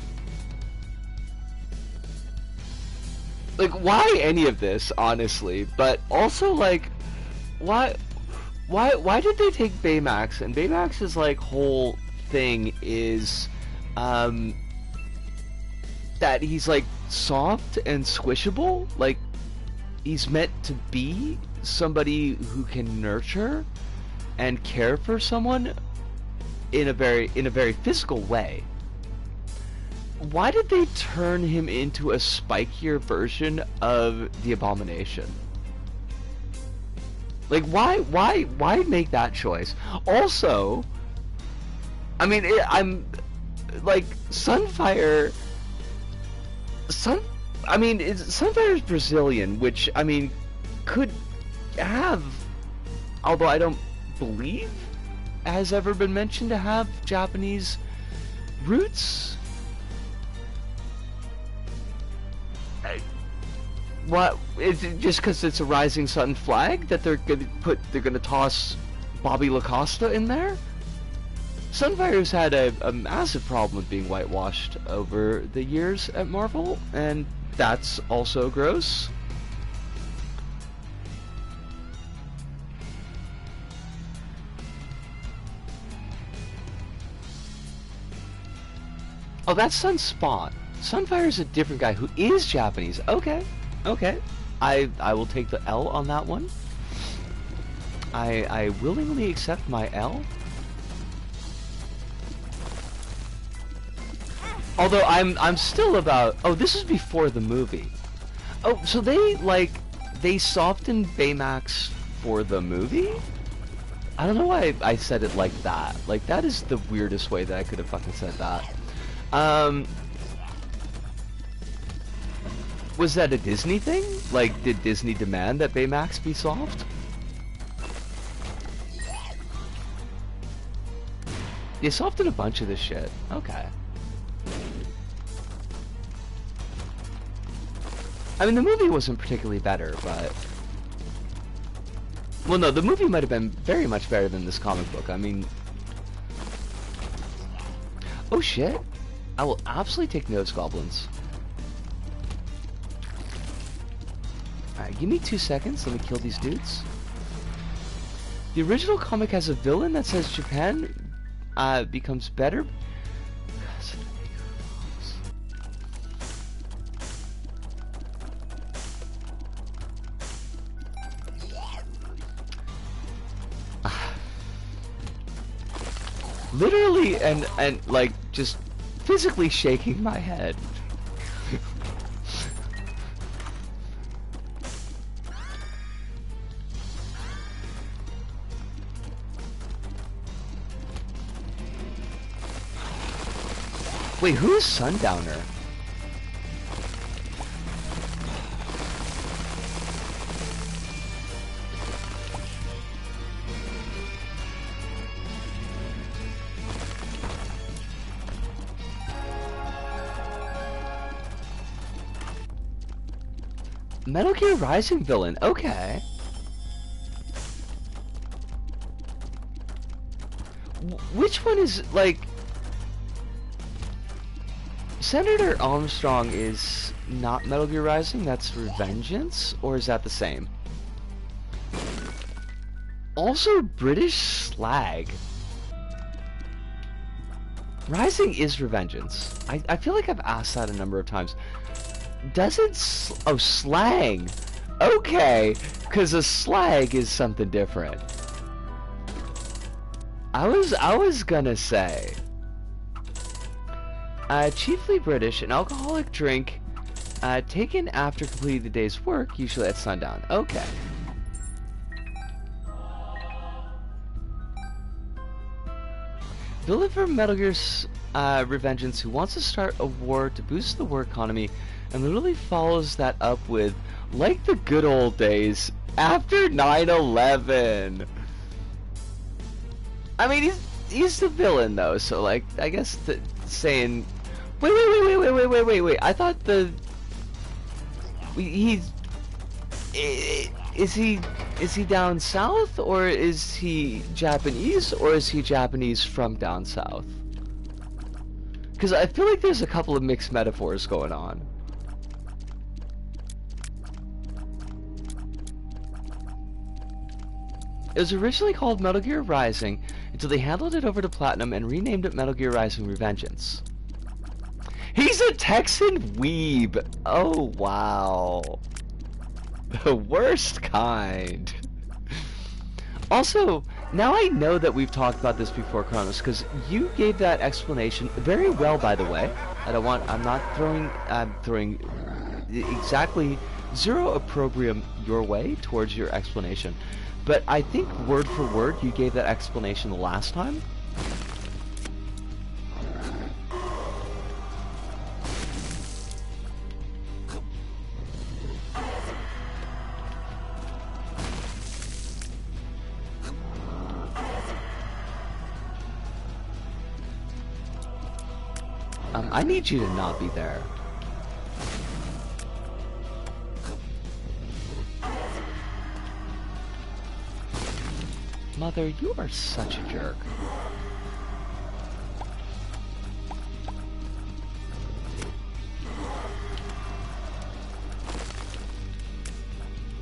why any of this, honestly? But also, like, why did they take Baymax? And Baymax's, like, whole thing is, that he's, like, soft and squishable. Like, he's meant to be somebody who can nurture and care for someone in a very physical way. Why did they turn him into a spikier version of the Abomination? Like, why make that choice? Also, I mean, I'm like Sunfire. Sunfire's Brazilian, which I mean could have, although I don't believe has ever been mentioned to have Japanese roots. What is it, just because it's a Rising Sun flag that they're gonna toss Bobby LaCosta in there? Sunfire's had a massive problem with being whitewashed over the years at Marvel, and that's also gross. Oh, that's Sunspot. Sunfire's a different guy who is Japanese. Okay, okay. I will take the L on that one. I willingly accept my L. Although I'm still about... Oh, this is before the movie. Oh, so they softened Baymax for the movie? I don't know why I said it like that. Like, that is the weirdest way that I could have fucking said that. Was that a Disney thing? Like, did Disney demand that Baymax be soft? They softened a bunch of this shit. Okay. I mean, the movie wasn't particularly better, but... Well, no, the movie might have been very much better than this comic book. I mean... Oh, shit. I will absolutely take Nose Goblins. Alright, give me 2 seconds. Let me kill these dudes. The original comic has a villain that says Japan becomes better. Literally and like just physically shaking my head. Wait, who is Sundowner? Metal Gear Rising villain, okay. Which one is, like... Senator Armstrong is not Metal Gear Rising, that's Revengeance? Or is that the same? Also, British Slag. Rising is Revengeance. I feel like I've asked that a number of times. Doesn't... Oh, slang! Okay! Because a slag is something different. I was gonna say... chiefly British, an alcoholic drink taken after completing the day's work, usually at sundown. Okay. Villain from Metal Gear's Revengeance who wants to start a war to boost the war economy and literally follows that up with, like the good old days, after 9/11. I mean, he's the villain though, so like, I guess saying, wait, I thought is he down south, or is he Japanese, or is he Japanese from down south? Because I feel like there's a couple of mixed metaphors going on. It was originally called Metal Gear Rising until they handed it over to Platinum and renamed it Metal Gear Rising Revengeance. He's a Texan weeb! Oh, wow. The worst kind. Also, now I know that we've talked about this before, Kronos, because you gave that explanation very well, by the way. I'm not throwing exactly zero opprobrium your way towards your explanation. But I think word for word you gave that explanation the last time. I need you to not be there. Mother, you are such a jerk.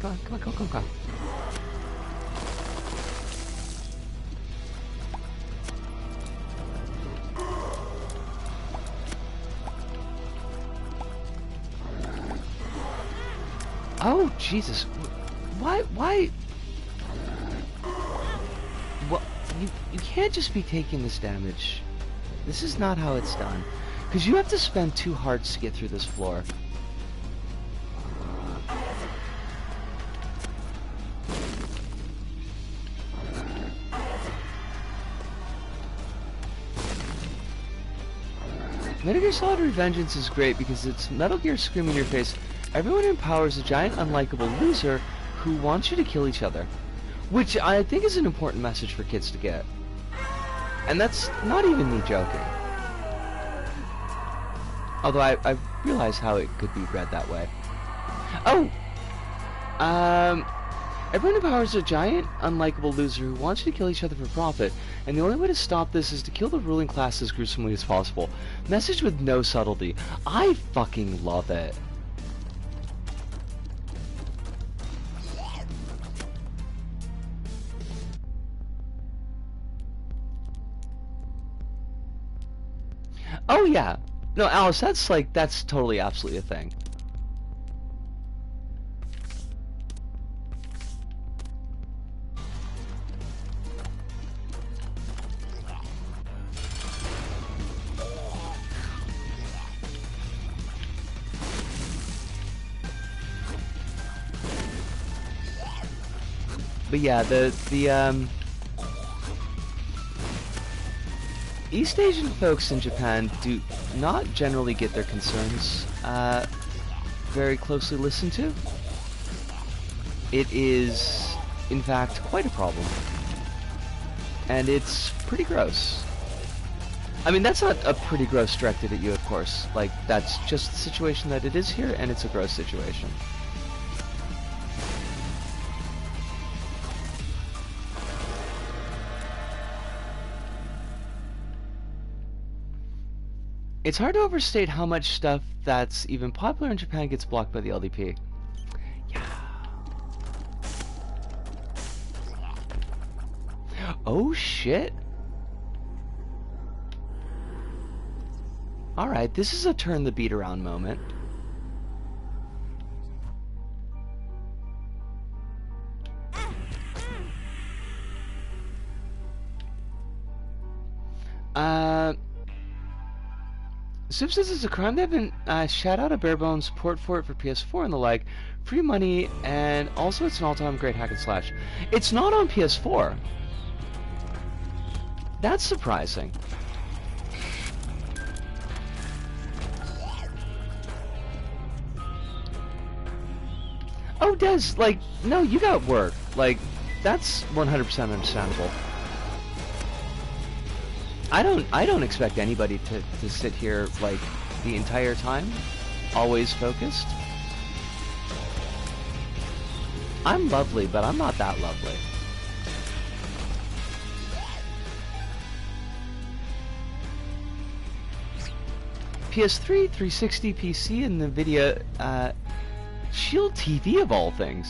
Come on, come on, come on, come on. Oh, Jesus. Why? Well, you can't just be taking this damage. This is not how it's done. Because you have to spend 2 hearts to get through this floor. Metal Gear Solid Revengeance is great because it's Metal Gear screaming in your face, everyone empowers a giant unlikable loser who wants you to kill each other. Which I think is an important message for kids to get. And that's not even me joking. Although I realize how it could be read that way. Oh! Everyone empowers a giant, unlikable loser who wants you to kill each other for profit, and the only way to stop this is to kill the ruling class as gruesomely as possible. Message with no subtlety. I fucking love it. Oh yeah. No, Alice, that's totally absolutely a thing. But yeah, the East Asian folks in Japan do not generally get their concerns very closely listened to. It is, in fact, quite a problem. And it's pretty gross. I mean, that's not a pretty gross directed at you, of course. Like, that's just the situation that it is here, and it's a gross situation. It's hard to overstate how much stuff that's even popular in Japan gets blocked by the LDP. Yeah. Oh shit. Alright, this is a turn the beat around moment. Soup says it's a crime. They've been shout out a bare bones support for it for PS4 and the like, free money, and also it's an all-time great hack and slash. It's not on PS4. That's surprising. Oh, Des, like, no, you got work. Like, that's 100% understandable. I don't expect anybody to sit here like the entire time, always focused. I'm lovely, but I'm not that lovely. PS3, 360, PC, and NVIDIA Shield TV of all things.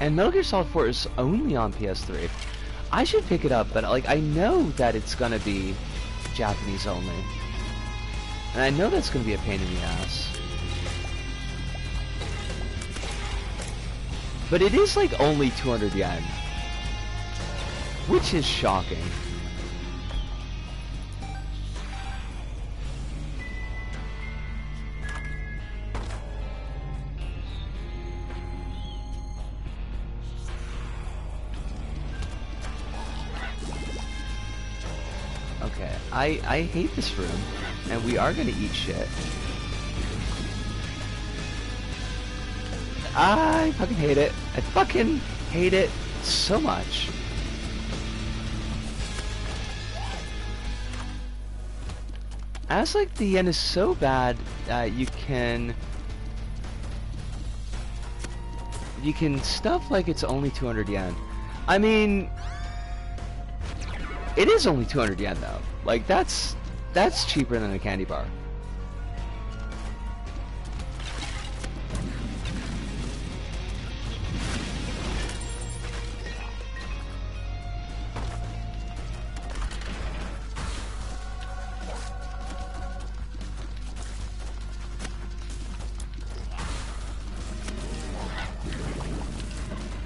And Metal Gear Solid 4 is only on PS3. I should pick it up, but like I know that it's gonna be Japanese only. And I know that's gonna be a pain in the ass. But it is like only 200 yen. Which is shocking. Okay, I hate this room, and we are gonna eat shit. I fucking hate it. I fucking hate it so much. As like the end is so bad, you can stuff like it's only 200 yen. I mean, it is only 200 yen though. Like that's cheaper than a candy bar.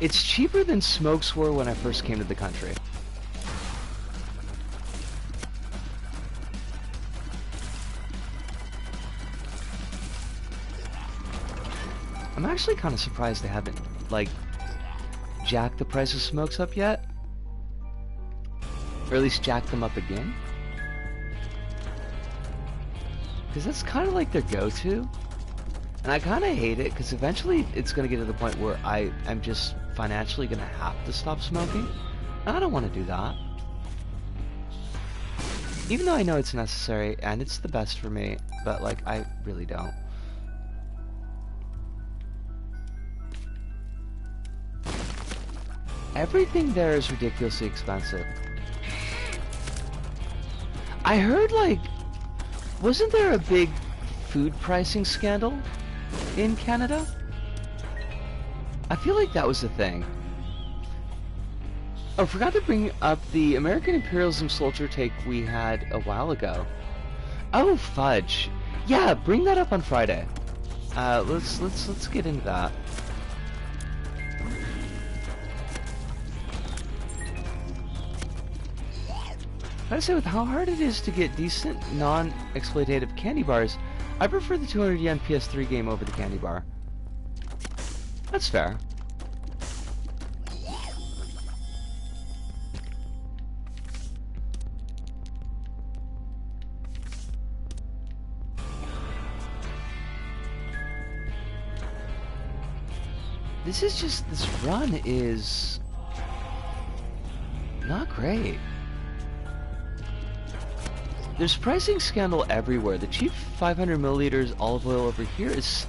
It's cheaper than smokes were when I first came to the country. I'm actually kind of surprised they haven't, like, jacked the price of smokes up yet. Or at least jacked them up again. Because that's kind of like their go-to. And I kind of hate it, because eventually it's going to get to the point where I'm just financially going to have to stop smoking. And I don't want to do that. Even though I know it's necessary, and it's the best for me, but, like, I really don't. Everything there is ridiculously expensive. I heard, like, wasn't there a big food pricing scandal in Canada? I feel like that was the thing. Oh, I forgot to bring up the American imperialism soldier take we had a while ago. Oh, fudge. Yeah, bring that up on Friday. Let's get into that. I gotta say, with how hard it is to get decent, non-exploitative candy bars, I prefer the 200 yen PS3 game over the candy bar. That's fair. This run is not great. There's pricing scandal everywhere. The cheap 500 milliliters olive oil over here is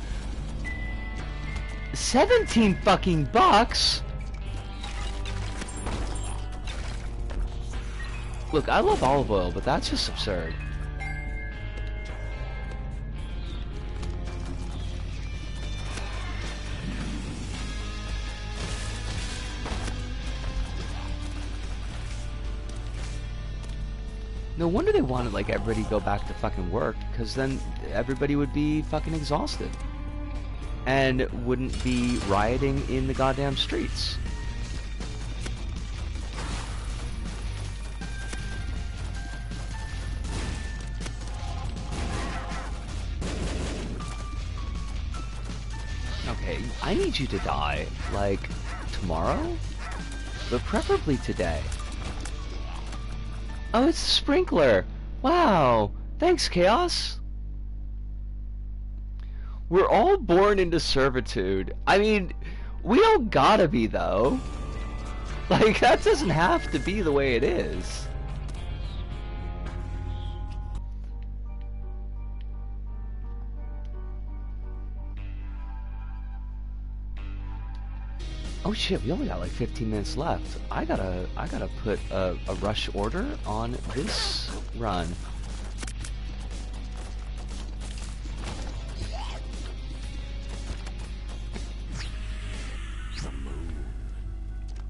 17 fucking bucks. Look, I love olive oil, but that's just absurd. No wonder they wanted, like, everybody to go back to fucking work, because then everybody would be fucking exhausted. And wouldn't be rioting in the goddamn streets. Okay, I need you to die, like, tomorrow? But preferably today. Oh, it's a sprinkler! Wow! Thanks, Chaos! We're all born into servitude. I mean, we don't gotta be, though. Like, that doesn't have to be the way it is. Oh shit, we only got like 15 minutes left. I gotta put a rush order on this run.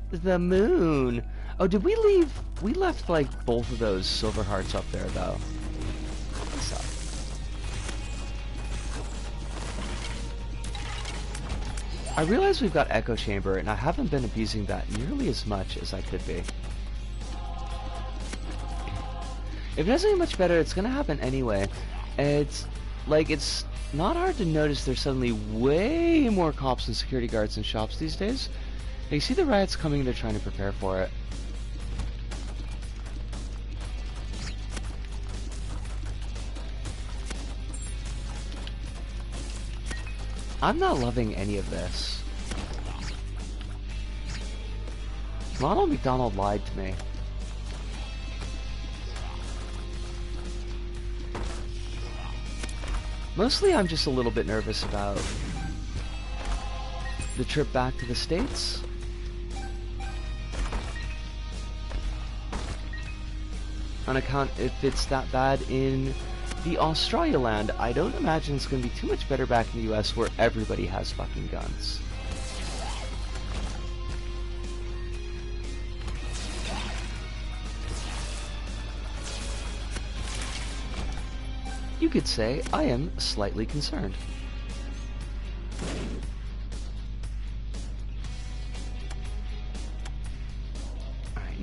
The moon. Oh, did we leave? We left like both of those silver hearts up there though. What's up? I realize we've got Echo Chamber, and I haven't been abusing that nearly as much as I could be. If it doesn't get much better, it's gonna happen anyway. It's not hard to notice there's suddenly way more cops and security guards in shops these days. You see the riots coming, they're trying to prepare for it. I'm not loving any of this. Ronald McDonald lied to me. Mostly I'm just a little bit nervous about the trip back to the States. On account if it's that bad in the Australia land, I don't imagine it's going to be too much better back in the US where everybody has fucking guns. You could say I am slightly concerned.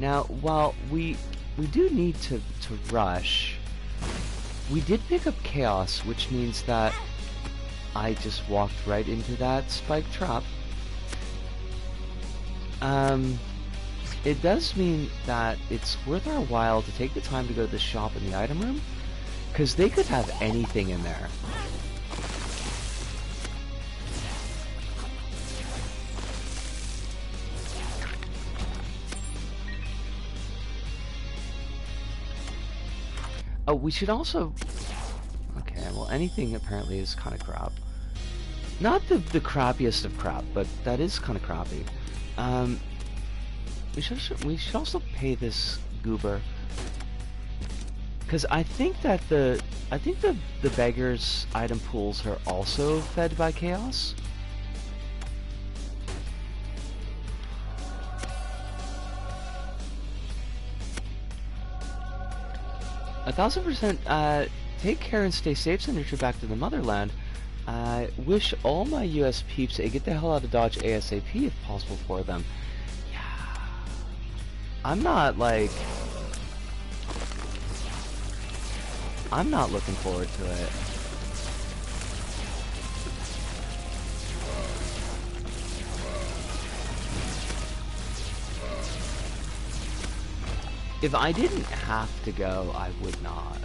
Now, while we do need to rush, we did pick up chaos, which means that I just walked right into that spike trap. It does mean that it's worth our while to take the time to go to the shop in the item room, because they could have anything in there. Oh, we should also... Okay, well, anything apparently is kind of crap. Not the crappiest of crap, but that is kind of crappy. We should also pay this goober, because I think the beggars' item pools are also fed by chaos. A 1000%. Take care and stay safe. Send your trip back to the motherland. I wish all my US peeps a get the hell out of Dodge ASAP if possible for them. I'm not looking forward to it. If I didn't have to go, I would not.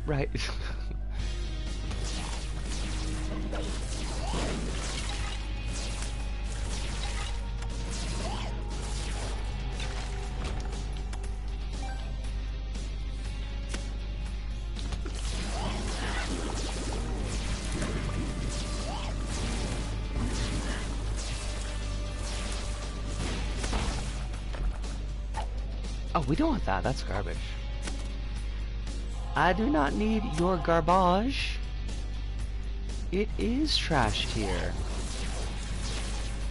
Right. Oh, we don't want that. That's garbage. I do not need your garbage. It is trashed here.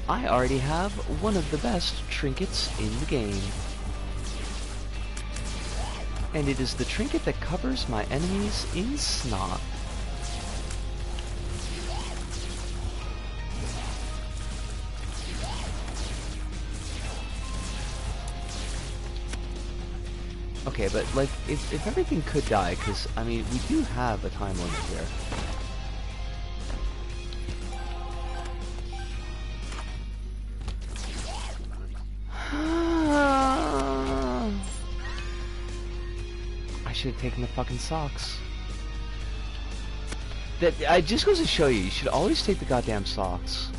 I already have one of the best trinkets in the game. And it is the trinket that covers my enemies in snot. Okay, but like, if everything could die, because, I mean, we do have a time limit here. I should have taken the fucking socks. It just goes to show you, you should always take the goddamn socks.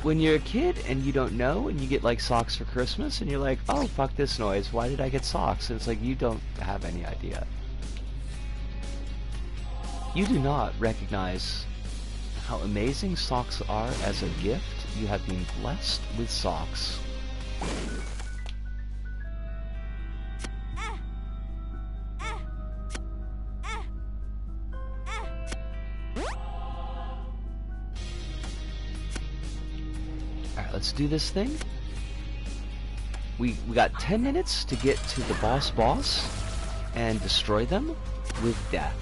When you're a kid and you don't know and you get like socks for Christmas and you're like, oh fuck this noise, why did I get socks? And it's like, you don't have any idea. You do not recognize how amazing socks are as a gift. You have been blessed with socks. Let's do this thing. We got 10 minutes to get to the boss and destroy them with death.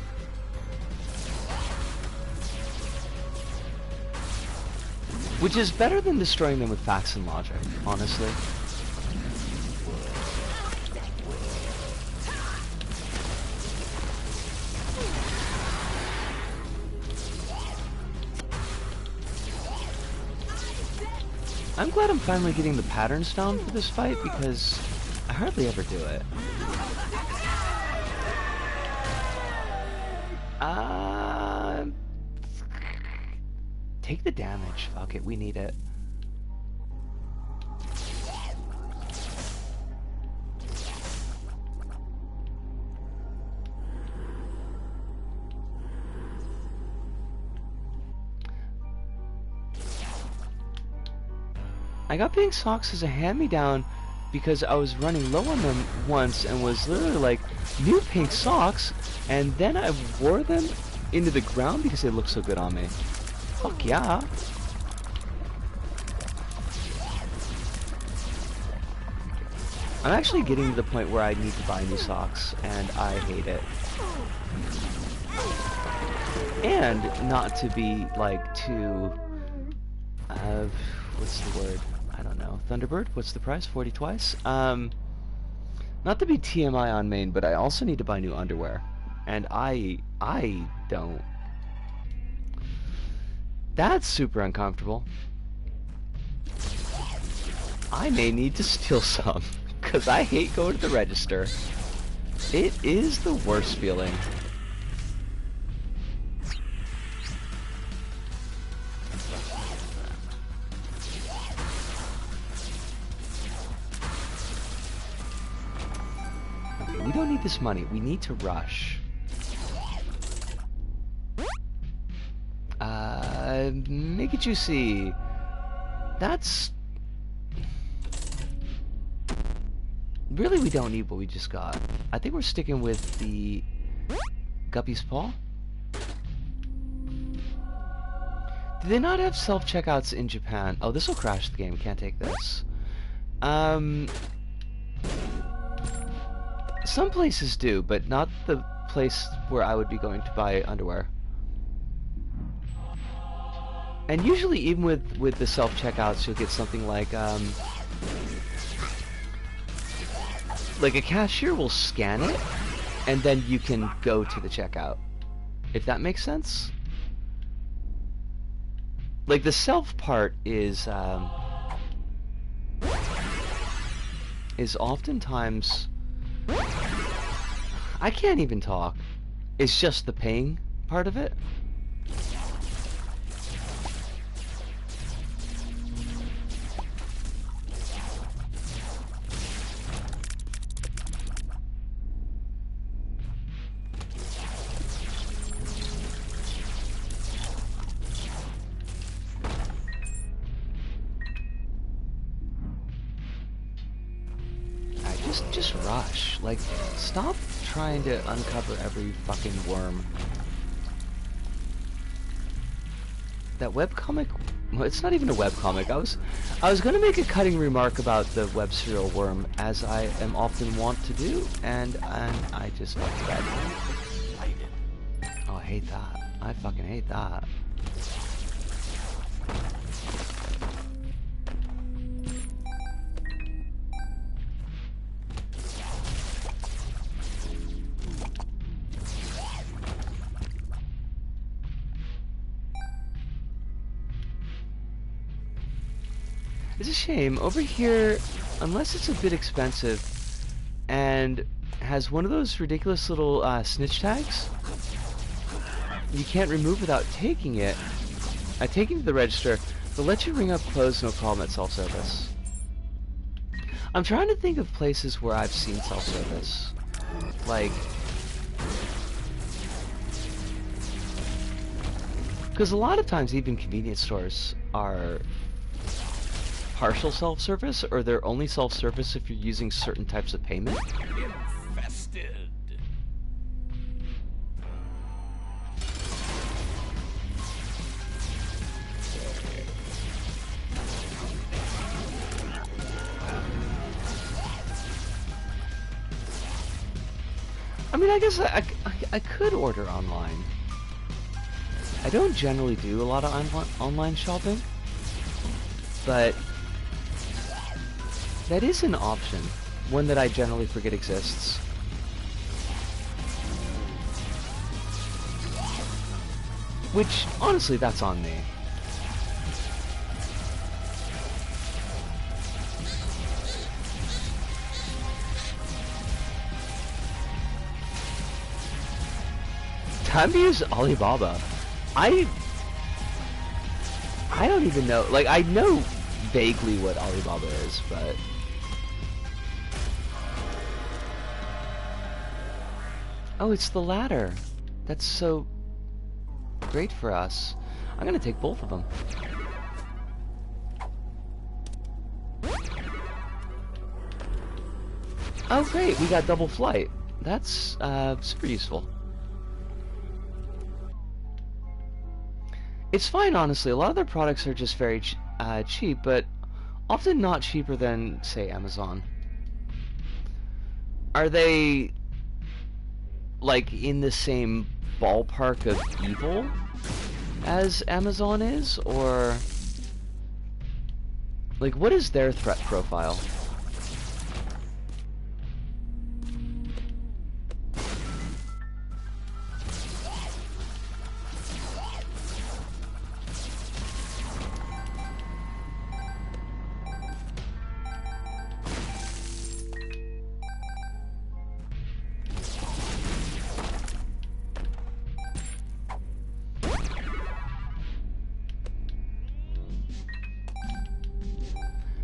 Which is better than destroying them with facts and logic, honestly. I'm glad I'm finally getting the patterns down for this fight, because I hardly ever do it. Take the damage. Fuck it, we need it. I got pink socks as a hand-me-down because I was running low on them once and was literally like, new pink socks, and then I wore them into the ground because they looked so good on me. Fuck yeah. I'm actually getting to the point where I need to buy new socks, and I hate it. And not to be, like, too... what's the word? I don't know. Thunderbird? What's the price? 40 twice? Not to be TMI on main, but I also need to buy new underwear. And I don't. That's super uncomfortable. I may need to steal some, because I hate going to the register. It is the worst feeling. Okay, we don't need this money. We need to rush. Make it juicy. That's... Really, we don't need what we just got. I think we're sticking with the Guppy's Paw. Do they not have self-checkouts in Japan? Oh, this will crash the game. Can't take this. Some places do, but not the place where I would be going to buy underwear. And usually, even with the self-checkouts, you'll get something like a cashier will scan it, and then you can go to the checkout. If that makes sense? Like, the self part is oftentimes... I can't even talk. It's just the paying part of it. Just rush. Like, stop trying to uncover every fucking worm. That webcomic... Well, it's not even a webcomic. I was gonna make a cutting remark about the web serial worm, as I am often wont to do, and I just fucked it up. Oh, I hate that. I fucking hate that. It's a shame. Over here, unless it's a bit expensive and has one of those ridiculous little snitch tags, you can't remove without taking it. Taking to the register, they'll let you ring up clothes no problem at self-service. I'm trying to think of places where I've seen self-service. Like... Because a lot of times even convenience stores are... partial self-service, or they're only self-service if you're using certain types of payment. Infested. I mean, I guess I could order online. I don't generally do a lot of online shopping, but that is an option, one that I generally forget exists. Which, honestly, that's on me. Time to use Alibaba. I don't even know, like, I know vaguely what Alibaba is, but... Oh, it's the ladder. That's so great for us. I'm gonna take both of them. Oh great, we got double flight. That's super useful. It's fine, honestly. A lot of their products are just very cheap, but often not cheaper than, say, Amazon. Are they like in the same ballpark of evil as Amazon is, or like what is their threat profile?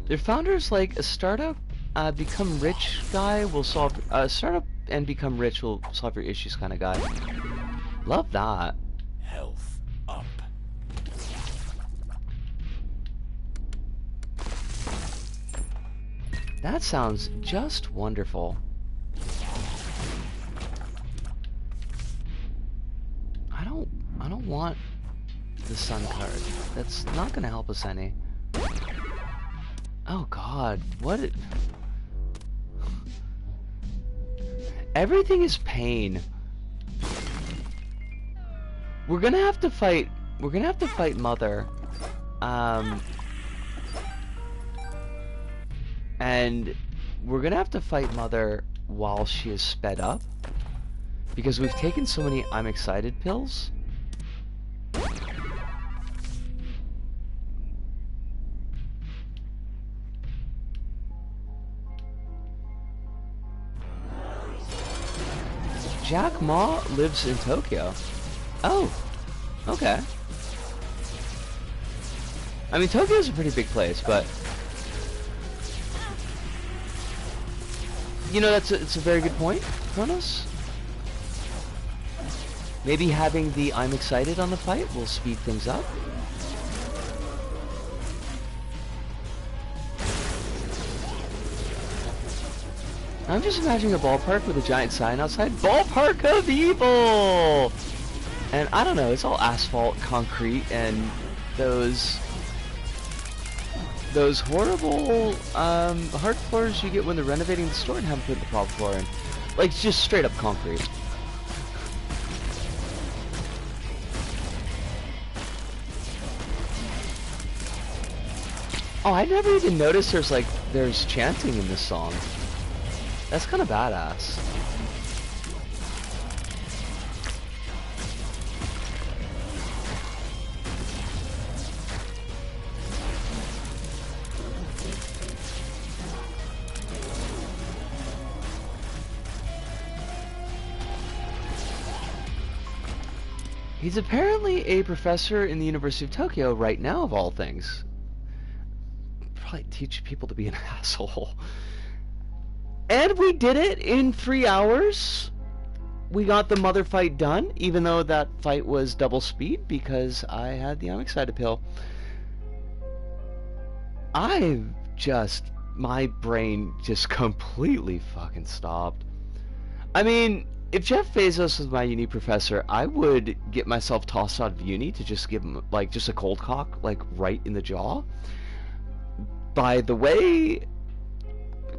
Their founders like a startup, become rich guy will solve startup and become rich will solve your issues kind of guy. Love that. Health up. That sounds just wonderful. I don't want the sun card. That's not gonna help us any. Oh god, what everything is pain. We're gonna have to fight Mother. And we're gonna have to fight Mother while she is sped up. Because we've taken so many I'm excited pills. Jack Ma lives in Tokyo. Oh, okay. I mean, Tokyo's a pretty big place, but you know, it's a very good point, Kronos. Maybe having the I'm excited on the fight will speed things up. I'm just imagining a ballpark with a giant sign outside. Ballpark of Evil! And I don't know, it's all asphalt, concrete, and those horrible hard floors you get when they're renovating the store and haven't put the proper floor in. Like, just straight up concrete. Oh, I never even noticed there's chanting in this song. That's kind of badass. He's apparently a professor in the University of Tokyo right now, of all things. Probably teach people to be an asshole. And we did it in 3 hours. We got the Mother fight done, even though that fight was double speed because I had the I'm excited pill. My brain just completely fucking stopped. I mean, if Jeff Bezos was my uni professor, I would get myself tossed out of uni to just give him, like, just a cold cock, like, right in the jaw. By the way,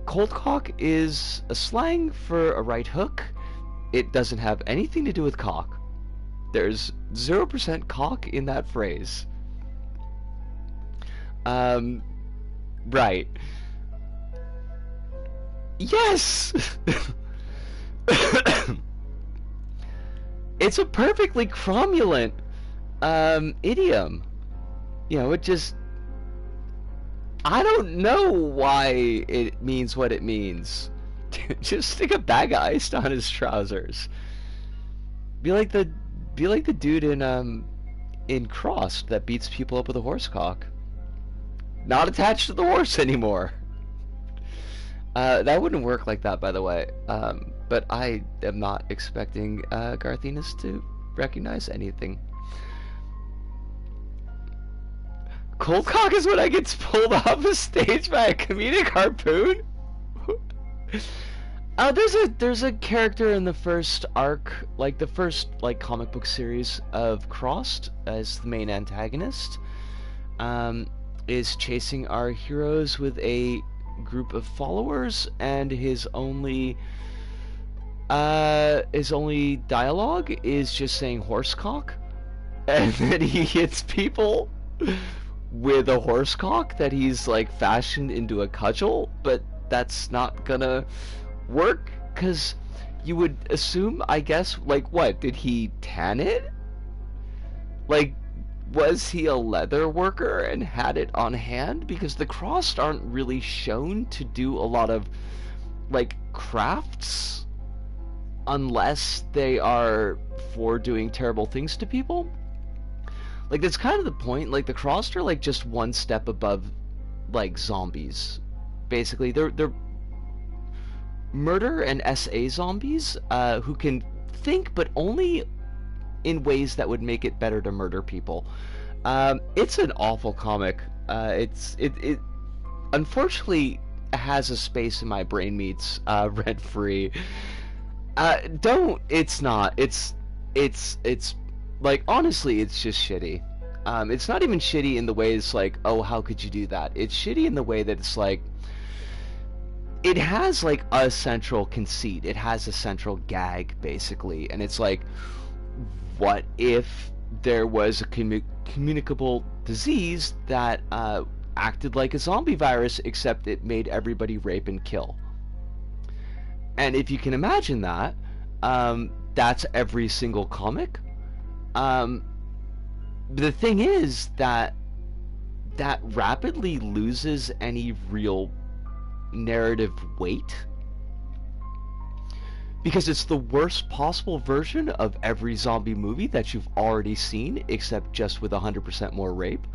cold cock is a slang for a right hook. It doesn't have anything to do with cock. There's 0% cock in that phrase. Right. Yes! It's a perfectly cromulent idiom. You know, it just... I don't know why it means what it means. Just stick a bag of ice on his trousers. Be like the dude in Crossed that beats people up with a horse cock. Not attached to the horse anymore. That wouldn't work like that, by the way. But I am not expecting Garthinus to recognize anything. Cold cock is when I get pulled off a stage by a comedic harpoon? There's a character in the first arc, like the first comic book series of Crossed as the main antagonist, is chasing our heroes with a group of followers, and his only His only dialogue is just saying horsecock, and then he hits people with a horsecock that he's like fashioned into a cudgel, but that's not gonna work because you would assume, I guess, like what? Did he tan it? Like, was he a leather worker and had it on hand? Because the crossed aren't really shown to do a lot of like crafts unless they are for doing terrible things to people. Like, that's kind of the point. Like, the crossed are like just one step above like zombies. Basically, they're murder and SA zombies who can think, but only in ways that would make it better to murder people. It's an awful comic. It unfortunately has a space in my brain meats rent free. Don't. It's not. It's like, honestly, it's just shitty. It's not even shitty in the way it's like, oh, how could you do that? It's shitty in the way that it's like, it has like a central conceit. It has a central gag, basically, and it's like, what if there was a communicable disease that acted like a zombie virus, except it made everybody rape and kill? And if you can imagine that, that's every single comic. The thing is that rapidly loses any real narrative weight, because it's the worst possible version of every zombie movie that you've already seen, except just with 100% more rape.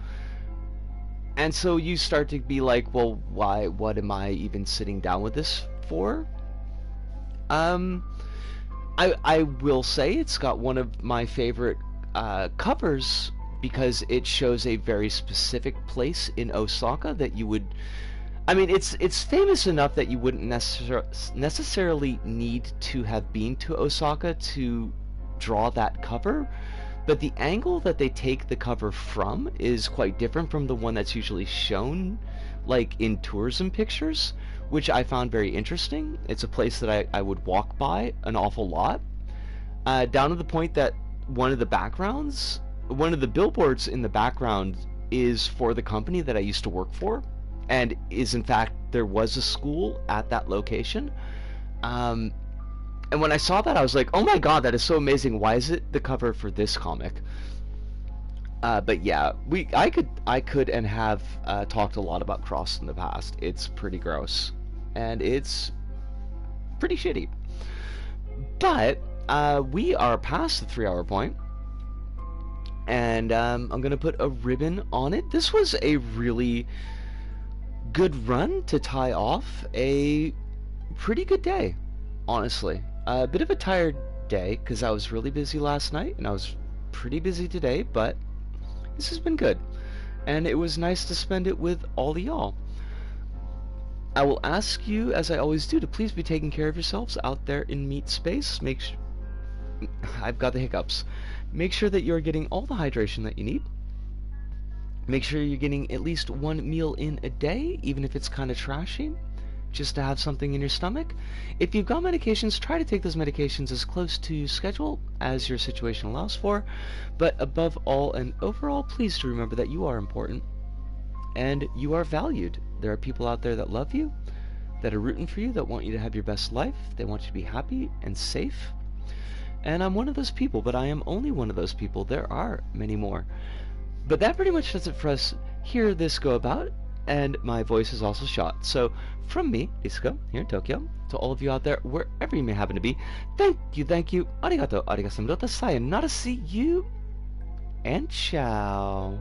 And so you start to be like, well, why? What am I even sitting down with this for? I will say it's got one of my favorite covers, because it shows a very specific place in Osaka that you would... I mean, it's famous enough that you wouldn't necessarily need to have been to Osaka to draw that cover, but the angle that they take the cover from is quite different from the one that's usually shown, like, in tourism pictures, which I found very interesting. It's a place that I would walk by an awful lot, down to the point that one of the billboards in the background is for the company that I used to work for, and is, in fact, there was a school at that location. And when I saw that, I was like, oh my god, that is so amazing. Why is it the cover for this comic? But yeah, I could and have talked a lot about Cross in the past. It's pretty gross, and it's pretty shitty. But we are past the 3-hour point, and I'm gonna put a ribbon on it. This was a really good run to tie off a pretty good day, honestly. A bit of a tired day because I was really busy last night, and I was pretty busy today, but this has been good, and it was nice to spend it with all of y'all. I will ask you, as I always do, to please be taking care of yourselves out there in meat space. I've got the hiccups. Make sure that you're getting all the hydration that you need. Make sure you're getting at least one meal in a day, even if it's kind of trashy, just to have something in your stomach. If you've got medications, try to take those medications as close to schedule as your situation allows for. But above all and overall, please do remember that you are important and you are valued. There are people out there that love you, that are rooting for you, that want you to have your best life. They want you to be happy and safe. And I'm one of those people, but I am only one of those people. There are many more. But that pretty much does it for us here this go about, and my voice is also shot. So from me, Isuka, here in Tokyo, to all of you out there, wherever you may happen to be, thank you, arigato, arigasamurota, sayonara, see you, and ciao.